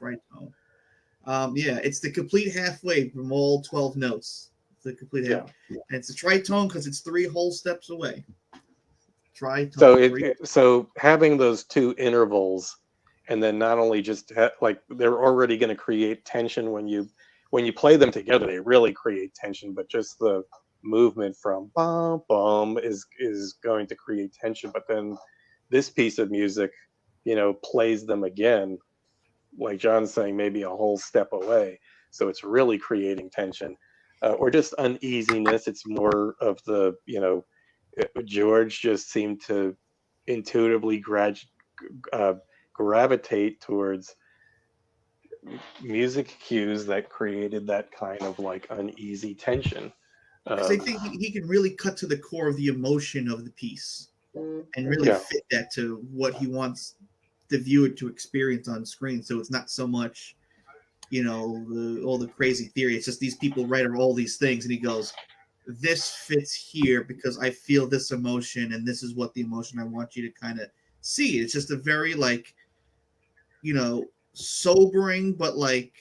tritone. Yeah, it's the complete halfway from all 12 notes. It's the complete half. Yeah. And it's a tritone because it's 3 whole steps away. So Tritone, 3. so having those two intervals, and then not only just like they're already going to create tension when you play them together, they really create tension. But just the movement from bum bum is going to create tension. But then this piece of music, plays them again, like John's saying, maybe a whole step away. So it's really creating tension, or just uneasiness. It's more of the, George just seemed to intuitively uh, gravitate towards music cues that created that kind of like uneasy tension. Because I think he can really cut to the core of the emotion of the piece and really Yeah. fit that to what he wants the viewer to experience on screen. So it's not so much, all the crazy theory. It's just these people write all these things, and he goes, "This fits here because I feel this emotion, and this is what the emotion I want you to kind of see." It's just a very sobering, but like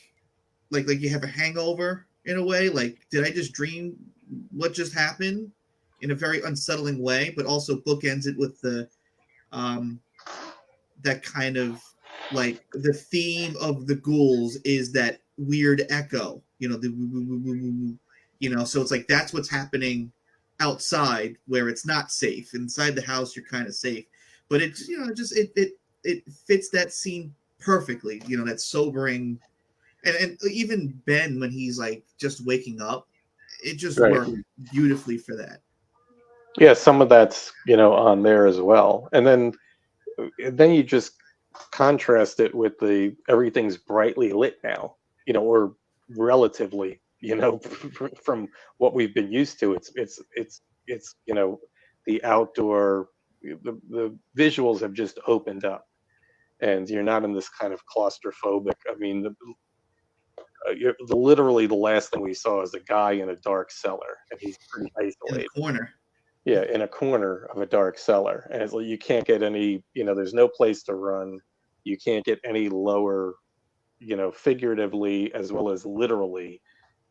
you have a hangover in a way. Like, did I just dream what just happened? In a very unsettling way, but also bookends it with the that kind of like the theme of the ghouls is that weird echo, so it's like that's what's happening outside where it's not safe. Inside the house you're kind of safe, but it's just it fits that scene perfectly, that sobering, and even Ben when he's like just waking up, it just Right. worked beautifully for that. Yeah, some of that's on there as well, and then you just contrast it with the everything's brightly lit now, or relatively, from what we've been used to. It's the outdoor, the visuals have just opened up, and you're not in this kind of claustrophobic. I mean, literally the last thing we saw is a guy in a dark cellar, and he's pretty In the isolated. corner. Yeah, in a corner of a dark cellar, and it's like you can't get any. There's no place to run. You can't get any lower, figuratively as well as literally,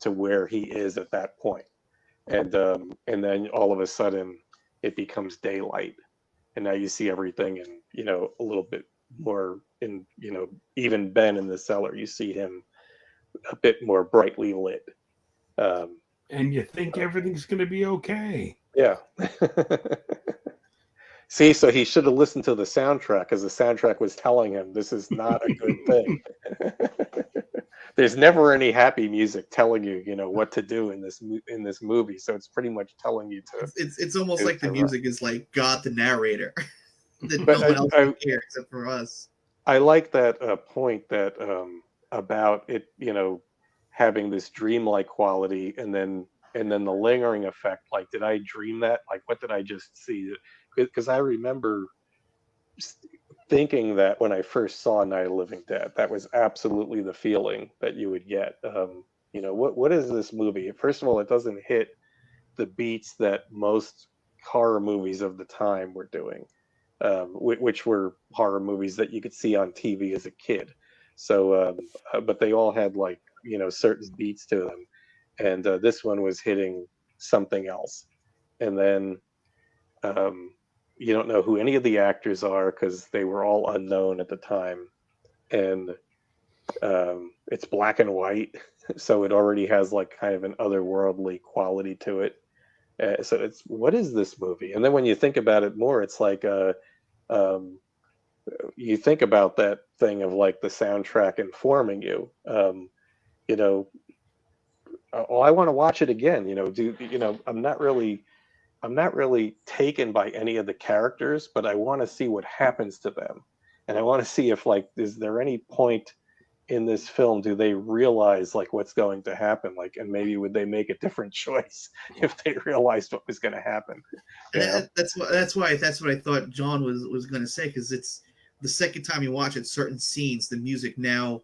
to where he is at that point. And then all of a sudden it becomes daylight, and now you see everything, and a little bit more in, even Ben in the cellar, you see him a bit more brightly lit. Um, And you think everything's going to be okay. yeah. See, so he should have listened to the soundtrack, because the soundtrack was telling him this is not a good thing. There's never any happy music telling you, what to do in this movie. So it's pretty much telling you to. It's almost like the music is like God the narrator that But no one else can hear except for us. I like that point that about it, having this dreamlike quality, and then the lingering effect. Like, did I dream that? Like, what did I just see? Because I remember thinking that when I first saw Night of the Living Dead, that was absolutely the feeling that you would get. What is this movie? First of all, it doesn't hit the beats that most horror movies of the time were doing, which were horror movies that you could see on TV as a kid. So, but they all had like certain beats to them, and this one was hitting something else. And then you don't know who any of the actors are because they were all unknown at the time, and it's black and white, so it already has like kind of an otherworldly quality to it. So it's, what is this movie? And then when you think about it more, it's like um, you think about that thing of like the soundtrack informing you. You know, oh, I want to watch it again. I'm not really taken by any of the characters, but I want to see what happens to them, and I want to see if like is there any point in this film do they realize like what's going to happen, like, and maybe would they make a different choice if they realized what was going to happen, you know? That's what I thought John was going to say, because it's the second time you watch it, certain scenes, the music now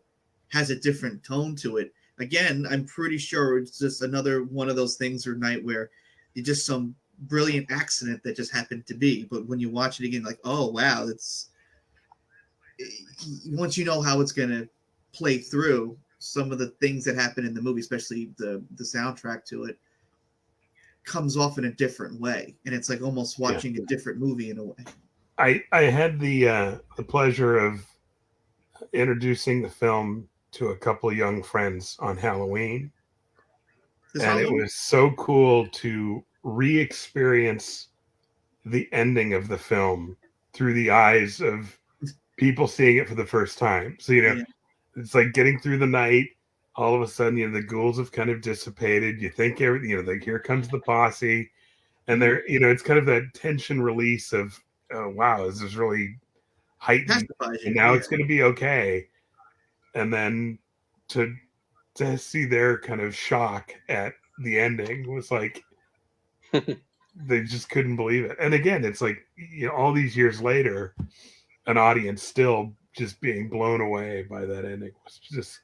has a different tone to it. Again, I'm pretty sure it's just another one of those things or night where it's just some brilliant accident that just happened to be. But when you watch it again, like, oh wow, it's once you know how it's going to play through, some of the things that happen in the movie, especially the soundtrack to it, comes off in a different way, and it's like almost watching a different movie in a way. I had the pleasure of introducing the film to a couple of young friends on Halloween, and it was so cool to re-experience the ending of the film through the eyes of people seeing it for the first time. So, you know, it's like getting through the night. All of a sudden, you know, the ghouls have kind of dissipated. You think everything, you know, like here comes the posse, and they're, you know, it's kind of that tension release of, oh, wow, this is really heightened, and now it's going to be okay. And then to see their kind of shock at the ending was like, they just couldn't believe it. And again, it's like, you know, all these years later, an audience still just being blown away by that ending was just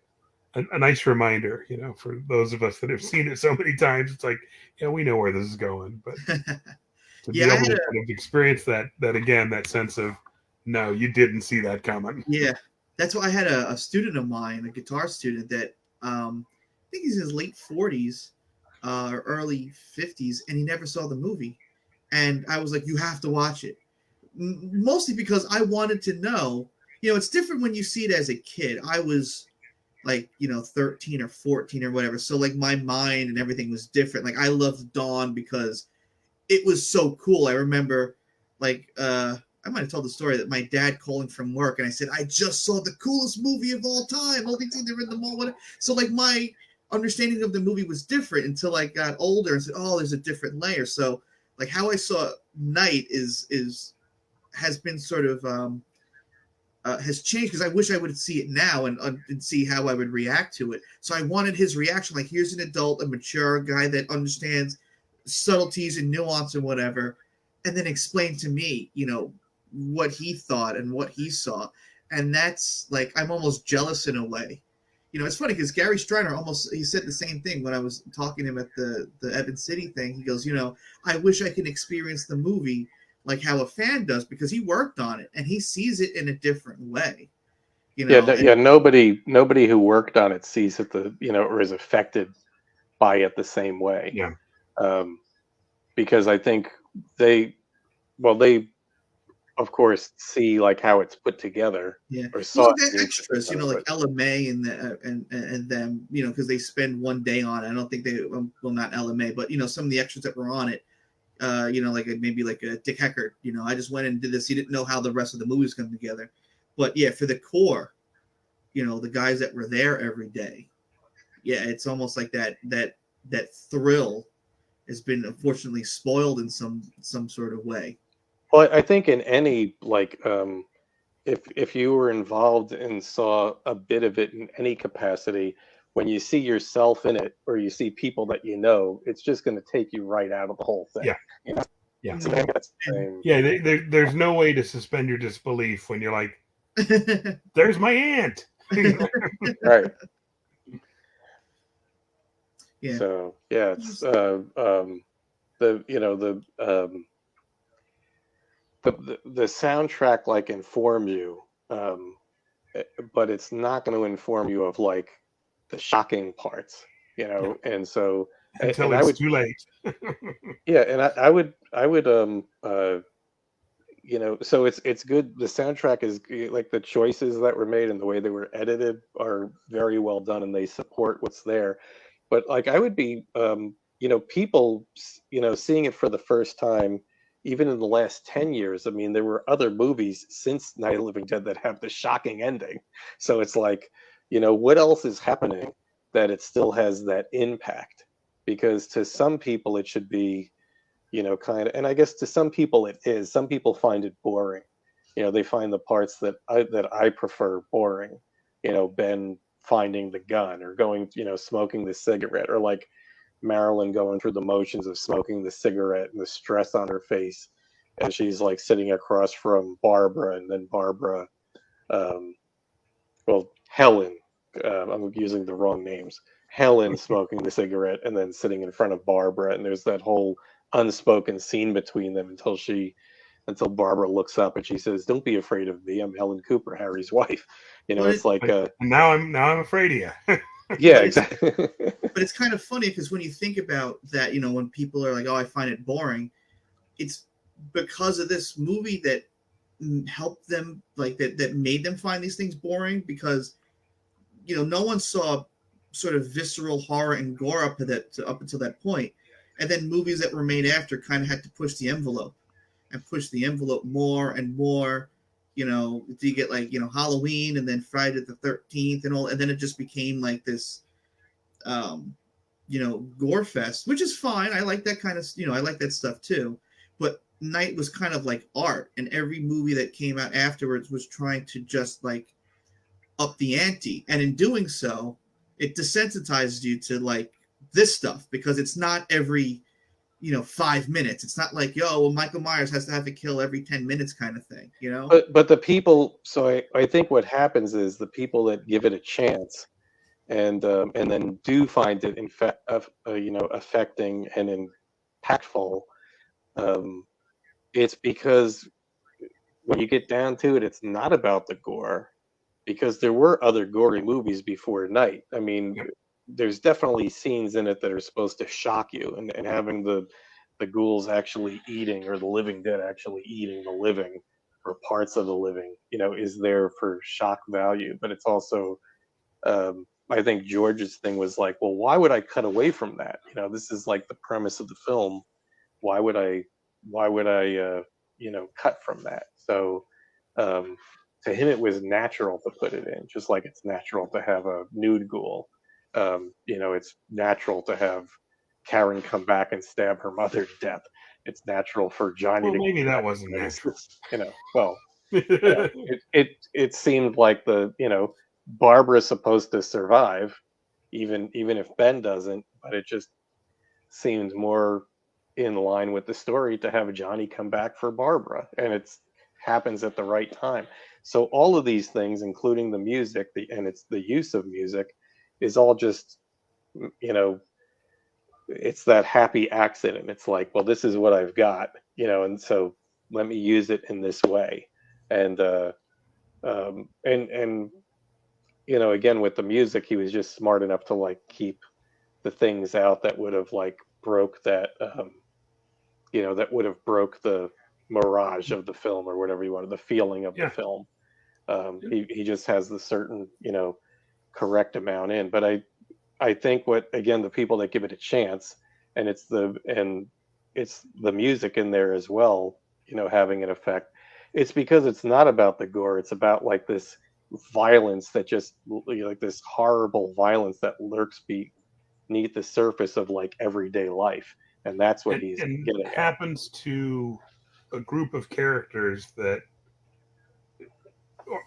a nice reminder, you know, for those of us that have seen it so many times. It's like, yeah, we know where this is going, but to be able to kind of experience that again, that sense of, no, you didn't see that coming. Yeah, that's why I had a student of mine, a guitar student that I think he's in his late 40s or early 50s, and he never saw the movie. And I was like, you have to watch it. Mostly because I wanted to know, you know, it's different when you see it as a kid. I was like, you know, 13 or 14 or whatever. So like my mind and everything was different. Like I loved Dawn because it was so cool. I remember like, I might have told the story that my dad calling from work, and I said, I just saw the coolest movie of all time. All these things are in the mall. Whatever. So like my understanding of the movie was different until I got older and said, oh, there's a different layer. So like how I saw Night has been sort of has changed, because I wish I would see it now and see how I would react to it. So I wanted his reaction. Like, here's an adult, a mature guy that understands subtleties and nuance and whatever, and then explain to me, you know, what he thought and what he saw. And that's like, I'm almost jealous in a way. You know, it's funny because Gary Striner he said the same thing when I was talking to him at the Evan City thing. He goes, you know, I wish I could experience the movie like how a fan does, because he worked on it and he sees it in a different way. You know? Nobody who worked on it sees it or is affected by it the same way. Yeah. Because I think they of course see like how it's put together. Yeah. Or saw the extras, you know, like Ella May and them, you know, because they spend one day on it. I don't think they, well, not Ella May, but you know, some of the extras that were on it. You know, like maybe like a Dick Heckert, you know, I just went and did this. He didn't know how the rest of the movies come together. But yeah, for the core, you know, the guys that were there every day, yeah, it's almost like that thrill has been unfortunately spoiled in some sort of way. Well, I think in any, like, if you were involved and saw a bit of it in any capacity, when you see yourself in it or you see people that you know, it's just going to take you right out of the whole thing. Yeah. You know? Yeah. So that's the same. Yeah. There's no way to suspend your disbelief when you're like, there's my aunt. Right. Yeah. So yeah, it's the soundtrack like informs you, but it's not going to inform you of like the shocking parts, you know. Yeah. And so until it's too late. Yeah, and I would you know, so it's good. The soundtrack is like the choices that were made and the way they were edited are very well done, and they support what's there. But like I would be, you know, people, you know, seeing it for the first time, even in the last 10 years. I mean, there were other movies since Night of the Living Dead that have the shocking ending. So it's like, you know, what else is happening that it still has that impact? Because to some people it should be, you know, kind of, and I guess to some people it is. Some people find it boring. You know, they find the parts that I prefer boring. You know, Ben finding the gun, or going, smoking the cigarette, or like Marilyn going through the motions of smoking the cigarette and the stress on her face. And she's like sitting across from Barbara, and then Barbara, um, Helen, I'm using the wrong names. Helen smoking the cigarette and then sitting in front of Barbara, and there's that whole unspoken scene between them until Barbara looks up and she says, "Don't be afraid of me. I'm Helen Cooper, Harry's wife." It's like, now I'm afraid of you. yeah, But exactly. but it's kind of funny because when you think about that, when people are like, "Oh, I find it boring," it's because of this movie that helped them, like that made them find these things boring, because no one saw sort of visceral horror and gore up until that point, and then movies that were made after kind of had to push the envelope more and more. Do you get like Halloween, and then Friday the 13th and all, and then it just became like this gore fest, which is fine. I like that kind of, I like that stuff too. But Night was kind of like art, and every movie that came out afterwards was trying to just like up the ante, and in doing so, it desensitizes you to like this stuff, because it's not every 5 minutes. It's not like, Michael Myers has to have a kill every 10 minutes kind of thing, But the people, so I think what happens is the people that give it a chance, and then do find it affecting and impactful. It's because when you get down to it, it's not about the gore, because there were other gory movies before Night. I mean, there's definitely scenes in it that are supposed to shock you, and having the ghouls actually eating, or the living dead actually eating the living, or parts of the living, is there for shock value. But it's also, I think George's thing was like, well, why would I cut away from that? This is like the premise of the film. Why would I cut from that? So to him, it was natural to put it in, just like it's natural to have a nude ghoul. It's natural to have Karen come back and stab her mother to death. It's natural for Johnny Well, to maybe that wasn't and natural. it seemed like Barbara's supposed to survive, even if Ben doesn't, but it just seemed more in line with the story to have Johnny come back for Barbara, and it happens at the right time. So all of these things, including the music, it's the use of music, is all just, it's that happy accident. It's like, well, this is what I've got, and so let me use it in this way. And and again, with the music, he was just smart enough to like keep the things out that would have like broke that that would have broke the mirage of the film, or whatever you wanted, the feeling of the film. He just has the certain correct amount in. But I think the people that give it a chance, and it's the music in there as well, having an effect. It's because it's not about the gore. It's about like this violence that just like this horrible violence that lurks beneath the surface of like everyday life, and that's what he's getting at. Happens to a group of characters that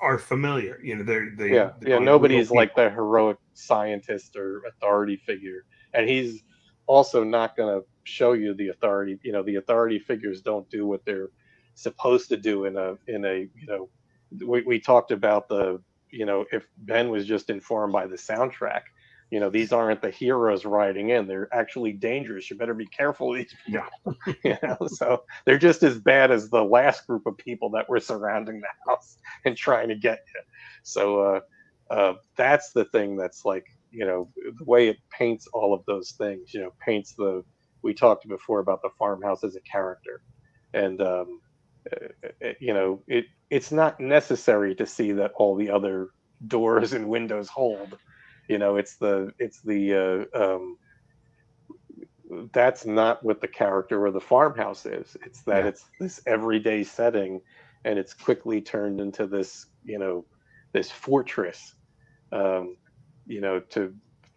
are familiar. They're Nobody's like the heroic scientist or authority figure, and he's also not going to show you the authority. The authority figures don't do what they're supposed to do in a. We talked about if Ben was just informed by the soundtrack. These aren't the heroes riding in. They're actually dangerous. You better be careful of these people. So they're just as bad as the last group of people that were surrounding the house and trying to get you. So that's the thing that's like, the way it paints all of those things, we talked before about the farmhouse as a character. And, it's not necessary to see that all the other doors and windows hold. That's not what the character or the farmhouse is. It's that it's this everyday setting, and it's quickly turned into this, this fortress, to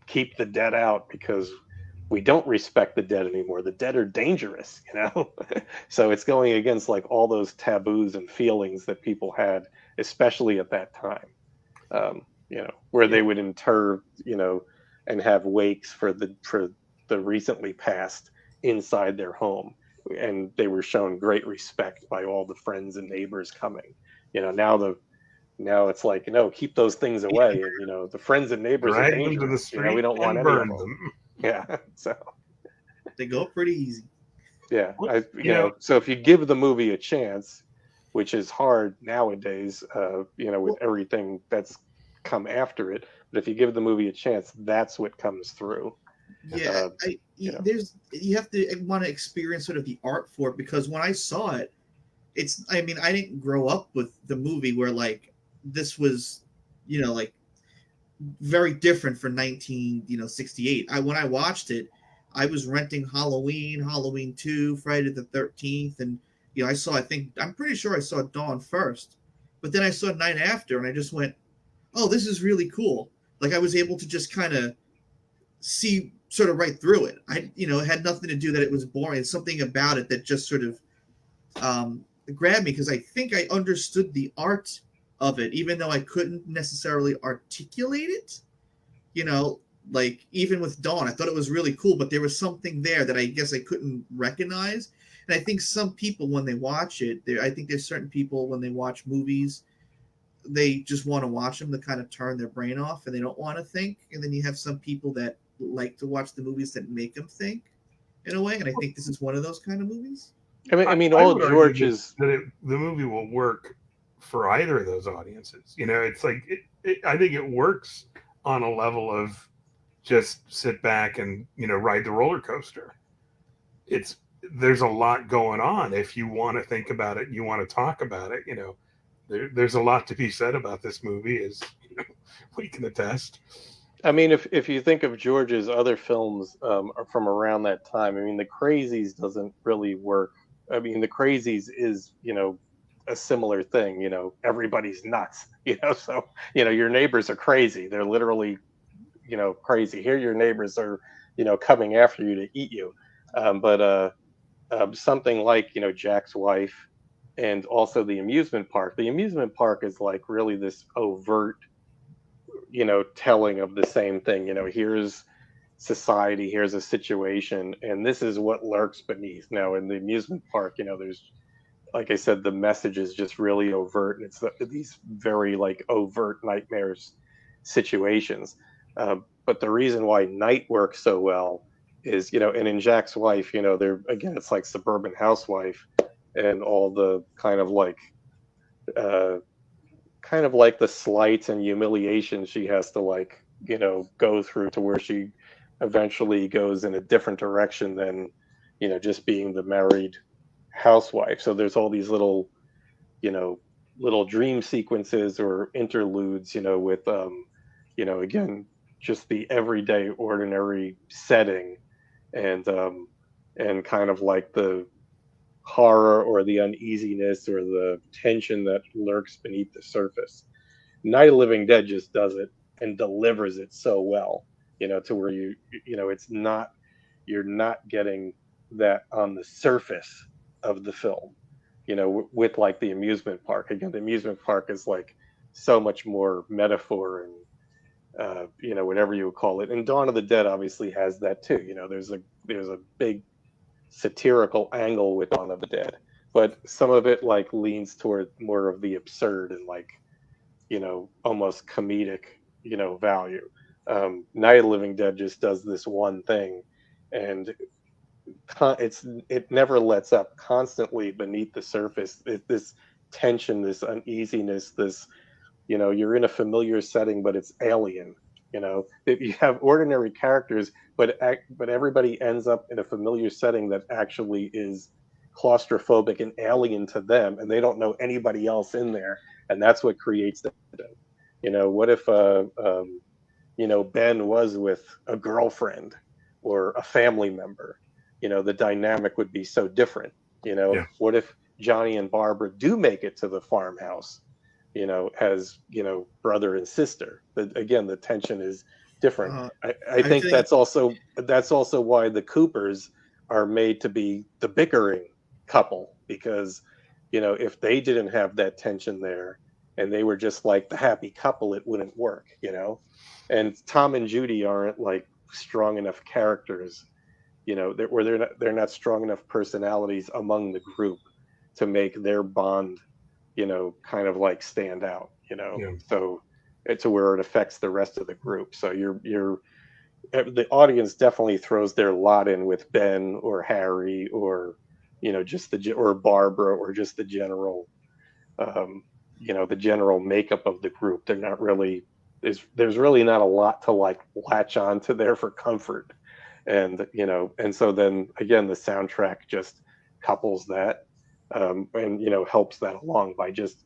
keep the dead out, because we don't respect the dead anymore. The dead are dangerous, So it's going against like all those taboos and feelings that people had, especially at that time. where they would inter, and have wakes for the recently passed inside their home, and they were shown great respect by all the friends and neighbors coming. Now it's like, keep those things away, and the friends and neighbors are Drag them to the dangerous. street We don't want and any of burn them. them. Yeah, so They go pretty easy. yeah, Well, so if you give the movie a chance, which is hard nowadays, with everything that's come after it. But if you give the movie a chance, that's what comes through. Yeah, you have to want to experience sort of the art for it, because when I saw it, I didn't grow up with the movie where like this was, like very different for 1968. When I watched it, I was renting Halloween 2, Friday the 13th, and I'm pretty sure I saw Dawn first, but then I saw Night After, and I just went, oh, this is really cool. Like I was able to just kind of see sort of right through it. It had nothing to do that it was boring. It's something about it that just sort of grabbed me, because I think I understood the art of it, even though I couldn't necessarily articulate it. Like even with Dawn, I thought it was really cool, but there was something there that I guess I couldn't recognize. And I think some people, when they watch it, I think there's certain people when they watch movies, they just want to watch them to kind of turn their brain off, and they don't want to think. And then you have some people that like to watch the movies that make them think in a way. And I think this is one of those kind of movies. I mean, I all would argue George's. the movie will work for either of those audiences. It's like I think it works on a level of just sit back and ride the roller coaster. There's a lot going on if you want to think about it and you want to talk about it. There's a lot to be said about this movie, as we can attest. I mean, if you think of George's other films from around that time, I mean, The Crazies doesn't really work. I mean, The Crazies is, a similar thing. Everybody's nuts. So your neighbors are crazy. They're literally, crazy. Here, your neighbors are, coming after you to eat you. But something like Jack's Wife, and also The Amusement Park. The Amusement Park is like really this overt, telling of the same thing. Here's society, here's a situation, and this is what lurks beneath. Now, in the amusement park, there's, like I said, the message is just really overt, and it's these very like overt nightmares situations. But the reason why Night works so well is, and in Jack's Wife, they're, again, it's like suburban housewife, and all the kind of like the slights and humiliation she has to like, go through, to where she eventually goes in a different direction than, just being the married housewife. So there's all these little, little dream sequences or interludes, with, again, just the everyday ordinary setting, and kind of like the horror or the uneasiness or the tension that lurks beneath the surface. Night of the Living Dead just does it and delivers it so well, to where you're not getting that on the surface of the film, with like the amusement park. Again, the amusement park is like so much more metaphor and, whatever you would call it. And Dawn of the Dead obviously has that too. There's a big satirical angle with Dawn of the Dead, but some of it like leans toward more of the absurd and like, almost comedic, value. Night of the Living Dead just does this one thing, and it never lets up. Constantly beneath the surface, this tension, this uneasiness, this, you're in a familiar setting, but it's alien. You have ordinary characters, but everybody ends up in a familiar setting that actually is claustrophobic and alien to them, and they don't know anybody else in there, and that's what creates that. What if Ben was with a girlfriend or a family member? The dynamic would be so different. Yeah. What if Johnny and Barbara do make it to the farmhouse, as brother and sister? But again, the tension is different. I think that's also why the Coopers are made to be the bickering couple, because if they didn't have that tension there, and they were just like the happy couple, it wouldn't work, you know. And Tom and Judy aren't like strong enough characters, you know, where they're not strong enough personalities among the group to make their bond, you know, kind of like stand out, you know. Yeah. So it's to where it affects the rest of the group. So the audience definitely throws their lot in with Ben or Harry or, you know, just or Barbara or just the general, you know, the general makeup of the group. They're not really, there's really not a lot to like latch on to there for comfort. And, you know, and so then again, the soundtrack just couples that, and, you know, helps that along by just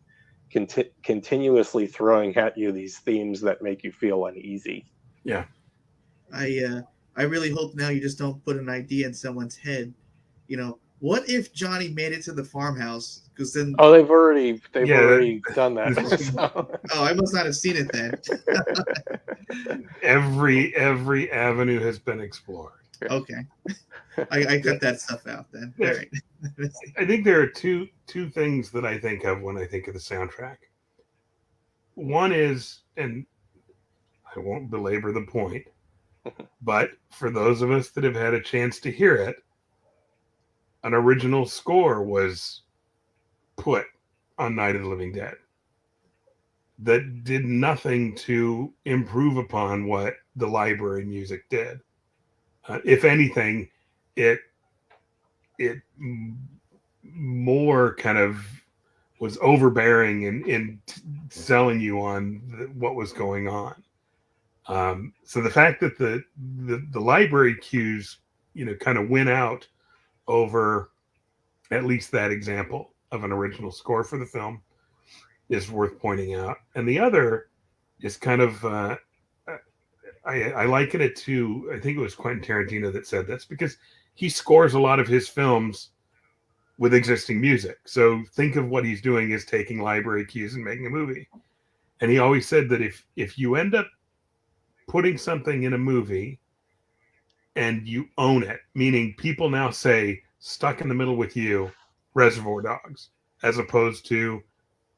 continuously throwing at you these themes that make you feel uneasy. Yeah. I really hope now you just don't put an idea in someone's head. You know, what if Johnny made it to the farmhouse? Because then, Oh, they've already Yeah, done that. So. oh, I must not have seen it then. Every avenue has been explored. Okay, I cut that stuff out then. All Yeah. right. I think there are two things that I think of when I think of the soundtrack. One is, and I won't belabor the point, but for those of us that have had a chance to hear it, an original score was put on Night of the Living Dead that did nothing to improve upon what the library music did. If anything, it more kind of was overbearing in selling you on what was going on. So the fact that the library cues, you know, kind of win out over at least that example of an original score for the film is worth pointing out. And the other is kind of, I liken it to, I think it was Quentin Tarantino that said this, because he scores a lot of his films with existing music. So think of what he's doing is taking library cues and making a movie. And he always said that if you end up putting something in a movie and you own it, meaning people now say Stuck in the Middle with You, Reservoir Dogs, as opposed to,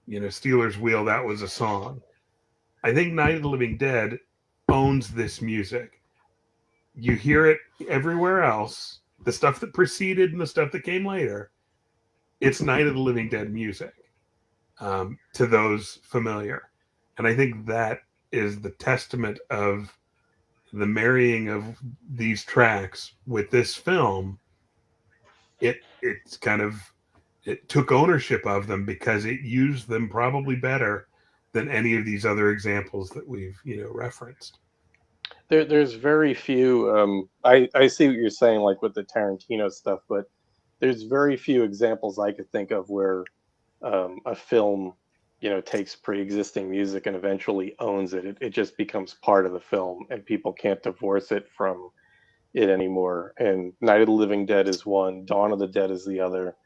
you know, Steelers Wheel, that was a song. I think Night of the Living Dead owns this music. You hear it everywhere else, the stuff that preceded and the stuff that came later. It's Night of the Living Dead music, to those familiar. And I think that is the testament of the marrying of these tracks with this film. It's kind of, it took ownership of them because it used them probably better than any of these other examples that we've, you know, referenced. There's very few. I see what you're saying, like with the Tarantino stuff, but there's very few examples I could think of where a film, you know, takes pre-existing music and eventually owns it. It just becomes part of the film, and people can't divorce it from it anymore. And Night of the Living Dead is one, Dawn of the Dead is the other,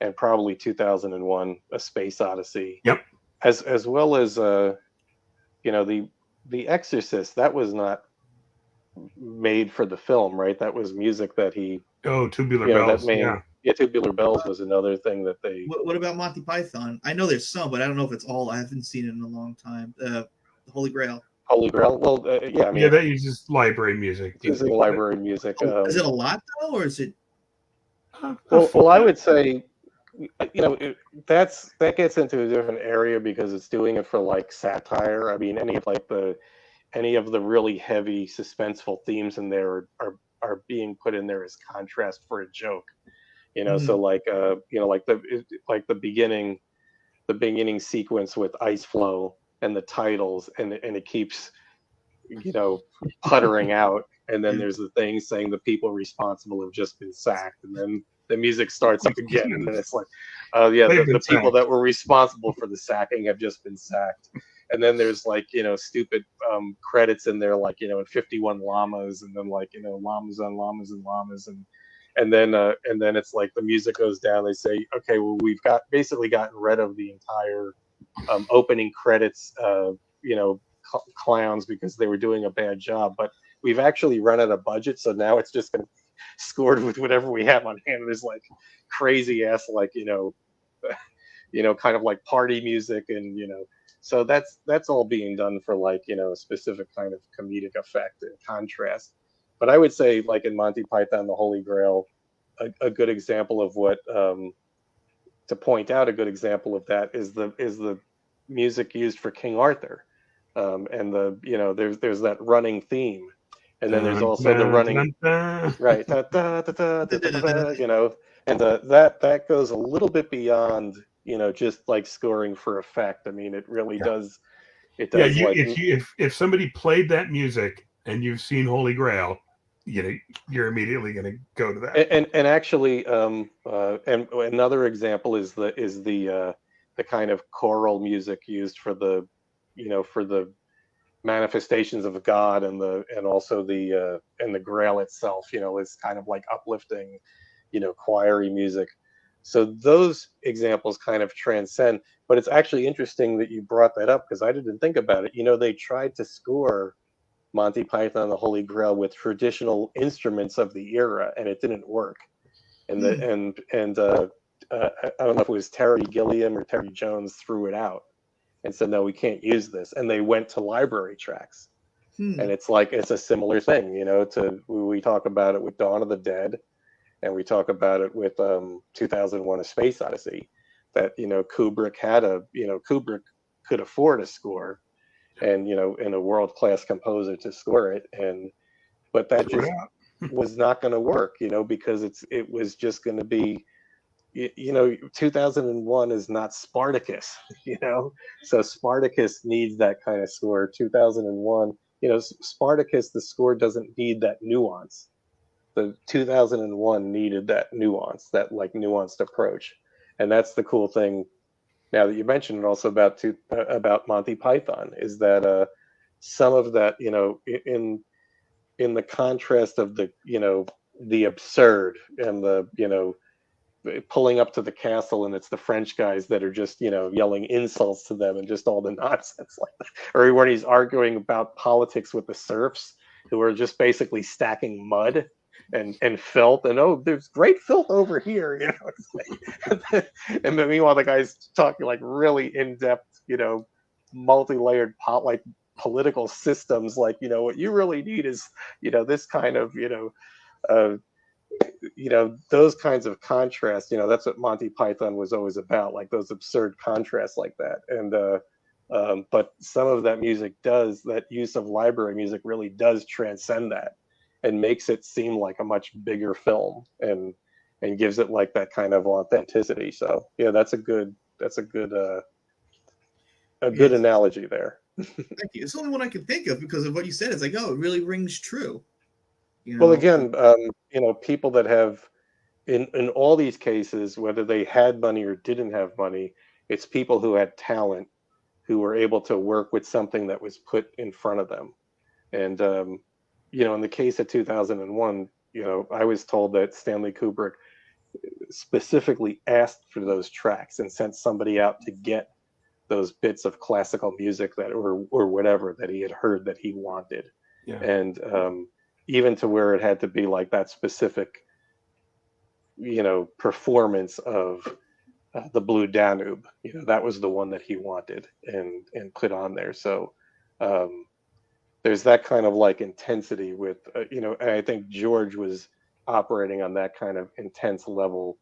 and probably 2001: A Space Odyssey. Yep. As well as you know, the Exorcist. That was not made for the film, right? That was music that he. Tubular You know, Bells. that made, Yeah. Tubular Bells was another thing that they. What about Monty Python? I know there's some, but I don't know if it's all. I haven't seen it in a long time. The Holy Grail. Holy Grail. Well, yeah, I mean, Yeah, that uses library music. using library music. Is it a lot though, or is it? Well, I would say, you know, that gets into a different area because it's doing it for like satire. I mean, any of the really heavy suspenseful themes in there are being put in there as contrast for a joke. You know, so like you know, like the beginning sequence with Ice Flow and the titles, and it keeps, you know, puttering out, and then there's the thing saying the people responsible have just been sacked, and then the music starts up again, and then it's like, oh yeah, the people that were responsible for the sacking have just been sacked. And then there's like, you know, stupid credits in there, like, you know, and 51 llamas, and then like, you know, llamas on llamas and llamas, and then it's like the music goes down. They say, okay, well, we've basically gotten rid of the entire opening credits, you know, clowns because they were doing a bad job, but we've actually run out of budget, so now it's just going to be scored with whatever we have on hand. There's like crazy ass, like, you know, kind of like party music, and, you know, So that's all being done for like, a specific kind of comedic effect and contrast. But I would say, like in Monty Python, The Holy Grail, a good example of what, to point out a good example of that is the music used for King Arthur, and there's that running theme, and then there's also the running right, da, da, da, da, da, da, da, and that goes a little bit beyond just like scoring for effect. I mean, it really does. It does. Yeah, like if somebody played that music and you've seen Holy Grail, you're immediately going to go to that. And actually, and another example is the kind of choral music used for the manifestations of God and also the Grail itself. It's kind of like uplifting, choiry music. So those examples kind of transcend. But it's actually interesting that you brought that up because I didn't think about it. They tried to score Monty Python and the Holy Grail with traditional instruments of the era, and it didn't work. And I don't know if it was Terry Gilliam or Terry Jones threw it out and said, no, we can't use this. And they went to library tracks. And it's a similar thing, we talk about it with Dawn of the Dead, and we talk about it with 2001: A Space Odyssey, that Kubrick Kubrick could afford a score, and and a world-class composer to score it, but that just was not going to work, because it was just going to be, 2001 is not Spartacus, so Spartacus needs that kind of score. 2001, Spartacus, the score doesn't need that nuance. The 2001 needed that nuance, that like nuanced approach, and that's the cool thing. Now that you mentioned it, also about Monty Python, is that some of that, in the contrast of the absurd and the pulling up to the castle and it's the French guys that are just yelling insults to them and just all the nonsense like that, or when he's arguing about politics with the serfs who are just basically stacking mud and filth, and there's great filth over here, and then meanwhile the guy's talking like really in-depth, multi-layered political systems, like what you really need is this kind of those kinds of contrasts. That's what Monty Python was always about, like those absurd contrasts like that. And but some of that music that use of library music really does transcend that and makes it seem like a much bigger film, and gives it like that kind of authenticity. So that's a good analogy there. Thank you. It's the only one I can think of because of what you said. It's like, it really rings true. Well, again, people that have in all these cases, whether they had money or didn't have money, it's people who had talent, who were able to work with something that was put in front of them. And in the case of 2001, I was told that Stanley Kubrick specifically asked for those tracks and sent somebody out to get those bits of classical music that or whatever that he had heard that he wanted. Yeah. And even to where it had to be like that specific performance of the Blue Danube, that was the one that he wanted and put on there. So there's that kind of like intensity with and I think George was operating on that kind of intense level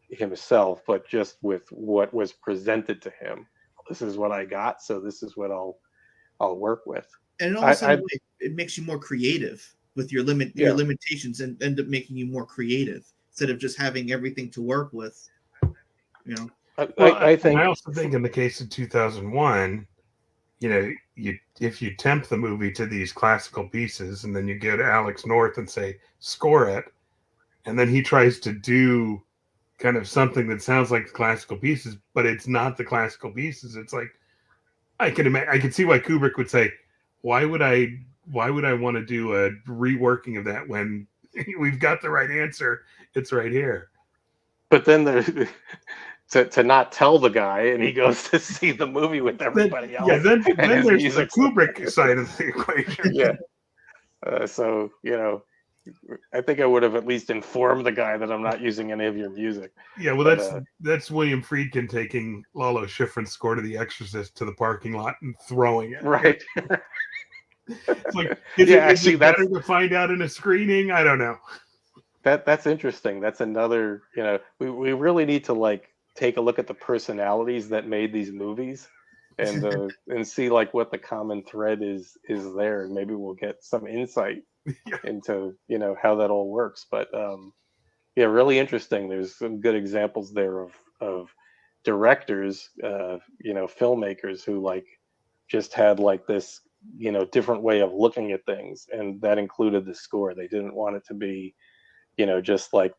himself, but just with what was presented to him. This is what I got, so this is what I'll work with. And also it makes you more creative with your limitations, and end up making you more creative instead of just having everything to work with. I also think in the case of 2001, if you tempt the movie to these classical pieces, and then you go to Alex North and say, score it, and then he tries to do kind of something that sounds like the classical pieces, but it's not the classical pieces. It's like, I can see why Kubrick would say, why would I want to do a reworking of that when we've got the right answer? It's right here. But then to not tell the guy, and he goes to see the movie with everybody else. Yeah, then there's the Kubrick side of the equation. Yeah. So I think I would have at least informed the guy that I'm not using any of your music. Yeah, well, But, that's William Friedkin taking Lalo Schifrin's score to The Exorcist to the parking lot and throwing it. right. It's like, is Actually, it better to find out in a screening? I don't know. that's interesting. That's another, we really need to like take a look at the personalities that made these movies and see like what the common thread is there, and maybe we'll get some insight Yeah. into how that all works. But yeah, really interesting. There's some good examples there of directors, filmmakers who like just had like this different way of looking at things, and that included the score. They didn't want it to be just like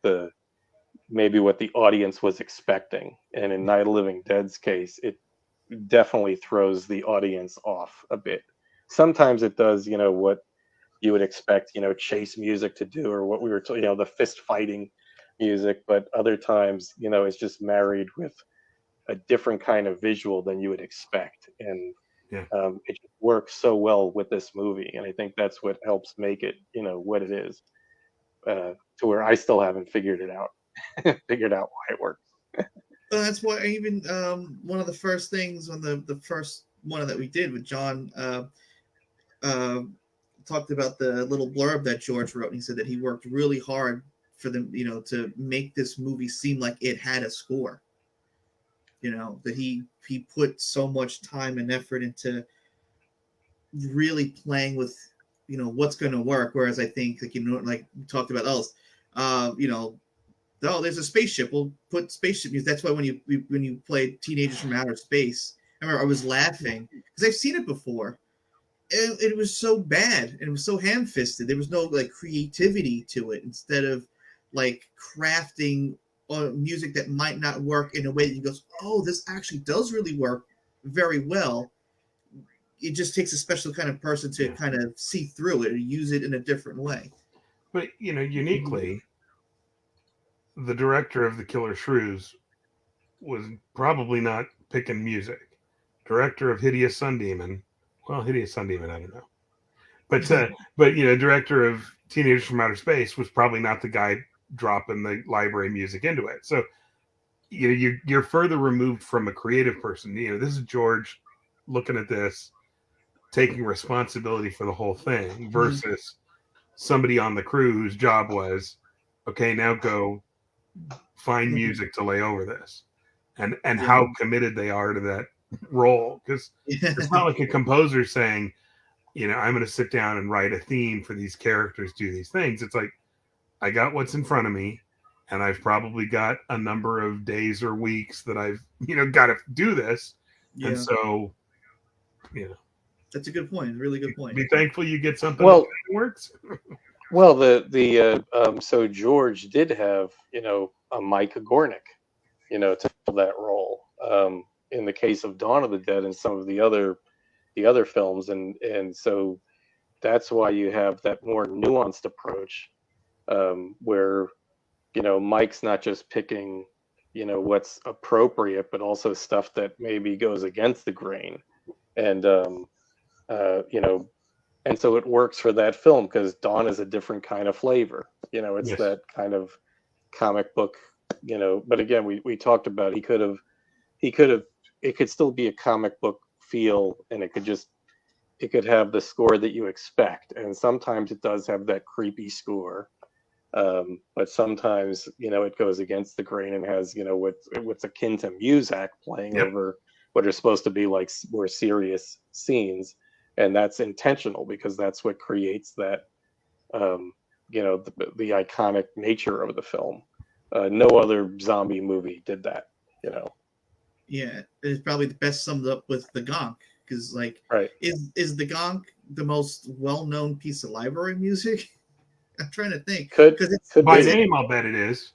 maybe what the audience was expecting. And in Night of the Living Dead's case, it definitely throws the audience off a bit. Sometimes it does, what you would expect, chase music to do, or what we were, the fist fighting music. But other times, it's just married with a different kind of visual than you would expect. And Yeah. it works so well with this movie. And I think that's what helps make it, what it is, to where I still haven't figured it out, figured out why it works. That's why I even one of the first things on the first one that we did with John talked about the little blurb that George wrote, and he said that he worked really hard for them, to make this movie seem like it had a score. That he put so much time and effort into really playing with, what's going to work. Whereas I think, like, like we talked about else, oh, there's a spaceship. We'll put spaceship music. That's why when you played Teenagers from Outer Space, I remember I was laughing because I've seen it before. And it was so bad, and it was so ham-fisted. There was no like creativity to it. Instead of like crafting music that might not work in a way that you go, oh, this actually does really work very well. It just takes a special kind of person to kind of see through it and use it in a different way. But uniquely, the director of The Killer Shrews was probably not picking music. Director of Hideous Sun Demon. Well, Hideous Sun Demon, I don't know. But director of Teenagers from Outer Space was probably not the guy dropping the library music into it. So you're further removed from a creative person. This is George looking at this, taking responsibility for the whole thing, versus somebody on the crew whose job was, okay, now go find music to lay over this, and how committed they are to that role. Because it's not like a composer saying, I'm going to sit down and write a theme for these characters, do these things. It's like, I got what's in front of me, and I've probably got a number of days or weeks that I've got to do this. And so that's a good point. Really good point. Be thankful you get something that works. Well, so George did have a Mike Gornick, to fill that role. In the case of Dawn of the Dead and some of the other films, and so that's why you have that more nuanced approach, where Mike's not just picking what's appropriate, but also stuff that maybe goes against the grain, and and so it works for that film because Dawn is a different kind of flavor. It's that kind of comic book. But again, we talked about it could still be a comic book feel, and it could have the score that you expect, and sometimes it does have that creepy score, but sometimes it goes against the grain and has what's akin to Muzak playing over what are supposed to be like more serious scenes, and that's intentional because that's what creates that the iconic nature of the film. No other zombie movie did that. Yeah, it's probably the best summed up with the Gonk, because is the Gonk the most well-known piece of library music? I'm trying to think. Could by name, I'll bet it is.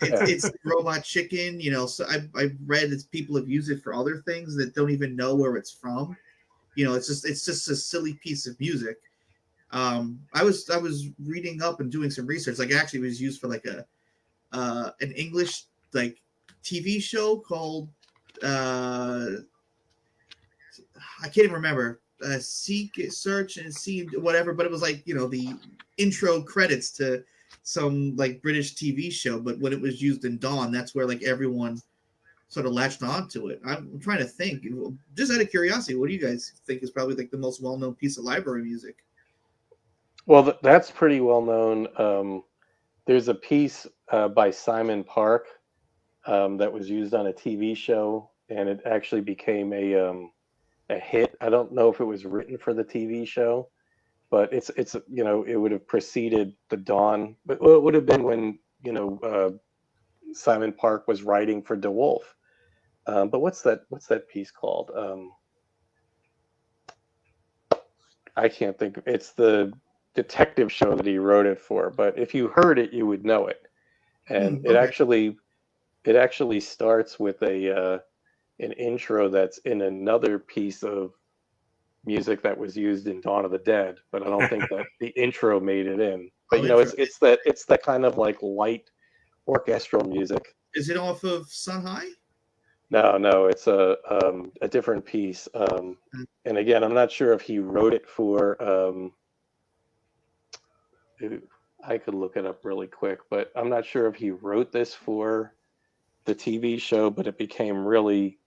It's Robot Chicken, So I've read that people have used it for other things that don't even know where it's from. It's just a silly piece of music. I was reading up and doing some research. Like, actually, it was used for like an English like TV show called I can't even remember. seek, search, and see whatever. But it was like, the intro credits to some like British TV show. But when it was used in Dawn, that's where like everyone sort of latched onto it. I'm trying to think, just out of curiosity, what do you guys think is probably like the most well-known piece of library music? Well, that's pretty well known. There's a piece by Simon Park that was used on a TV show, and it actually became a hit. I don't know if it was written for the TV show, but it's it would have preceded the Dawn, but it would have been when Simon Park was writing for DeWolf. But what's that piece called? I can't think. It's the detective show that he wrote it for. But if you heard it, you would know it. And Okay. it actually starts with an intro that's in another piece of music that was used in Dawn of the Dead. But I don't think that the intro made it in. But it's that kind of like light orchestral music. Is it off of Sun High? No, it's a different piece. And again, I'm not sure if he wrote it for. I could look it up really quick, but I'm not sure if he wrote this for the TV show, but it became really,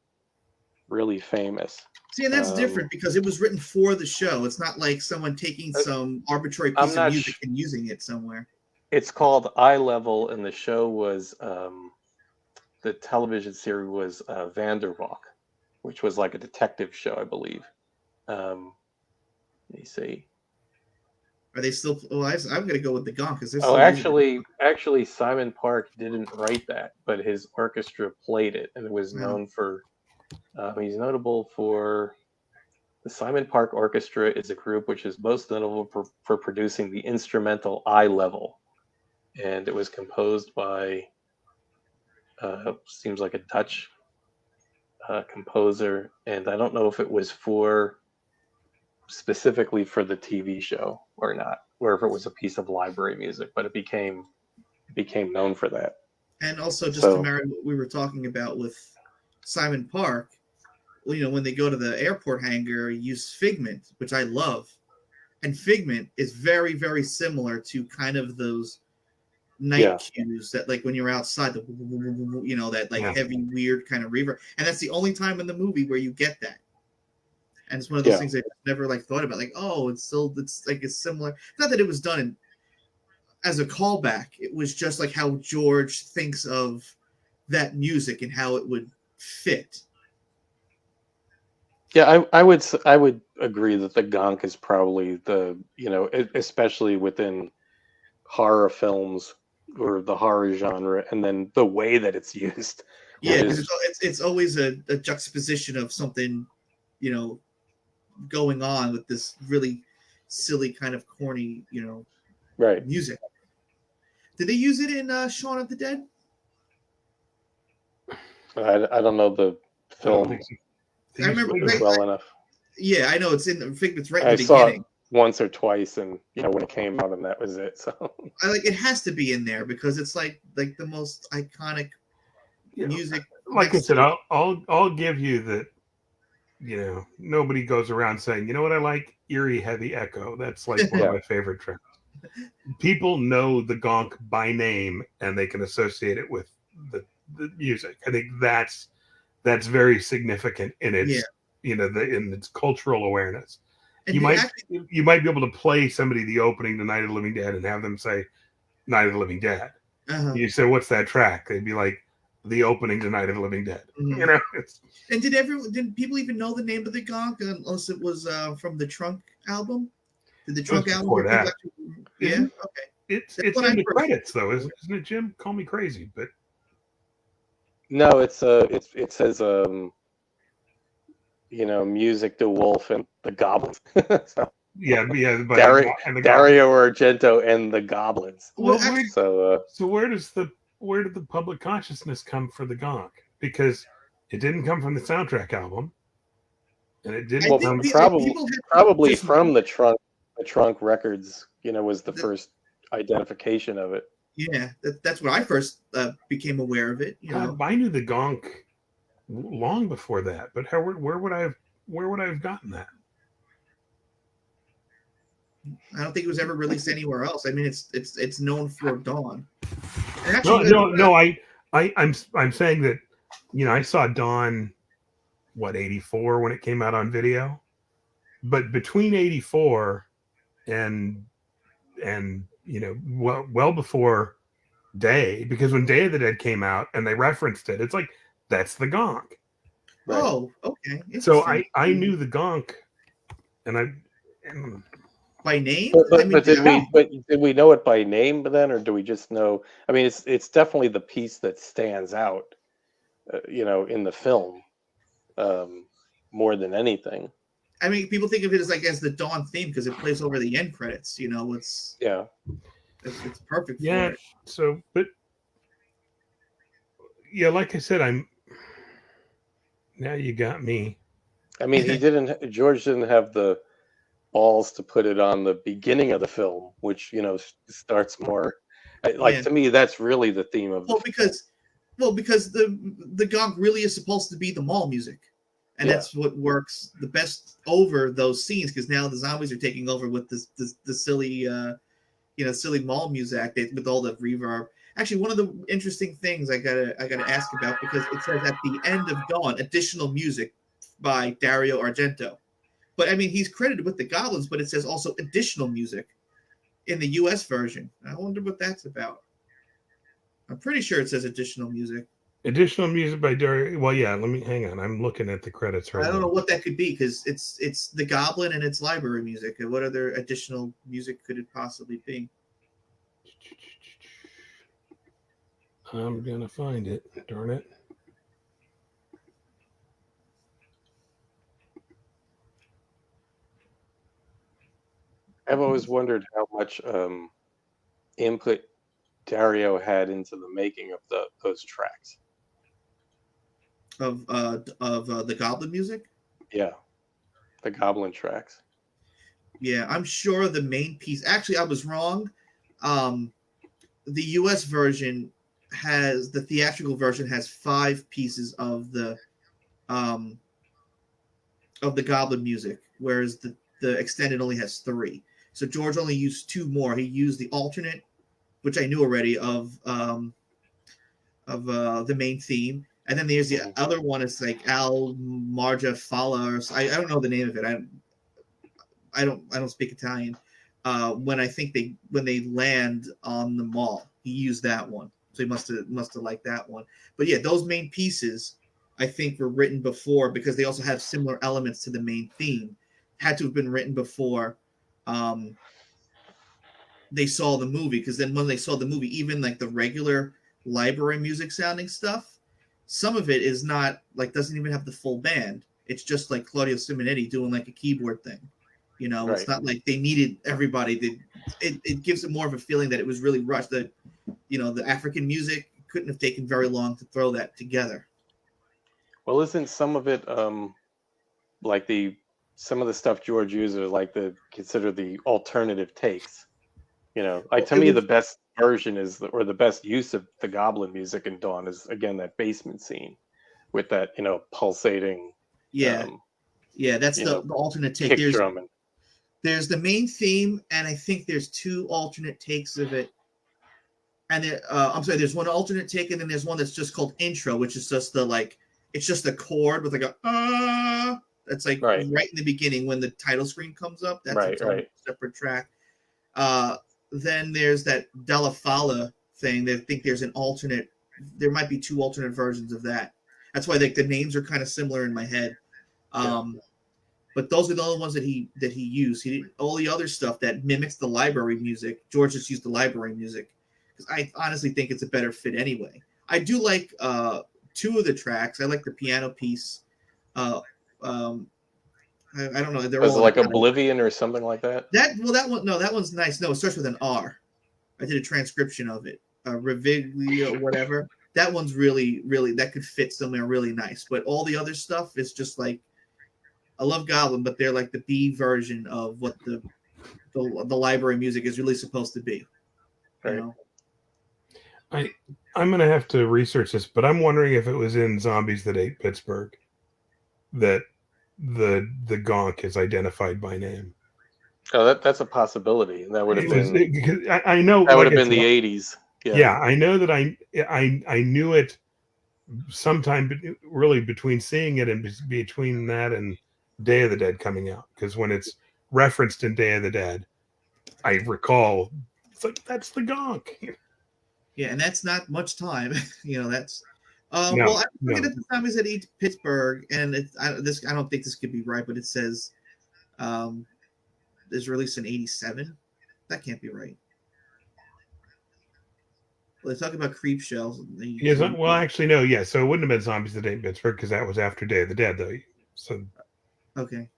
really famous. See, and that's different because it was written for the show. It's not like someone taking some arbitrary piece of music and using it somewhere. It's called Eye Level, and the show was the television series was Vanderwalk, which was like a detective show, I believe. Let me see. Are they still? Oh, I'm going to go with the Gonk because actually, Simon Park didn't write that, but his orchestra played it, and it was known for. He's notable for the Simon Park Orchestra is a group which is most notable for producing the instrumental Eye Level, and it was composed by seems like a Dutch composer, and I don't know if it was specifically for the TV show or not, or if it was a piece of library music, but it became known for that. And also, just to marry what we were talking about with Simon Park, when they go to the airport hangar, use Figment, which I love, and Figment is very, very similar to kind of those night cues that, like when you're outside, that like heavy, weird kind of reverb, and that's the only time in the movie where you get that. And it's one of those things I never like thought about. Like, oh, it's like it's similar. Not that it was done as a callback. It was just like how George thinks of that music and how it would fit. Yeah, I would agree that the Gonk is probably the especially within horror films or the horror genre, and then the way that it's used. Yeah, because it's always a juxtaposition of something, going on with this really silly kind of corny, music. Did they use it in Shaun of the Dead? I don't know the film. I remember well enough. Yeah, I know it's in. I think it's right in the beginning. I saw it once or twice, and when it came out, and that was it. So it has to be in there because it's like the most iconic music. Like I said, I'll give you that. Nobody goes around saying, you know what I like? Eerie Heavy Echo. That's like one of my favorite tracks. People know the Gonk by name, and they can associate it with the music. I think that's very significant in its in its cultural awareness. And you might be able to play somebody the opening to Night of the Living Dead and have them say Night of the Living Dead. You say, what's that track? They'd be like, the opening to Night of the Living Dead. And did people even know the name of the Gonk unless it was from the Trunk album? Did the Trunk album? Before that. Okay. It's in the credits though, isn't it, Jim? Call me crazy, but no, it says music to Wolf and the Goblins. So, but Dario Argento and the Goblins. Well, so where did the public consciousness come for the Gonk? Because it didn't come from the soundtrack album, and it didn't come probably from the Trunk Records. Was the first identification of it. Yeah, that's when I first became aware of it. I knew the Gonk long before that, but where would I have gotten that? I don't think it was ever released anywhere else. I mean, it's known for Dawn. And No, actually, no. I'm saying that, I saw Dawn, 84 when it came out on video, but between 84 and well before Day, because when Day of the Dead came out and they referenced it, it's like, that's the gonk. Right. Oh, okay. So I knew the gonk, and by name. But did we know it by name then, or do we just know? I mean, it's definitely the piece that stands out, in the film, more than anything. I mean, people think of it as the Dawn theme because it plays over the end credits. It's perfect. Yeah. For it. So, but yeah, like I said, now you got me. I mean, George didn't have the balls to put it on the beginning of the film, which starts more. To me, that's really the theme of. Because the gonk really is supposed to be the mall music. And that's what works the best over those scenes, because now the zombies are taking over with the silly, silly mall music with all the reverb. Actually, one of the interesting things I gotta ask about, because it says at the end of Dawn, additional music by Dario Argento. But I mean, he's credited with the Goblins, but it says also additional music in the U.S. version. I wonder what that's about. I'm pretty sure it says additional music. Additional music by Dario. Well, yeah. Let me hang on. I'm looking at the credits right now. I don't know what that could be, because it's the Goblin and it's library music. And what other additional music could it possibly be? I'm gonna find it. Darn it. I've always wondered how much input Dario had into the making of those tracks. Of the Goblin music? Yeah, the Goblin tracks. Yeah, I'm sure the main piece. Actually, I was wrong. The U.S. version the theatrical version has 5 pieces of the Goblin music, whereas the extended only has 3. So George only used 2 more. He used the alternate, which I knew already, of the main theme. And then there's the other one. It's like Al Marja Fala, or I don't know the name of it. I don't speak Italian. When they land on the mall, he used that one. So he must have liked that one. But yeah, those main pieces I think were written before, because they also have similar elements to the main theme. Had to have been written before they saw the movie, because then when they saw the movie, even like the regular library music sounding stuff, some of it is not doesn't even have the full band. It's just like Claudio Simonetti doing like a keyboard thing. Right. It's not like they needed everybody. It gives it more of a feeling that it was really rushed. That the African music couldn't have taken very long to throw that together. Well, isn't some of it some of the stuff George uses considered the alternative takes? To me, the best version or the best use of the Goblin music in Dawn is, again, that basement scene with that pulsating. That's the alternate take. Kick drumming. There's the main theme, and I think there's 2 alternate takes of it. And there's one alternate take, and then there's one that's just called intro, which is just it's just a chord with that's right in the beginning when the title screen comes up. That's a separate track. Then there's that Della Falla thing. They think there's an alternate. There might be 2 alternate versions of that. That's why the names are kind of similar in my head. But those are the only ones that he used. He didn't, all the other stuff that mimics the library music, George just used the library music, because I honestly think it's a better fit anyway. I do like 2 of the tracks. I like the piano piece. I don't know. Was it like Oblivion or something like that? That one. No, that one's nice. No, it starts with an R. I did a transcription of it. Reviglia or whatever. That one's really, really, that could fit somewhere really nice. But all the other stuff is just I love Goblin, but they're like the B version of what the library music is really supposed to be. Right. I'm gonna have to research this, but I'm wondering if it was in Zombies That Ate Pittsburgh that the gonk is identified by name. Oh, that's a possibility. And that would have It was been because I know that would like have it's been the 80s. yeah, I know that I knew it sometime really between seeing it and between that and Day of the Dead coming out, because when it's referenced in Day of the Dead, I recall it's like that's the gonk. Yeah, and that's not much time. That's. No, Well, I no. forget at the time I said Pittsburgh, and I don't think this could be right, but it says is released in '87. That can't be right. Well, they're talking about Creep Shells. Yes, well, actually, no. Yeah, so it wouldn't have been Zombies That Ate Pittsburgh because that was after Day of the Dead, though. So, Okay.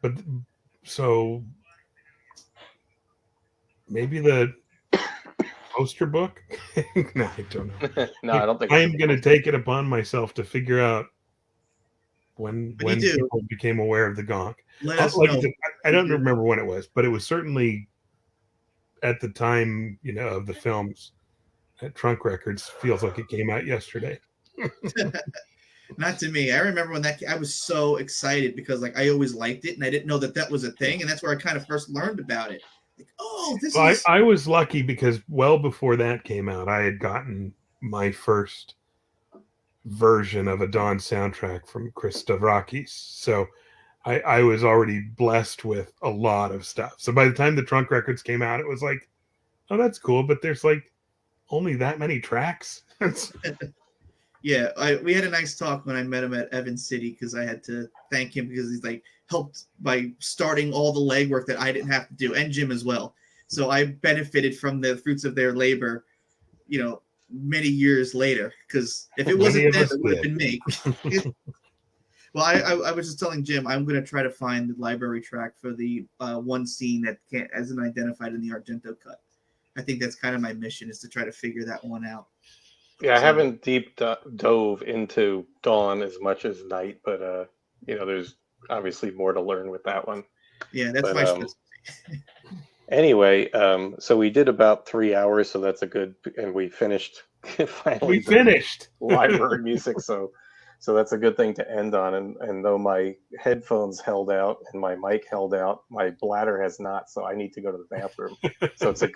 but so maybe the poster book. No, I don't know. No, I don't think I am going to take it upon myself to figure out when people became aware of the gonk. Let us like know. I don't remember when it was, but it was certainly at the time, of the films. At Trunk Records feels like it came out yesterday. Not to me. I remember when I was so excited because I always liked it and I didn't know that was a thing, and that's where I kind of first learned about it. I was lucky because well before that came out, I had gotten my first version of a Dawn soundtrack from Chris Stavrakis. So I was already blessed with a lot of stuff. So by the time the Trunk Records came out, it was like, oh, that's cool, but there's only that many tracks. Yeah, we had a nice talk when I met him at Evans City because I had to thank him because he's helped by starting all the legwork that I didn't have to do, and Jim as well. So I benefited from the fruits of their labor, many years later. Because if it wasn't them, it would have been me. Well, I was just telling Jim I'm going to try to find the library track for the one scene that isn't identified in the Argento cut. I think that's kind of my mission, is to try to figure that one out. Yeah, I haven't deep dove into Dawn as much as Night, but there's obviously more to learn with that one. Yeah, that's my anyway, so we did about 3 hours, so that's a good, and we finished finally. We finished library music, so that's a good thing to end on. And though my headphones held out and my mic held out, my bladder has not, so I need to go to the bathroom. So it's a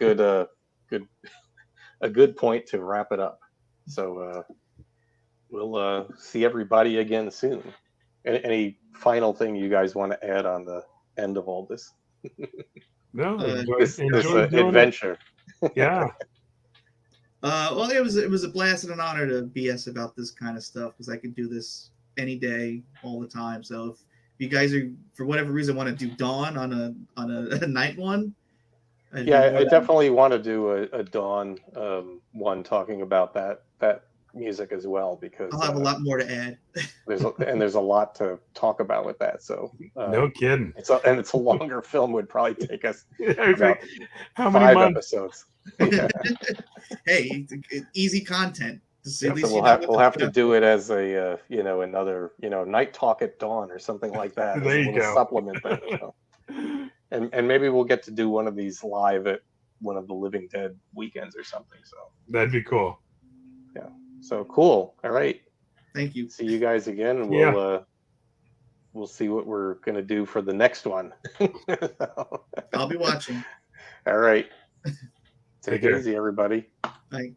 good point to wrap it up. So we'll see everybody again soon. Any final thing you guys want to add on the end of all this? No, this adventure. Yeah. Well, it was a blast and an honor to BS about this kind of stuff because I could do this any day, all the time. So if you guys are, for whatever reason, want to do Dawn on a night one, I definitely want to do a Dawn one talking about that music as well, because I'll have a lot more to add. there's a lot to talk about with that. So no kidding. It's a longer film. Would probably take us about how many 5 episodes. Hey, easy content. So we'll have to do it as a another Night Talk at Dawn or something like that. There you go. Supplement that. And maybe we'll get to do one of these live at one of the Living Dead weekends or something. So that'd be cool. Yeah. So cool. All right. Thank you. See you guys again, and we'll see what we're gonna do for the next one. I'll be watching. All right. Take it easy, everybody. Bye.